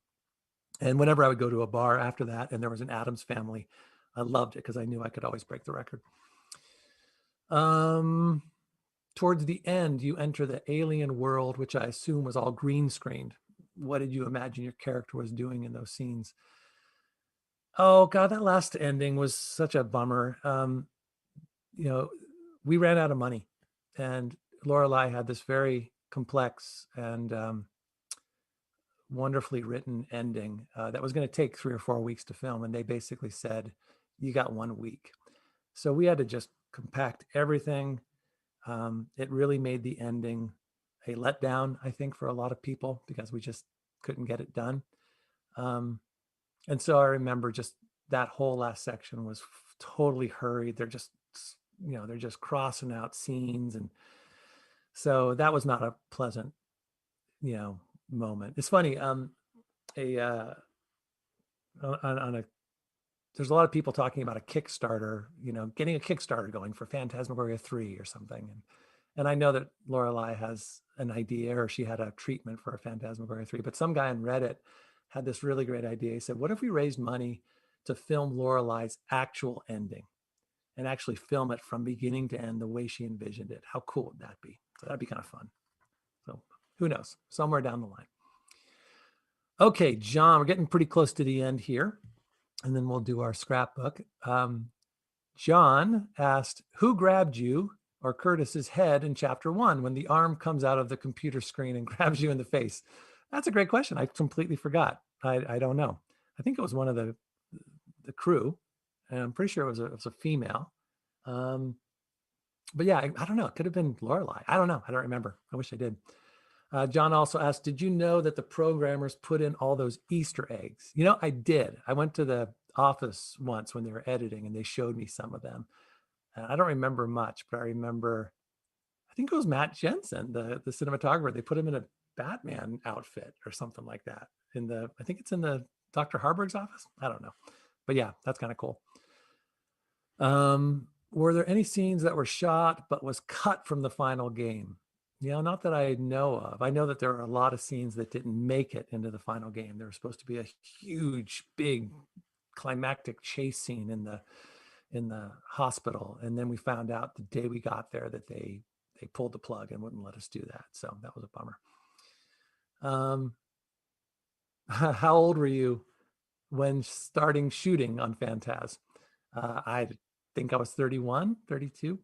S1: And whenever I would go to a bar after that and there was an Addams Family, I loved it because I knew I could always break the record. Towards the end, you enter the alien world, which I assume was all green screened. What did you imagine your character was doing in those scenes? Oh God, that last ending was such a bummer. You know, we ran out of money, and Lorelei had this very complex and wonderfully written ending that was going to take 3 or 4 weeks to film. And they basically said, you got 1 week. So we had to just compact everything. It really made the ending a letdown, I think, for a lot of people because we just couldn't get it done. And so I remember just that whole last section was totally hurried. They're just, they're just crossing out scenes. And so that was not a pleasant, moment. It's funny. There's a lot of people talking about a Kickstarter, getting a Kickstarter going for Phantasmagoria 3 or something. And I know that Lorelei has an idea, or she had a treatment for a Phantasmagoria 3, but some guy on Reddit had this really great idea. He said, what if we raised money to film Lorelei's actual ending and actually film it from beginning to end the way she envisioned it? How cool would that be? So that'd be kind of fun. So who knows? Somewhere down the line. Okay, John, we're getting pretty close to the end here, and then we'll do our scrapbook. John asked, who grabbed you or Curtis's head in chapter 1 when the arm comes out of the computer screen and grabs you in the face? That's a great question. I completely forgot. I don't know. I think it was one of the crew, and I'm pretty sure it was a female. But yeah, I don't know. It could have been Lorelei. I don't know. I don't remember. I wish I did. John also asked, did you know that the programmers put in all those Easter eggs? I did. I went to the office once when they were editing, and they showed me some of them. I don't remember much, but I remember, I think it was Matt Jensen, the cinematographer. They put him in a Batman outfit or something like that. I think it's in the Dr. Harburg's office. I don't know. But yeah, that's kind of cool. Were there any scenes that were shot but was cut from the final game? Not that I know of. I know that there are a lot of scenes that didn't make it into the final game. There was supposed to be a huge, big climactic chase scene in the hospital, and then we found out the day we got there that they pulled the plug and wouldn't let us do that. So that was a bummer. How old were you when starting shooting on Phantaz? I think I was 31, 32.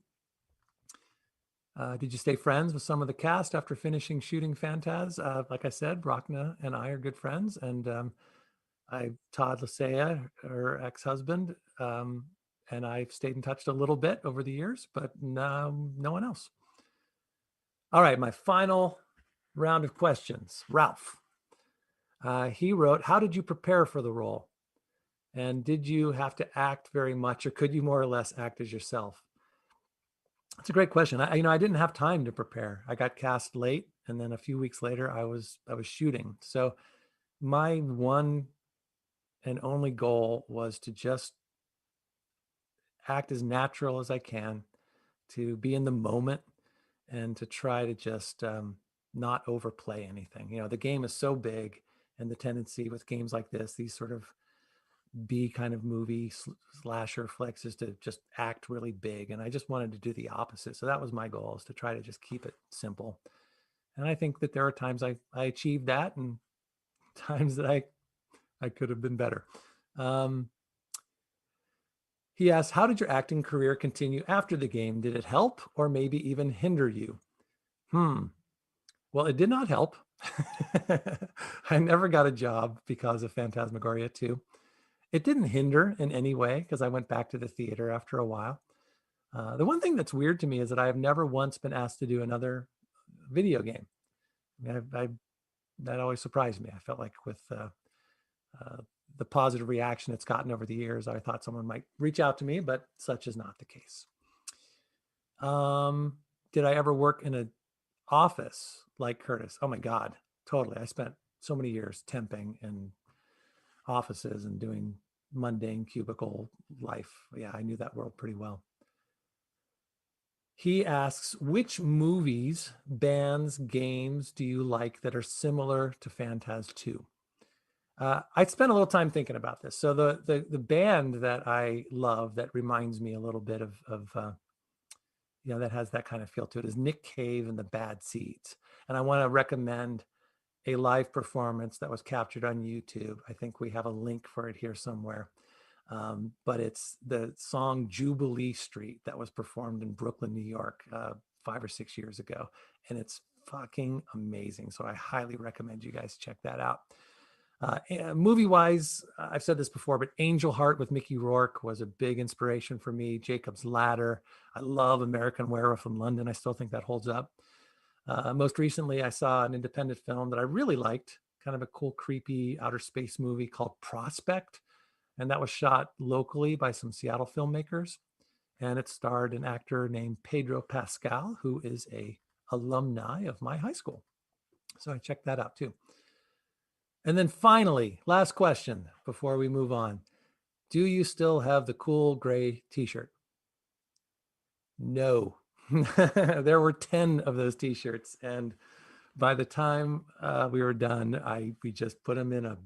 S1: Did you stay friends with some of the cast after finishing shooting Phantaz? Like I said, Rachna and I are good friends, and Todd Lasea, her ex-husband, and I've stayed in touch a little bit over the years, but no one else. All right, my final round of questions. Ralph. He wrote, how did you prepare for the role? And did you have to act very much, or could you more or less act as yourself? That's a great question. I didn't have time to prepare. I got cast late, and then a few weeks later, I was shooting. So my one and only goal was to just act as natural as I can, to be in the moment, and to try to just not overplay anything. The game is so big, and the tendency with games like this, these sort of B kind of movie slasher flicks, is to just act really big. And I just wanted to do the opposite. So that was my goal, is to try to just keep it simple. And I think that there are times I achieved that, and times that I could have been better. He asked, how did your acting career continue after the game? Did it help or maybe even hinder you? Well, it did not help. I never got a job because of Phantasmagoria 2. It didn't hinder in any way, because I went back to the theater after a while. The one thing that's weird to me is that I have never once been asked to do another video game. That always surprised me. I felt like with the positive reaction it's gotten over the years, I thought someone might reach out to me, but such is not the case. Did I ever work in an office like Curtis? Oh my God, totally. I spent so many years temping in offices and doing mundane cubicle life. Yeah, I knew that world pretty well. He asks, which movies, bands, games do you like that are similar to Phantaz 2? I spent a little time thinking about this. So the band that I love that reminds me a little bit of that has that kind of feel to it is Nick Cave and the Bad Seeds. And I want to recommend a live performance that was captured on YouTube. I think we have a link for it here somewhere. But it's the song Jubilee Street that was performed in Brooklyn, New York, 5 or 6 years ago. And it's fucking amazing. So I highly recommend you guys check that out. Movie-wise, I've said this before, but Angel Heart with Mickey Rourke was a big inspiration for me. Jacob's Ladder. I love American Werewolf in London. I still think that holds up. Most recently, I saw an independent film that I really liked, kind of a cool, creepy outer space movie called Prospect. And that was shot locally by some Seattle filmmakers. And it starred an actor named Pedro Pascal, who is a alumni of my high school. So I checked that out too. And then finally, last question before we move on. Do you still have the cool gray t-shirt? No. There were 10 of those t-shirts. And by the time we were done, we just put them in a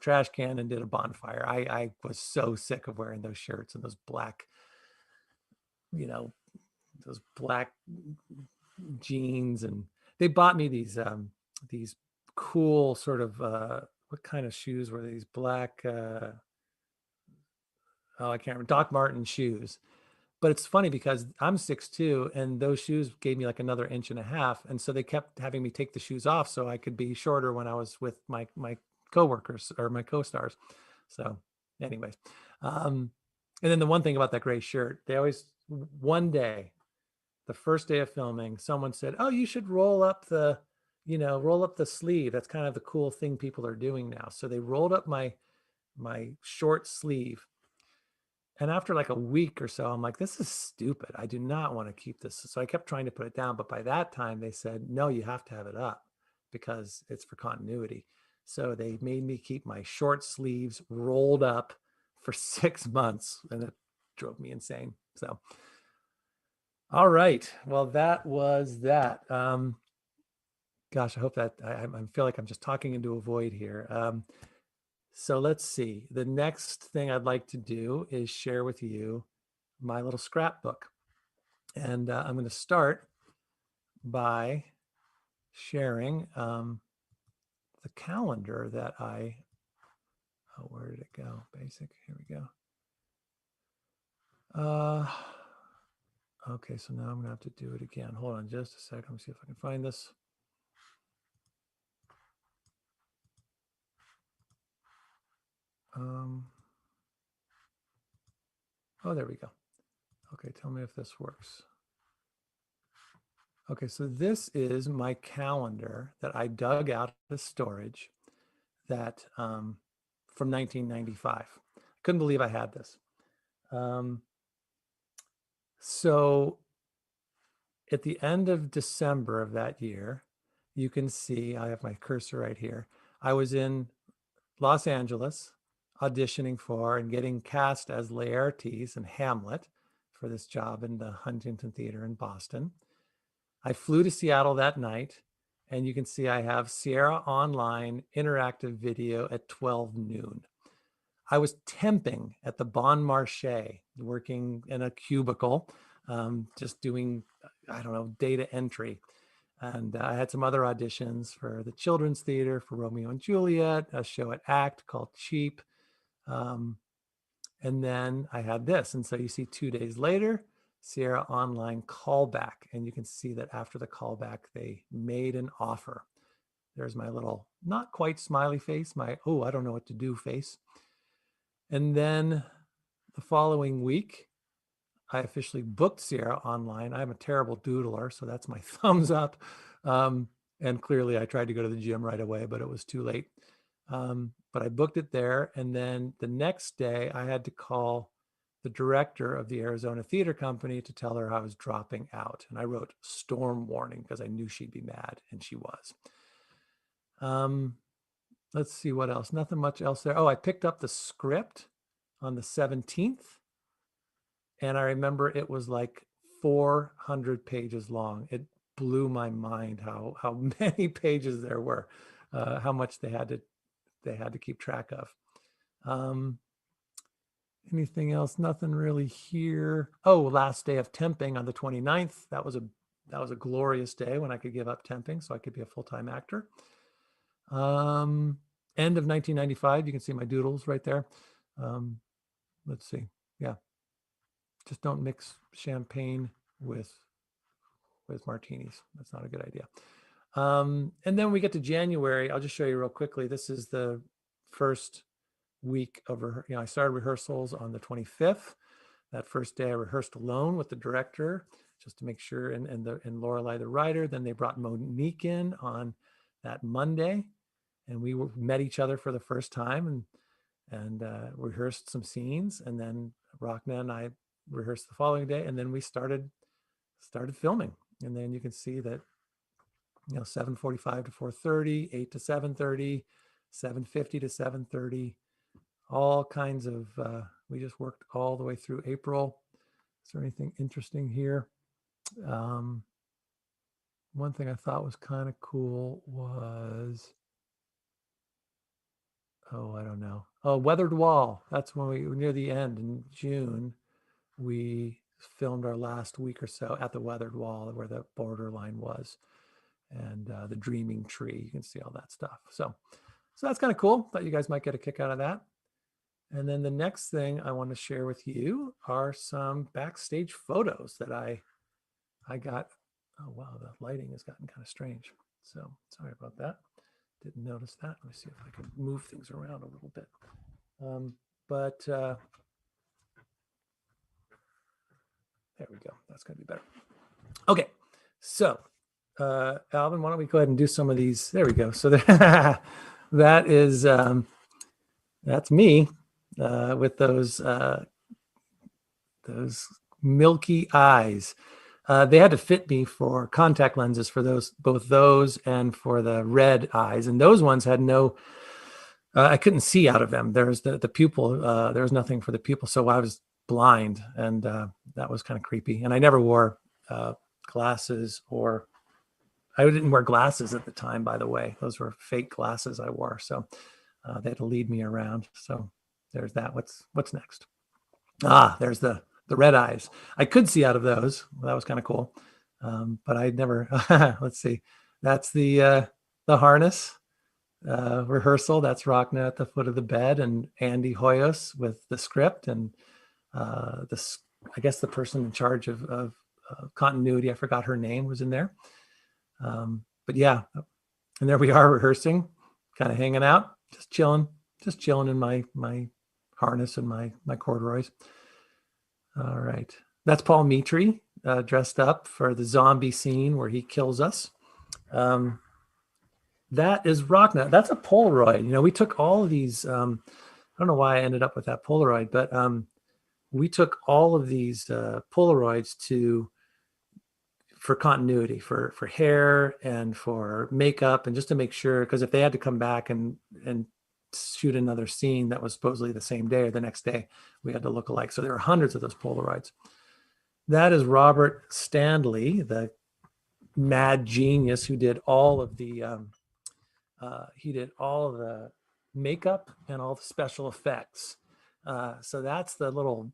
S1: trash can and did a bonfire. I was so sick of wearing those shirts and those black, those black jeans. And they bought me these cool sort of, what kind of shoes were these? Black, I can't remember, Doc Marten shoes. But it's funny because I'm 6'2", and those shoes gave me like another 1.5 inches. And so they kept having me take the shoes off so I could be shorter when I was with my coworkers or my co-stars. So anyways, and then the one thing about that gray shirt, they always, one day, the first day of filming, someone said, oh, you should roll up the sleeve. That's kind of the cool thing people are doing now. So they rolled up my short sleeve. And after like a week or so, I'm like, this is stupid. I do not want to keep this. So I kept trying to put it down. But by that time, they said, no, you have to have it up because it's for continuity. So they made me keep my short sleeves rolled up for 6 months, and it drove me insane. So, all right. Well, that was that. Gosh, I hope that I feel like I'm just talking into a void here. So let's see. The next thing I'd like to do is share with you my little scrapbook. And I'm going to start by sharing the calendar that where did it go? Basic, here we go. Okay, so now I'm going to have to do it again. Hold on just a second. Let me see if I can find this. Oh, there we go. Okay, tell me if this works. Okay, so this is my calendar that I dug out of storage that from 1995. Couldn't believe I had this. So at the end of December of that year, you can see, I have my cursor right here. I was in Los Angeles auditioning for and getting cast as Laertes in Hamlet for this job in the Huntington Theater in Boston. I flew to Seattle that night, and you can see I have Sierra Online interactive video at 12 noon. I was temping at the Bon Marché, working in a cubicle, just doing, I don't know, data entry. And I had some other auditions for the Children's Theater, for Romeo and Juliet, a show at ACT called Cheap. And then I had this. And so you see 2 days later, Sierra Online callback. And you can see that after the callback, they made an offer. There's my little, not quite smiley face, my, oh, I don't know what to do face. And then the following week, I officially booked Sierra Online. I'm a terrible doodler, so that's my thumbs up. And clearly I tried to go to the gym right away, but it was too late. But I booked it there. And then the next day I had to call the director of the Arizona Theater Company to tell her I was dropping out. And I wrote storm warning because I knew she'd be mad, and she was. Let's see what else. Nothing much else there. Oh, I picked up the script on the 17th. And I remember it was like 400 pages long. It blew my mind how many pages there were, how much they had to keep track of. Anything else? Nothing really here. Oh, last day of temping on the 29th. That was a glorious day when I could give up temping so I could be a full-time actor. End of 1995. You can see my doodles right there. Let's see. Yeah. Just don't mix champagne with martinis. That's not a good idea. And then we get to January. I'll just show you real quickly. This is the first week of, I started rehearsals on the 25th. That first day I rehearsed alone with the director just to make sure, and Lorelei, the writer. Then they brought Monique in on that Monday, and we met each other for the first time and rehearsed some scenes. And then Rachna and I rehearsed the following day, and then we started filming. And then you can see that 7:45 to 4:30, 8 to 7:30, 7:50 to 7:30, all kinds of we just worked all the way through April. Is there anything interesting here? One thing I thought was kind of cool was, I don't know. Weathered Wall. That's when we were near the end in June. We filmed our last week or so at the Weathered Wall where the borderline was, and the Dreaming Tree. You can see all that stuff. So that's kind of cool. Thought you guys might get a kick out of that. And then the next thing I want to share with you are some backstage photos that I got. Oh, wow, the lighting has gotten kind of strange. So sorry about that. Didn't notice that. Let me see if I can move things around a little bit. There we go. That's going to be better. Okay. So, Alvin, why don't we go ahead and do some of these? There we go. So that is, that's me with those milky eyes. They had to fit me for contact lenses for both those and for the red eyes. And those ones had no, I couldn't see out of them. There's the pupil, there was nothing for the pupil. So I was blind, and that was kind of creepy. And I never wore glasses, or I didn't wear glasses at the time, by the way. Those were fake glasses I wore. So they had to lead me around. So there's that. What's next? Ah, there's the red eyes. I could see out of those. Well, that was kind of cool. But I never. Let's see. That's the harness rehearsal. That's Rachna at the foot of the bed, and Andy Hoyos with the script, and this, I guess, the person in charge of continuity, I forgot her name, was in there. But yeah, and there we are rehearsing, kind of hanging out, just chilling in my harness and my corduroys. All right, that's Paul Mitri dressed up for the zombie scene where he kills us. That is Rachna. That's a Polaroid. We took all of these. I don't know why I ended up with that Polaroid, but we took all of these Polaroids for continuity, for hair and for makeup, and just to make sure, because if they had to come back and shoot another scene that was supposedly the same day or the next day, we had to look alike. So there are hundreds of those Polaroids. That is Robert Stanley, the mad genius who did all of the makeup and all the special effects. So that's the little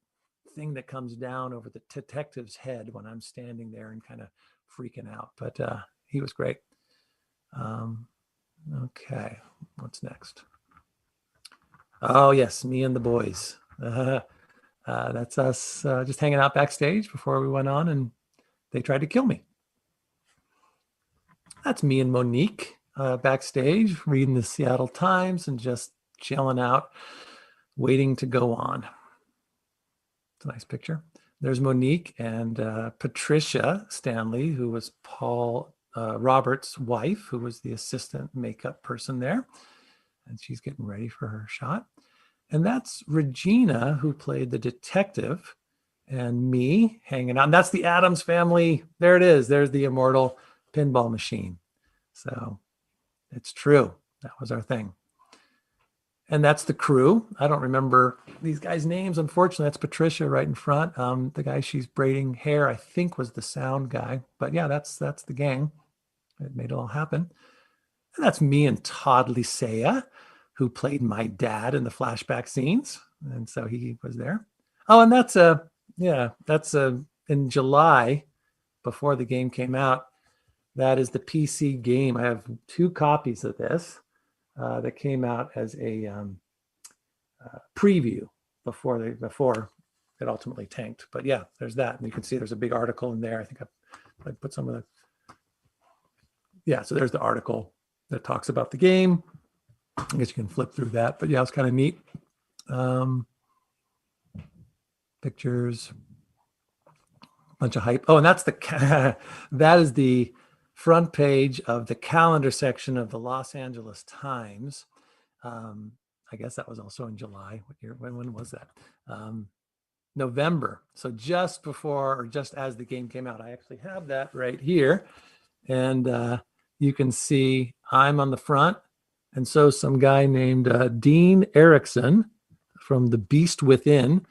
S1: thing that comes down over the detective's head when I'm standing there and kind of freaking out. But he was great. Okay, what's next? Oh yes, me and the boys. That's us just hanging out backstage before we went on, and they tried to kill me. That's me and Monique backstage reading the Seattle Times and just chilling out, waiting to go on. It's a nice picture. There's Monique and Patricia Stanley, who was Paul Roberts' wife, who was the assistant makeup person there. And she's getting ready for her shot. And that's Regina, who played the detective, and me hanging out. And that's the Addams Family. There it is. There's the immortal pinball machine. So it's true. That was our thing. And that's the crew. I don't remember these guys' names, unfortunately. That's Patricia right in front. The guy she's braiding hair, I think, was the sound guy. But yeah, that's the gang. It made it all happen. And that's me and Todd Lisea, who played my dad in the flashback scenes. And so he was there. Oh, and that's in July, before the game came out. That is the PC game. I have 2 copies of this that came out as a preview before it ultimately tanked. But yeah, there's that. And you can see there's a big article in there. I think I put some of the... Yeah, so there's the article that talks about the game. I guess you can flip through that. But yeah, it's kind of neat. Pictures. Bunch of hype. Oh, and that's that is the front page of the calendar section of the Los Angeles Times. I guess that was also in July. What year? When was that? November. So just before, or just as the game came out. I actually have that right here, and you can see I'm on the front, and so some guy named Dean Erickson from The Beast Within.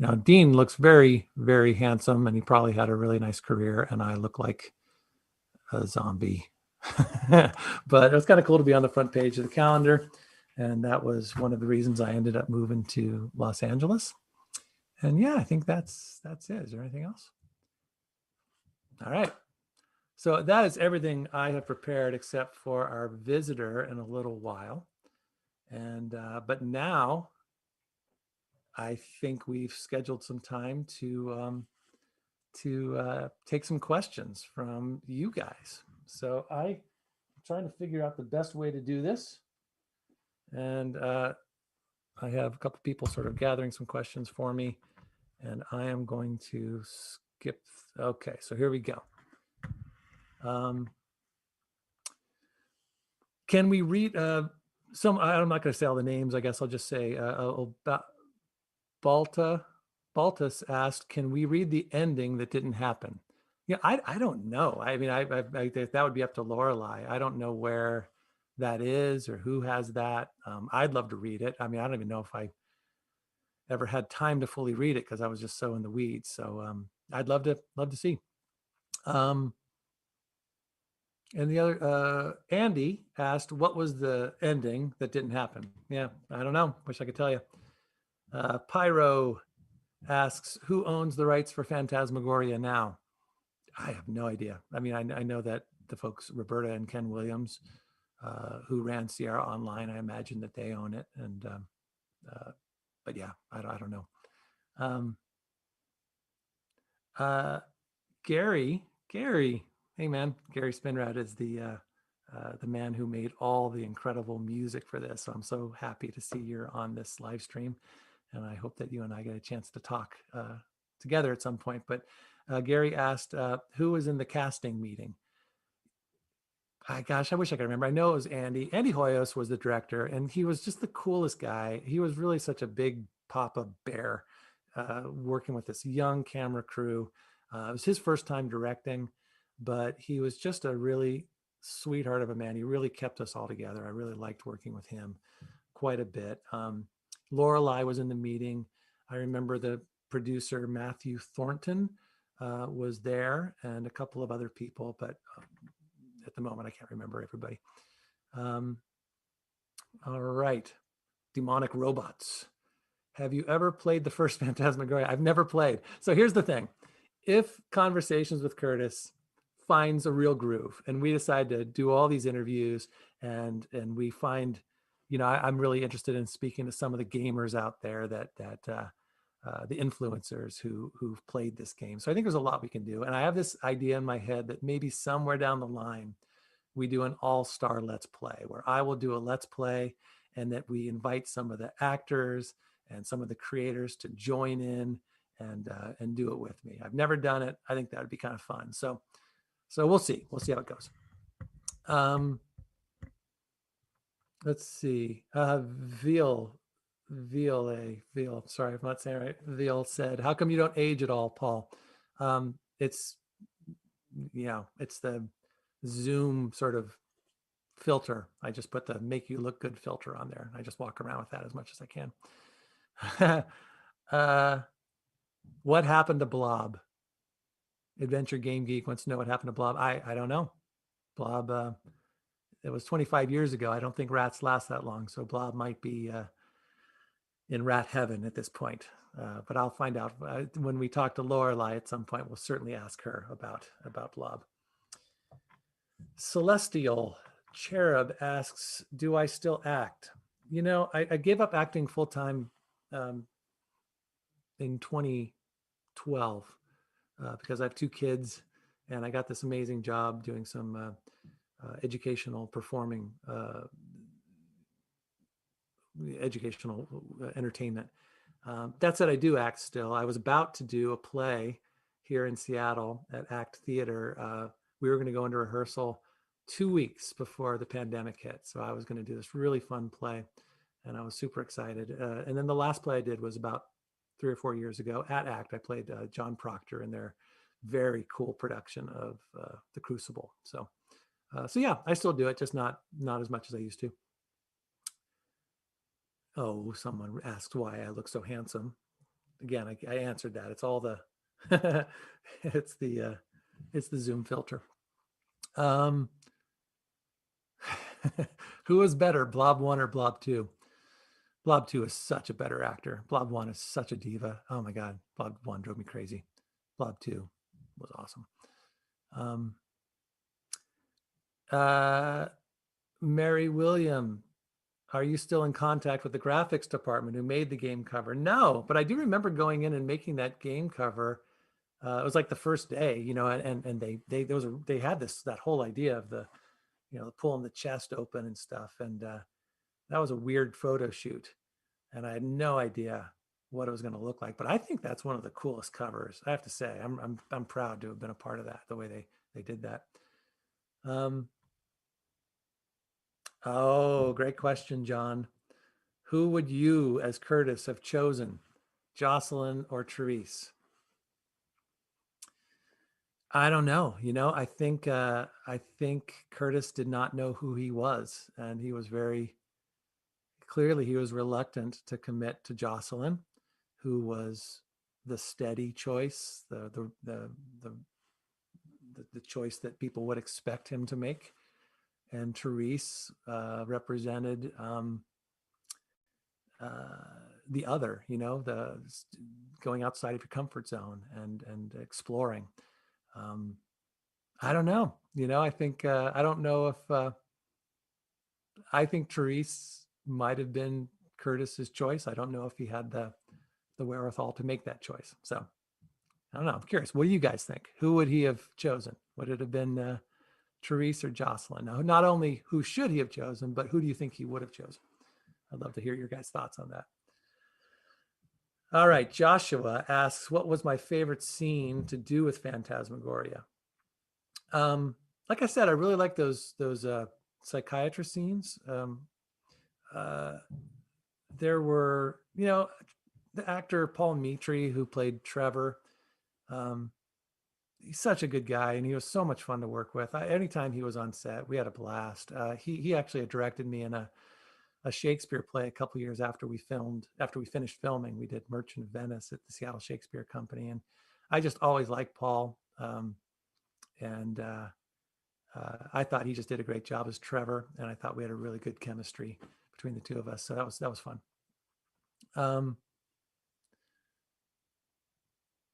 S1: Now, Dean looks very, very handsome, and he probably had a really nice career, and I look like a zombie. But it was kind of cool to be on the front page of the calendar, and that was one of the reasons I ended up moving to Los Angeles. And yeah, I think that's it. Is there anything else? All right. So that is everything I have prepared except for our visitor in a little while. And but now I think we've scheduled some time to take some questions from you guys. So I'm trying to figure out the best way to do this. And I have a couple people sort of gathering some questions for me. And I am going to skip. Okay, so here we go. Can we read some? I'm not going to say all the names. I guess I'll just say Baltus asked, "Can we read the ending that didn't happen?" Yeah, I don't know. I mean, I that would be up to Lorelei. I don't know where that is or who has that. I'd love to read it. I mean, I don't even know if I ever had time to fully read it because I was just so in the weeds. So I'd love to see. And the other, Andy asked, what was the ending that didn't happen? Yeah, I don't know. Wish I could tell you. Pyro asks, who owns the rights for Phantasmagoria now? I have no idea. I mean, I know that the folks, Roberta and Ken Williams, who ran Sierra Online, I imagine that they own it. And, but yeah, I don't know. Gary, hey man, Gary Spinrad is the man who made all the incredible music for this. So I'm so happy to see you're on this live stream, and I hope that you and I get a chance to talk together at some point. But Gary asked, who was in the casting meeting? Gosh, I wish I could remember. I know it was Andy. Andy Hoyos was the director, and he was just the coolest guy. He was really such a big Papa Bear, working with this young camera crew. It was his first time directing, but he was just a really sweetheart of a man. He really kept us all together. I really liked working with him quite a bit. Lorelei was in the meeting. I remember the producer, Matthew Thornton, was there, and a couple of other people, but at the moment, I can't remember everybody. All right. Demonic robots. Have you ever played the first Phantasmagoria? I've never played. So here's the thing. If Conversations with Curtis finds a real groove and we decide to do all these interviews and we find, I'm really interested in speaking to some of the gamers out there that the influencers who've played this game. So I think there's a lot we can do. And I have this idea in my head that maybe somewhere down the line, we do an all-star Let's Play where I will do a Let's Play and that we invite some of the actors and some of the creators to join in and do it with me. I've never done it. I think that would be kind of fun. So we'll see. We'll see how it goes. Let's see. Veal, sorry if I'm not saying it right. Veal said, how come you don't age at all, Paul? It's the Zoom sort of filter. I just put the make you look good filter on there. I just walk around with that as much as I can. What happened to Blob? Adventure Game Geek wants to know what happened to Blob. I don't know. Blob, it was 25 years ago. I don't think rats last that long. So Blob might be in rat heaven at this point. But I'll find out when we talk to Lorelei at some point. We'll certainly ask her about Blob. Celestial Cherub asks, do I still act? I gave up acting full-time in 2012 because I have two kids and I got this amazing job doing some educational performing, educational entertainment. That said, I do act still. I was about to do a play here in Seattle at Act Theater. We were going to go into rehearsal 2 weeks before the pandemic hit. So I was going to do this really fun play and I was super excited. And then the last play I did was about 3 or 4 years ago at ACT. I played John Proctor in their very cool production of The Crucible. So yeah, I still do it, just not as much as I used to. Oh, someone asked why I look so handsome. Again, I answered that. It's all the, it's the Zoom filter. Who is better, Blob 1 or Blob 2? Blob 2 is such a better actor. Blob 1 is such a diva. Oh my God, Blob 1 drove me crazy. Blob 2 was awesome. Mary William, are you still in contact with the graphics department who made the game cover? No, but I do remember going in and making that game cover. It was like the first day, and they had that whole idea of the pulling the chest open and stuff, and that was a weird photo shoot, and I had no idea what it was going to look like. But I think that's one of the coolest covers. I have to say, I'm proud to have been a part of that. The way they did that. Oh, great question, John. Who would you, as Curtis, have chosen, Jocelyn or Therese? I don't know. I think Curtis did not know who he was, and he was very clearly he was reluctant to commit to Jocelyn, who was the steady choice, the the choice that people would expect him to make. And Therese represented the other, the going outside of your comfort zone and exploring. I don't know. I think I don't know if I think Therese might have been Curtis's choice. I don't know if he had the wherewithal to make that choice. So I don't know. I'm curious. What do you guys think? Who would he have chosen? Would it have been Therese or Jocelyn? Now, not only who should he have chosen, but who do you think he would have chosen? I'd love to hear your guys' thoughts on that. All right. Joshua asks, what was my favorite scene to do with Phantasmagoria? Like I said, I really like those psychiatrist scenes. There were, the actor Paul Mitri, who played Trevor. He's such a good guy, and he was so much fun to work with. Anytime he was on set, we had a blast. He actually had directed me in a Shakespeare play a couple years after we finished filming. We did Merchant of Venice at the Seattle Shakespeare Company, and I just always liked Paul. I thought he just did a great job as Trevor, and I thought we had a really good chemistry between the two of us. So that was fun.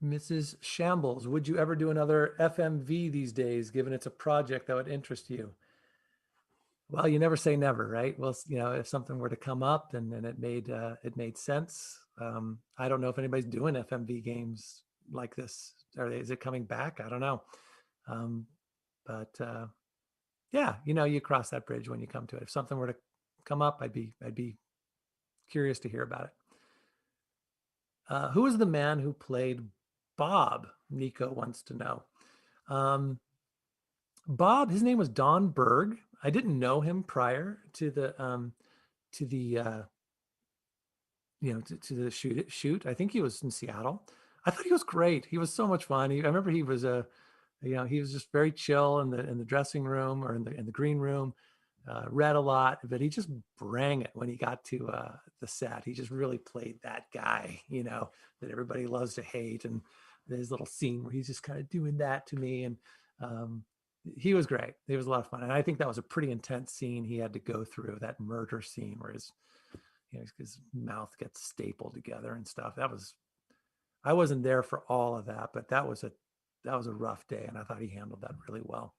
S1: Mrs. Shambles, would you ever do another FMV these days, given it's a project that would interest you? Well, you never say never, right? Well, if something were to come up and it made sense. I don't know if anybody's doing FMV games like this. Is it coming back? I don't know. But yeah, you cross that bridge when you come to it. If something were to come up, I'd be curious to hear about it. Who is the man who played Bob? Nico wants to know. Bob, his name was Don Berg. I didn't know him prior to the shoot. I think he was in Seattle. I thought he was great. He was so much fun. I remember he was he was just very chill in the dressing room or in the green room. Read a lot, but he just bring it when he got to the set. He just really played that guy, that everybody loves to hate. And his little scene where he's just kind of doing that to me. And he was great. It was a lot of fun. And I think that was a pretty intense scene he had to go through, that murder scene where his mouth gets stapled together and stuff. I wasn't there for all of that, but that was a rough day. And I thought he handled that really well.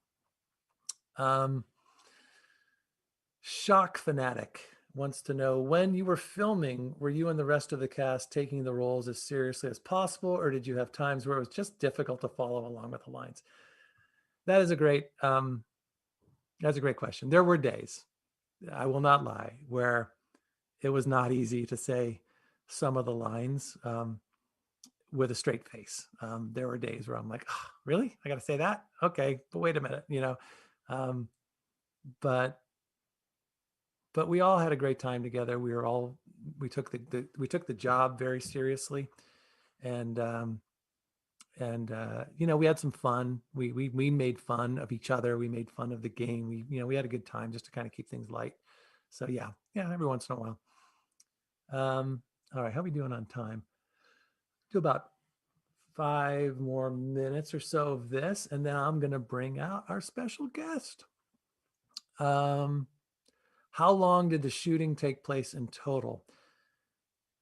S1: Shock Fanatic wants to know, when you were filming, were you and the rest of the cast taking the roles as seriously as possible, or did you have times where it was just difficult to follow along with the lines? That's a great question. There were days, I will not lie, where it was not easy to say some of the lines with a straight face. There were days where I'm like, oh, really? I got to say that? Okay, but wait a minute, but we all had a great time together. We took the job very seriously, and we had some fun. We made fun of each other. We made fun of the game. We had a good time just to kind of keep things light. So yeah, every once in a while. All right, how are we doing on time? Do about 5 more minutes or so of this, and then I'm going to bring out our special guest. How long did the shooting take place in total?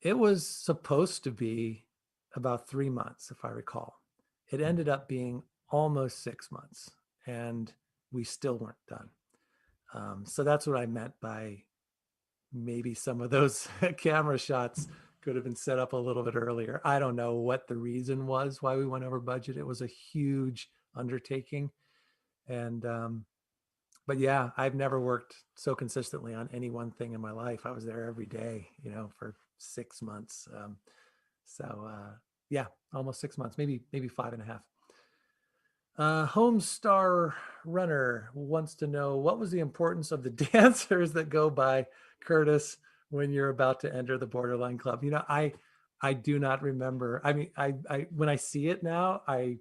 S1: It was supposed to be about 3 months, if I recall. It ended up being almost 6 months, and we still weren't done. So that's what I meant by maybe some of those camera shots could have been set up a little bit earlier. I don't know what the reason was why we went over budget. It was a huge undertaking. And but yeah, I've never worked so consistently on any one thing in my life. I was there every day, for 6 months. Yeah, almost 6 months, maybe 5.5. Homestar Runner wants to know, what was the importance of the dancers that go by Curtis when you're about to enter the Borderline Club? I do not remember. I mean, I when I see it now, I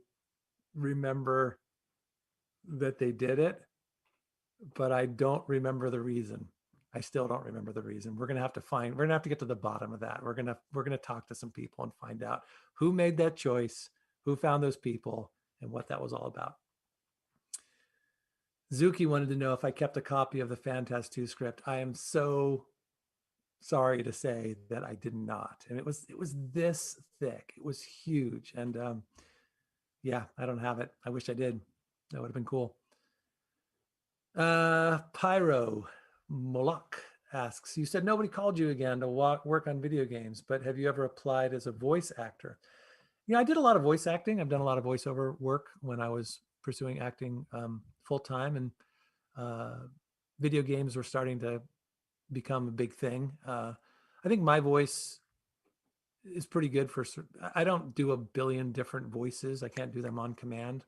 S1: remember that they did it, but I don't remember the reason. I still don't remember the reason. We're gonna have to get to the bottom of that. We're gonna talk to some people and find out who made that choice, who found those people, and what that was all about. Zuki wanted to know if I kept a copy of the Phantas 2 script. I am so sorry to say that I did not. And it was this thick. It was huge. And yeah, I don't have it. I wish I did. That would have been cool. Pyro Moloch asks, you said nobody called you again to work on video games, but have you ever applied as a voice actor? Yeah, I did a lot of voice acting. I've done a lot of voiceover work when I was pursuing acting full time, and video games were starting to become a big thing. I think my voice is pretty good for. I don't do a billion different voices. I can't do them on command.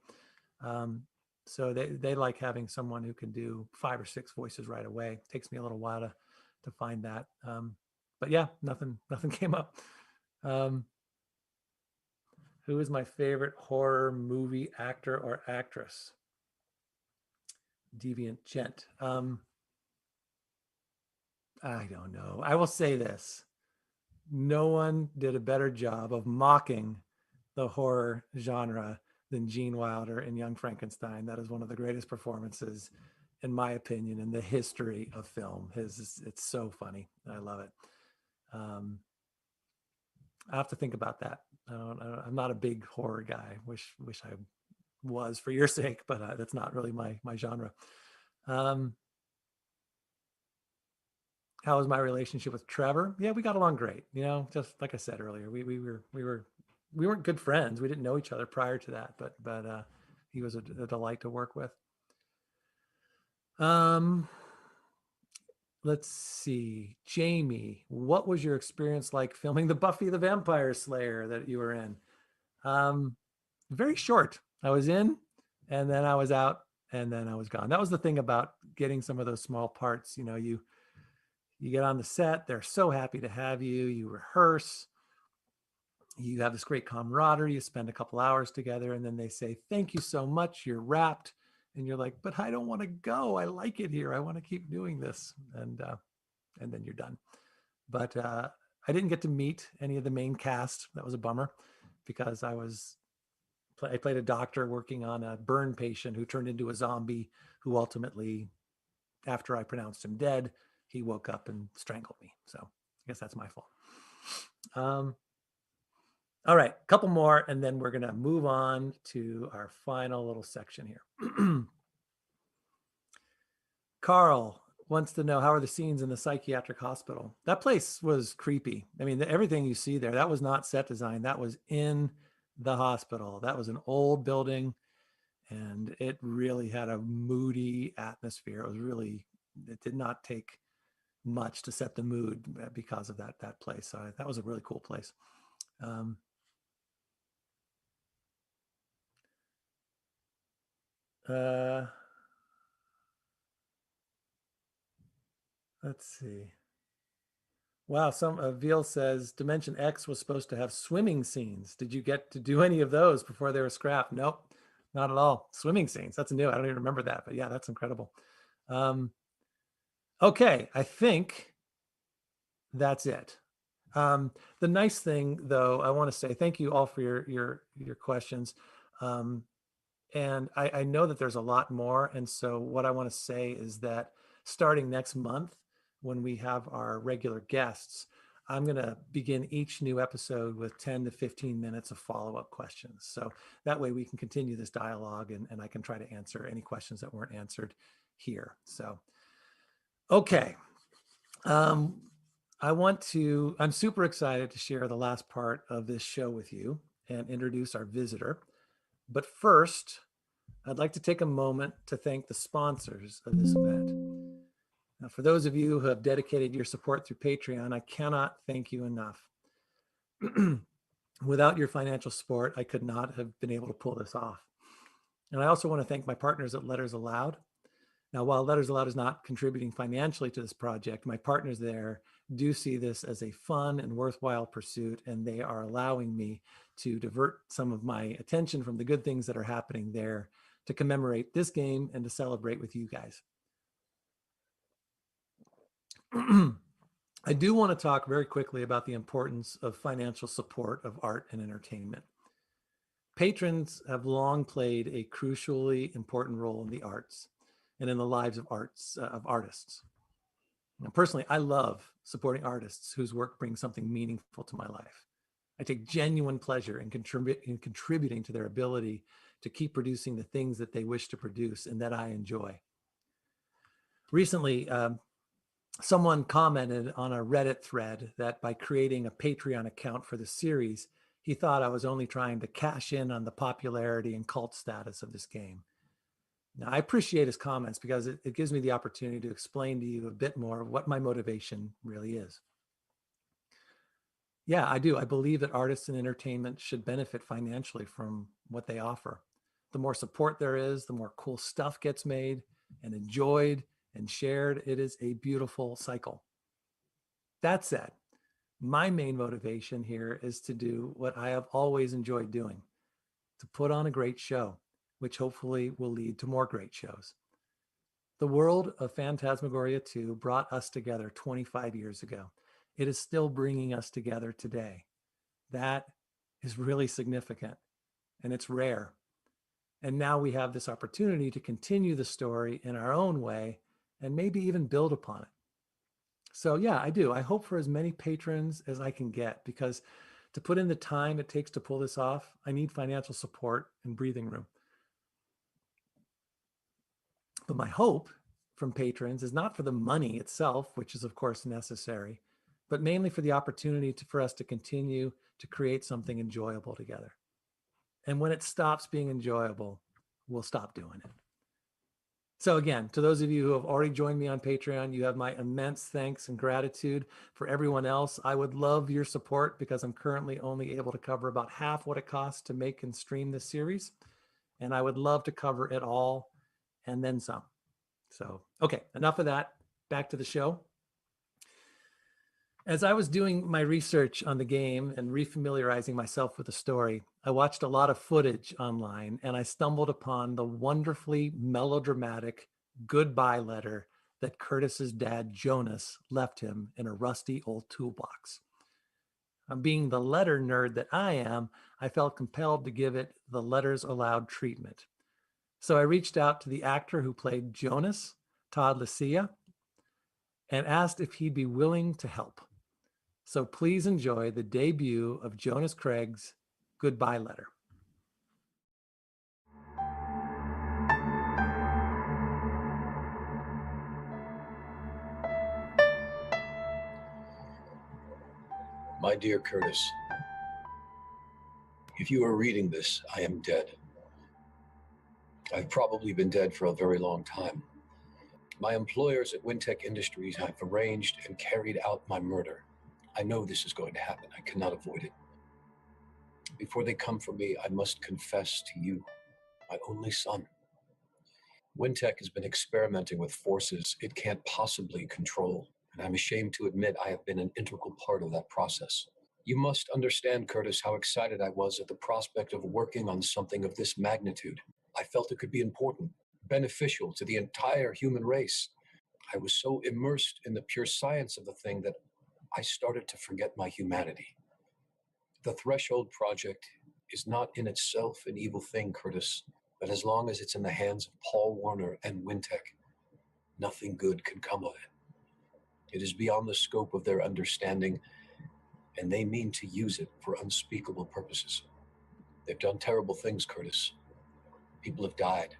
S1: So they like having someone who can do 5 or 6 voices right away. It takes me a little while to find that. But yeah, nothing came up. Who is my favorite horror movie actor or actress? Deviant Gent. I don't know. I will say this. No one did a better job of mocking the horror genre than Gene Wilder in Young Frankenstein. That is one of the greatest performances, in my opinion, in the history of film. It's so funny. I love it. I have to think about that. I'm not a big horror guy. Wish I was for your sake, but that's not really my genre. How was my relationship with Trevor? Yeah, we got along great. You know, just like I said earlier, we weren't good friends. We didn't know each other prior to that, but he was a delight to work with. Let's see, Jamie, what was your experience like filming the Buffy the Vampire Slayer that you were in? Very short. I was in, and then I was out, and then I was gone. That was the thing about getting some of those small parts. You know, you get on the set, they're so happy to have you. You rehearse, you have this great camaraderie, you spend a couple hours together, and then they say, thank you so much, you're wrapped. And you're like, but I don't want to go. I like it here. I want to keep doing this. And then you're done. But I didn't get to meet any of the main cast. That was a bummer because I played a doctor working on a burn patient who turned into a zombie, who ultimately, after I pronounced him dead, he woke up and strangled me. So I guess that's my fault. All right, a couple more, and then we're going to move on to our final little section here. Carl wants to know, how are the scenes in the psychiatric hospital? That place was creepy. I mean, everything you see there, that was not set design. That was in the hospital. That was an old building, and it really had a moody atmosphere. It did not take much to set the mood because of that place. So that was a really cool place. Let's see. Wow, Veal says Dimension X was supposed to have swimming scenes. Did you get to do any of those before they were scrapped? Nope, not at all. Swimming scenes, that's new. I don't even remember that, but yeah, that's incredible. Okay, I think that's it. The nice thing, though, I want to say thank you all for your questions. And I know that there's a lot more. And so what I want to say is that starting next month, when we have our regular guests, I'm going to begin each new episode with 10 to 15 minutes of follow-up questions. So that way we can continue this dialogue, and I can try to answer any questions that weren't answered here. So, okay. I'm super excited to share the last part of this show with you and introduce our visitor. But first, I'd like to take a moment to thank the sponsors of this event. Now, for those of you who have dedicated your support through Patreon, I cannot thank you enough. Without your financial support, I could not have been able to pull this off. And I also want to thank my partners at Letters Aloud. Now, while Letters Aloud is not contributing financially to this project, my partners there do see this as a fun and worthwhile pursuit, and they are allowing me to divert some of my attention from the good things that are happening there to commemorate this game and to celebrate with you guys. I do want to talk very quickly about the importance of financial support of art and entertainment. Patrons have long played a crucially important role in the arts. and in the lives of artists. Now, personally, I love supporting artists whose work brings something meaningful to my life. I take genuine pleasure in contributing to their ability to keep producing the things that they wish to produce and that I enjoy. Recently, someone commented on a Reddit thread that by creating a Patreon account for the series, he thought I was only trying to cash in on the popularity and cult status of this game. Now, I appreciate his comments because it gives me the opportunity to explain to you a bit more of what my motivation really is. Yeah, I do. I believe that artists and entertainment should benefit financially from what they offer. The more support there is, the more cool stuff gets made and enjoyed and shared. It is a beautiful cycle. That said, my main motivation here is to do what I have always enjoyed doing, to put on a great show, which hopefully will lead to more great shows. The world of Phantasmagoria 2 brought us together 25 years ago. It is still bringing us together today. That is really significant, and it's rare. And now we have this opportunity to continue the story in our own way and maybe even build upon it. So yeah, I do. I hope for as many patrons as I can get, because to put in the time it takes to pull this off, I need financial support and breathing room. But my hope from patrons is not for the money itself, which is of course necessary, but mainly for the opportunity for us to continue to create something enjoyable together. And when it stops being enjoyable, we'll stop doing it. So again, to those of you who have already joined me on Patreon, you have my immense thanks and gratitude. For everyone else, I would love your support because I'm currently only able to cover about half what it costs to make and stream this series. And I would love to cover it all and then some. So, okay, enough of that. Back to the show. As I was doing my research on the game and refamiliarizing myself with the story, I watched a lot of footage online and I stumbled upon the wonderfully melodramatic goodbye letter that Curtis's dad, Jonas, left him in a rusty old toolbox. Being the letter nerd that I am, I felt compelled to give it the letters aloud treatment. So I reached out to the actor who played Jonas, Todd Lucia, and asked if he'd be willing to help. So please enjoy the debut of Jonas Craig's goodbye letter.
S19: My dear Curtis, if you are reading this, I am dead. I've probably been dead for a very long time. My employers at Wintech Industries have arranged and carried out my murder. I know this is going to happen. I cannot avoid it. Before they come for me, I must confess to you, my only son. Wintech has been experimenting with forces it can't possibly control, and I'm ashamed to admit I have been an integral part of that process. You must understand, Curtis, how excited I was at the prospect of working on something of this magnitude. I felt it could be important, beneficial to the entire human race. I was so immersed in the pure science of the thing that I started to forget my humanity. The Threshold Project is not in itself an evil thing, Curtis, but as long as it's in the hands of Paul Warner and Wintech, nothing good can come of it. It is beyond the scope of their understanding, and they mean to use it for unspeakable purposes. They've done terrible things, Curtis. People have died.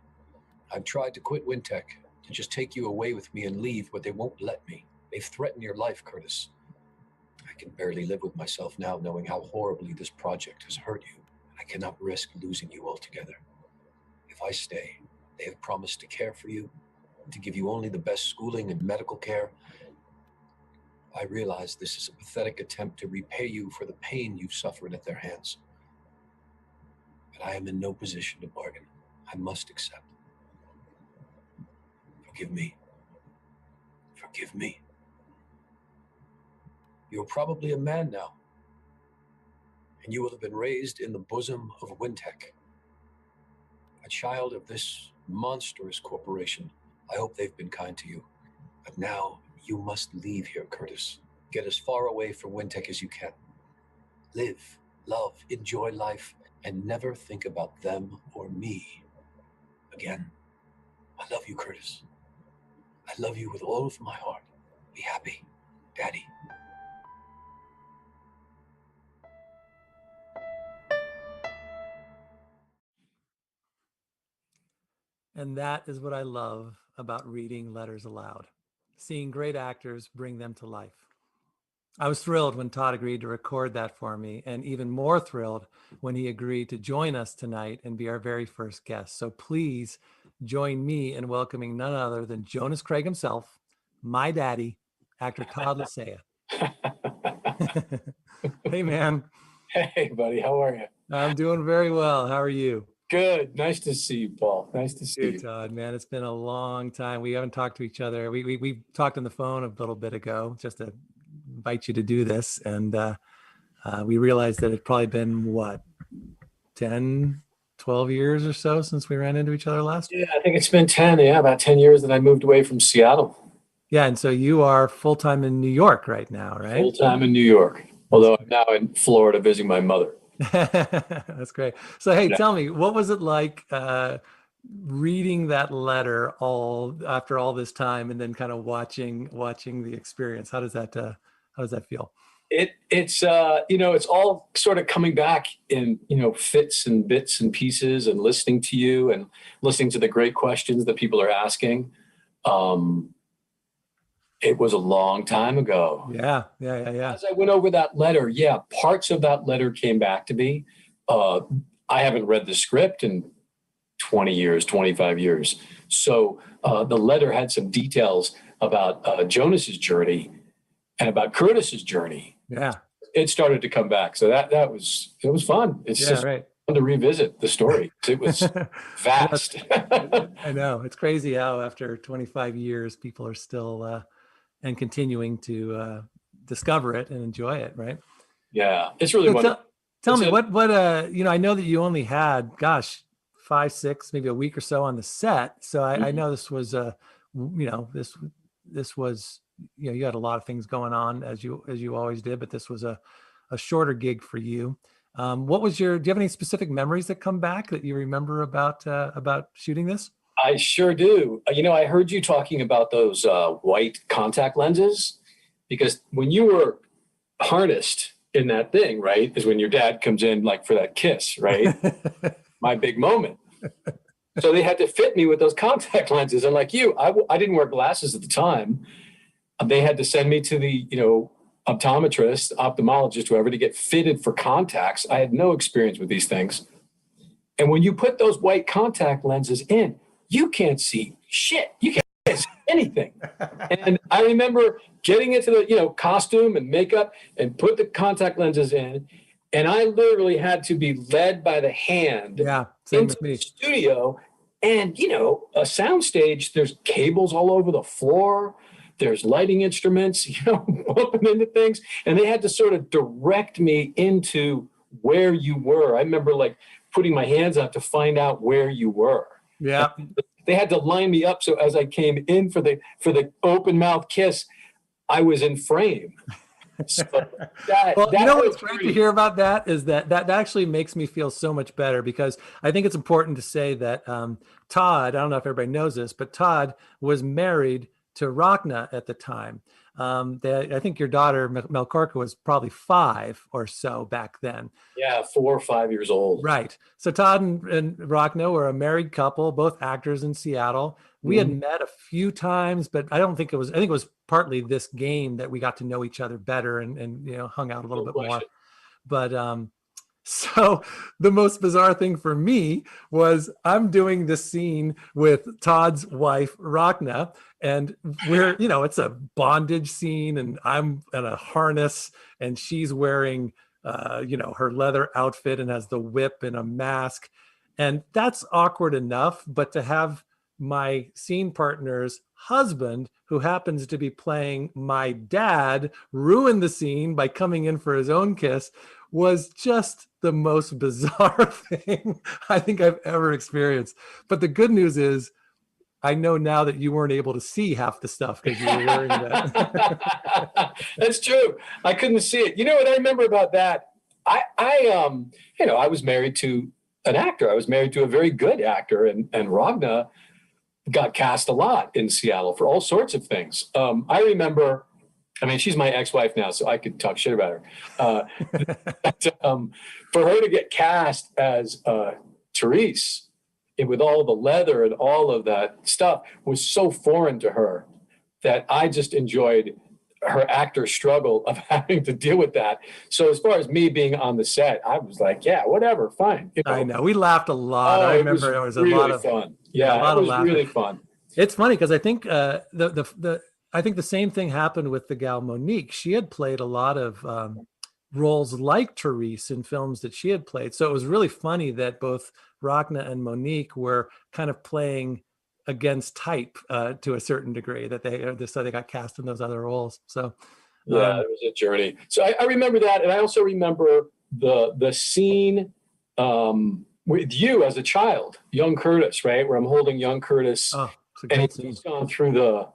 S19: I've tried to quit Wintech, to just take you away with me and leave, but they won't let me. They've threatened your life, Curtis. I can barely live with myself now, knowing how horribly this project has hurt you. I cannot risk losing you altogether. If I stay, they have promised to care for you, to give you only the best schooling and medical care. I realize this is a pathetic attempt to repay you for the pain you've suffered at their hands. But I am in no position to bargain. I must accept. Forgive me. Forgive me. You're probably a man now, and you will have been raised in the bosom of Wintech, a child of this monstrous corporation. I hope they've been kind to you. But now you must leave here, Curtis. Get as far away from Wintech as you can. Live, love, enjoy life, and never think about them or me again. I love you, Curtis. I love you with all of my heart. Be happy, Daddy.
S1: And that is what I love about reading letters aloud, seeing great actors bring them to life. I was thrilled when Todd agreed to record that for me, and even more thrilled when he agreed to join us tonight and be our very first guest. So please join me in welcoming none other than Jonas Craig himself, my daddy, actor Todd Lasea. Hey, man.
S19: Hey, buddy. How are you?
S1: I'm doing very well. How are you?
S19: Good. Nice to see you, Paul. Nice to see
S1: Good,
S19: you.
S1: Todd, man. It's been a long time. We haven't talked to each other. We talked on the phone a little bit ago just to invite you to do this. And we realized that it'd probably been, what, 10, 12 years or so since we ran into each other last?
S19: Yeah, I think it's been 10. Yeah, about 10 years that I moved away from Seattle.
S1: Yeah, and so you are full-time in New York right now, right?
S19: Full-time in New York, although I'm now in Florida visiting my mother.
S1: That's great. So, hey, tell me, what was it like reading that letter after all this time, and then kind of watching the experience? How does that feel?
S19: It's it's all sort of coming back in, fits and bits and pieces, and listening to you and listening to the great questions that people are asking. It was a long time ago.
S1: Yeah.
S19: As I went over that letter, parts of that letter came back to me. I haven't read the script in 20 years, 25 years. So the letter had some details about Jonas's journey and about Curtis's journey.
S1: Yeah.
S19: It started to come back. So it was fun. It's just fun to revisit the story. It was vast.
S1: I know. It's crazy how after 25 years, people are still and continuing to discover it and enjoy it, right?
S19: Yeah, it's really wonderful.
S1: Tell me what I know that you only had, 5, 6, maybe a week or so on the set. So I know this was this was, you had a lot of things going on as you always did, but this was a shorter gig for you. Do you have any specific memories that come back that you remember about shooting this?
S19: I sure do. I heard you talking about those white contact lenses, because when you were harnessed in that thing, right, is when your dad comes in, like, for that kiss, right? My big moment. So they had to fit me with those contact lenses. And like you, I didn't wear glasses at the time. They had to send me to the, optometrist, ophthalmologist, whoever, to get fitted for contacts. I had no experience with these things. And when you put those white contact lenses in, you can't see shit. You can't see anything. And I remember getting into the, costume and makeup and put the contact lenses in. And I literally had to be led by the hand into the studio. And, a soundstage, there's cables all over the floor. There's lighting instruments, bumping into things. And they had to sort of direct me into where you were. I remember, like, putting my hands out to find out where you were.
S1: Yeah.
S19: They had to line me up so as I came in for the open mouth kiss, I was in frame. So
S1: what's great to hear about that is that actually makes me feel so much better, because I think it's important to say that Todd, I don't know if everybody knows this, but Todd was married to Rachna at the time. I think your daughter Melkorka was probably 5 or so back then.
S19: Yeah, 4 or 5 years old.
S1: Right. So Todd and Rachna were a married couple, both actors in Seattle. We had met a few times, but I think it was partly this game that we got to know each other better and hung out a little bit more. But so the most bizarre thing for me was I'm doing this scene with Todd's wife, Rachna, and we're, it's a bondage scene, and I'm in a harness, and she's wearing, her leather outfit and has the whip and a mask. And that's awkward enough, but to have my scene partner's husband, who happens to be playing my dad, ruin the scene by coming in for his own kiss was just the most bizarre thing I think I've ever experienced. But the good news is, I know now that you weren't able to see half the stuff because you were wearing that.
S19: That's true. I couldn't see it. You know what I remember about that? I was married to an actor. I was married to a very good actor, and Ragna got cast a lot in Seattle for all sorts of things. I remember, I mean, she's my ex-wife now, so I could talk shit about her. For her to get cast as Therese, with all the leather and all of that stuff, was so foreign to her that I just enjoyed her actor struggle of having to deal with that. So as far as me being on the set, I was like, yeah, whatever, fine. You know?
S1: I know. We laughed a lot. I remember there was a
S19: really
S1: lot of
S19: fun.
S1: Yeah, a lot
S19: it
S1: of
S19: was
S1: laughter.
S19: really fun.
S1: It's funny because I think I think the same thing happened with the gal Monique. She had played a lot of roles like Therese in films that she had played. So it was really funny that both Rachna and Monique were kind of playing against type to a certain degree, that so they got cast in those other roles. So
S19: yeah, it was a journey. So I remember that, and I also remember the scene with you as a child, young Curtis, right, where I'm holding young Curtis, and he's just gone through the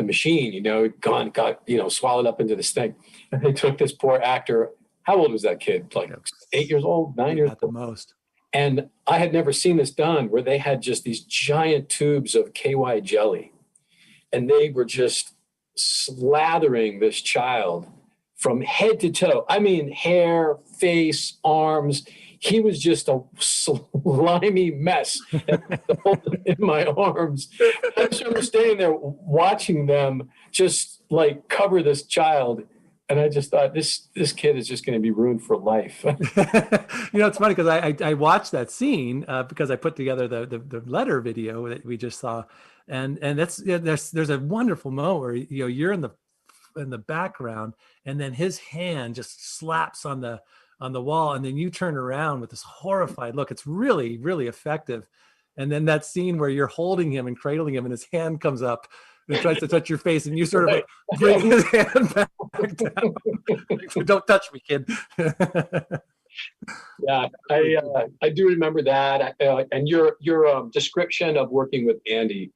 S19: machine, got swallowed up into this thing, and they took this poor actor. How old was that kid? Like 8 years old, 9 years old?
S1: At the most.
S19: And I had never seen this done, where they had just these giant tubes of KY jelly, and they were just slathering this child from head to toe. I mean, hair, face, arms. He was just a slimy mess in my arms. I just remember standing there watching them just like cover this child. And I just thought, this kid is just going to be ruined for life.
S1: It's funny because I watched that scene because I put together the letter video that we just saw, and there's a wonderful moment where you're in the background, and then his hand just slaps on the wall, and then you turn around with this horrified look. It's really, really effective. And then that scene where you're holding him and cradling him, and his hand comes up and tries to touch your face, and you sort of like bring his hand back down. Don't touch me, kid.
S19: Yeah, I do remember that. And your description of working with Andy,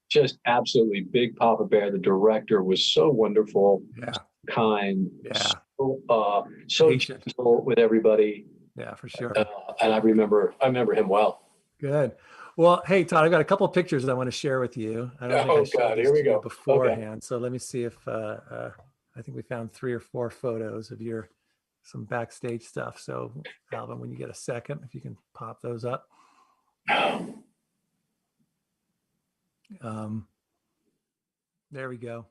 S19: just absolutely big Papa Bear. The director was so wonderful, kind, so gentle with everybody.
S1: Yeah, for sure.
S19: And I remember him well.
S1: Good. Well, hey, Todd, I've got a couple of pictures that I want to share with you. I don't think I showed these to you beforehand. Okay. So let me see if I think we found 3 or 4 photos of some backstage stuff. So Alvin, when you get a second, if you can pop those up. There we go.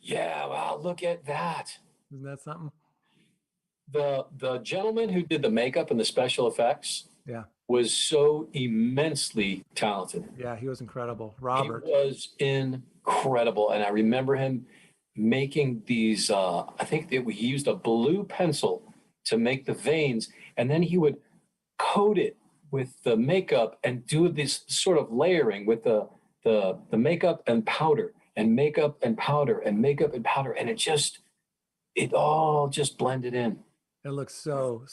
S19: Yeah, wow, look at that.
S1: Isn't that something?
S19: The gentleman who did the makeup and the special effects was so immensely talented.
S1: Yeah, he was incredible. Robert.
S19: He was incredible. And I remember him making these, I think he used a blue pencil to make the veins, and then he would coat it with the makeup and do this sort of layering with the makeup and powder and makeup and powder and makeup and powder. And it all just blended in.
S1: It looks so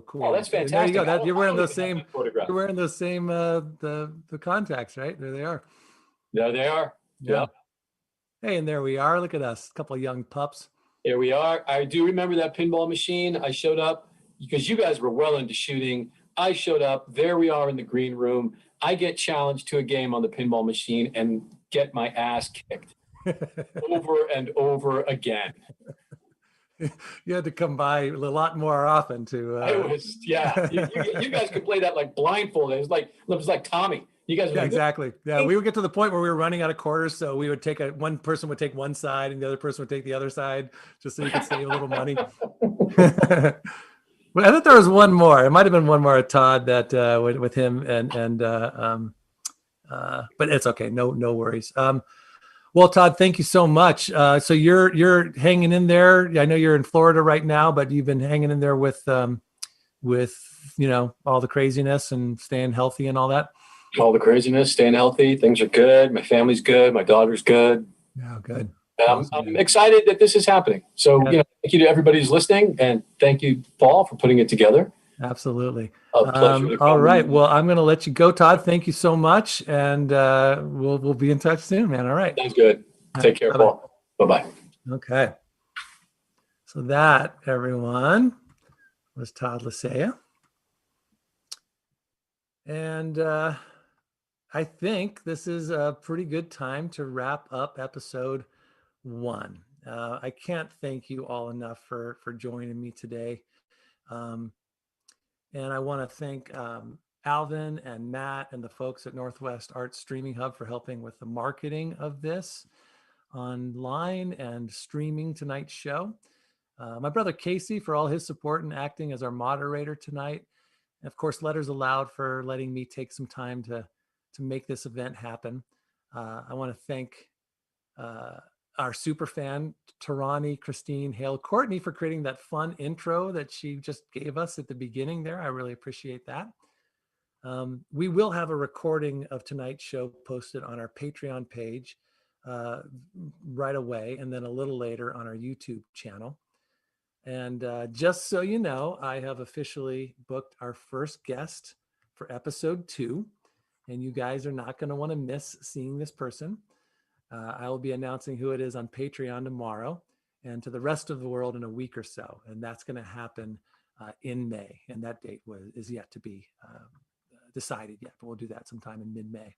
S1: cool.
S19: Oh, that's fantastic.
S1: There you go. You're wearing those same. You're wearing those same the contacts, right? There they are.
S19: There they are. Yeah.
S1: Hey, and there we are. Look at us, a couple of young pups.
S19: Here we are. I do remember that pinball machine. I showed up because you guys were well into shooting. I showed up. There we are in the green room. I get challenged to a game on the pinball machine and get my ass kicked over and over again.
S1: You had to come by a lot more often to.
S19: You guys could play that like blindfolded. It was like Tommy. You guys.
S1: Exactly. Yeah, we would get to the point where we were running out of quarters, so we would take one person would take one side and the other person would take the other side, just so you could save a little money. Well, I thought there was one more. It might have been one more at Todd that with him but it's okay. No worries. Well, Todd, thank you so much. So you're hanging in there. I know you're in Florida right now, but you've been hanging in there with all the craziness and staying healthy and all that.
S19: All the craziness, staying healthy. Things are good. My family's good. My daughter's good.
S1: Yeah, good.
S19: I'm excited that this is happening. So, thank you to everybody who's listening, and thank you, Paul, for putting it together.
S1: Absolutely.
S19: A pleasure.
S1: All right. Well, I'm going to let you go, Todd. Thank you so much, and we'll be in touch soon, man. All right.
S19: Sounds good. Take care, Paul. Bye-bye.
S1: Okay. So that, everyone, was Todd Lasea. And I think this is a pretty good time to wrap up episode 1. I can't thank you all enough for joining me today. Um, and I want to thank Alvin and Matt and the folks at Northwest Arts Streaming Hub for helping with the marketing of this online and streaming tonight's show. My brother Casey for all his support and acting as our moderator tonight. And of course, Letters Aloud for letting me take some time to make this event happen. I want to thank our super fan, Tarani Christine Hale Courtney, for creating that fun intro that she just gave us at the beginning there. I really appreciate that. We will have a recording of tonight's show posted on our Patreon page right away, and then a little later on our YouTube channel. And just so you know, I have officially booked our first guest for episode 2, and you guys are not going to want to miss seeing this person. I will be announcing who it is on Patreon tomorrow and to the rest of the world in a week or so. And that's going to happen in May. And that date is yet to be decided yet, but we'll do that sometime in mid-May.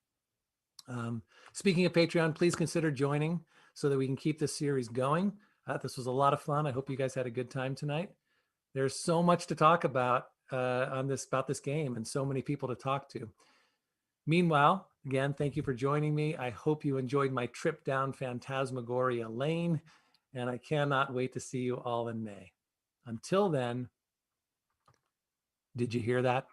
S1: Speaking of Patreon, please consider joining so that we can keep this series going. This was a lot of fun. I hope you guys had a good time tonight. There's so much to talk about about this game and so many people to talk to. Meanwhile, again, thank you for joining me. I hope you enjoyed my trip down Phantasmagoria Lane, and I cannot wait to see you all in May. Until then, did you hear that?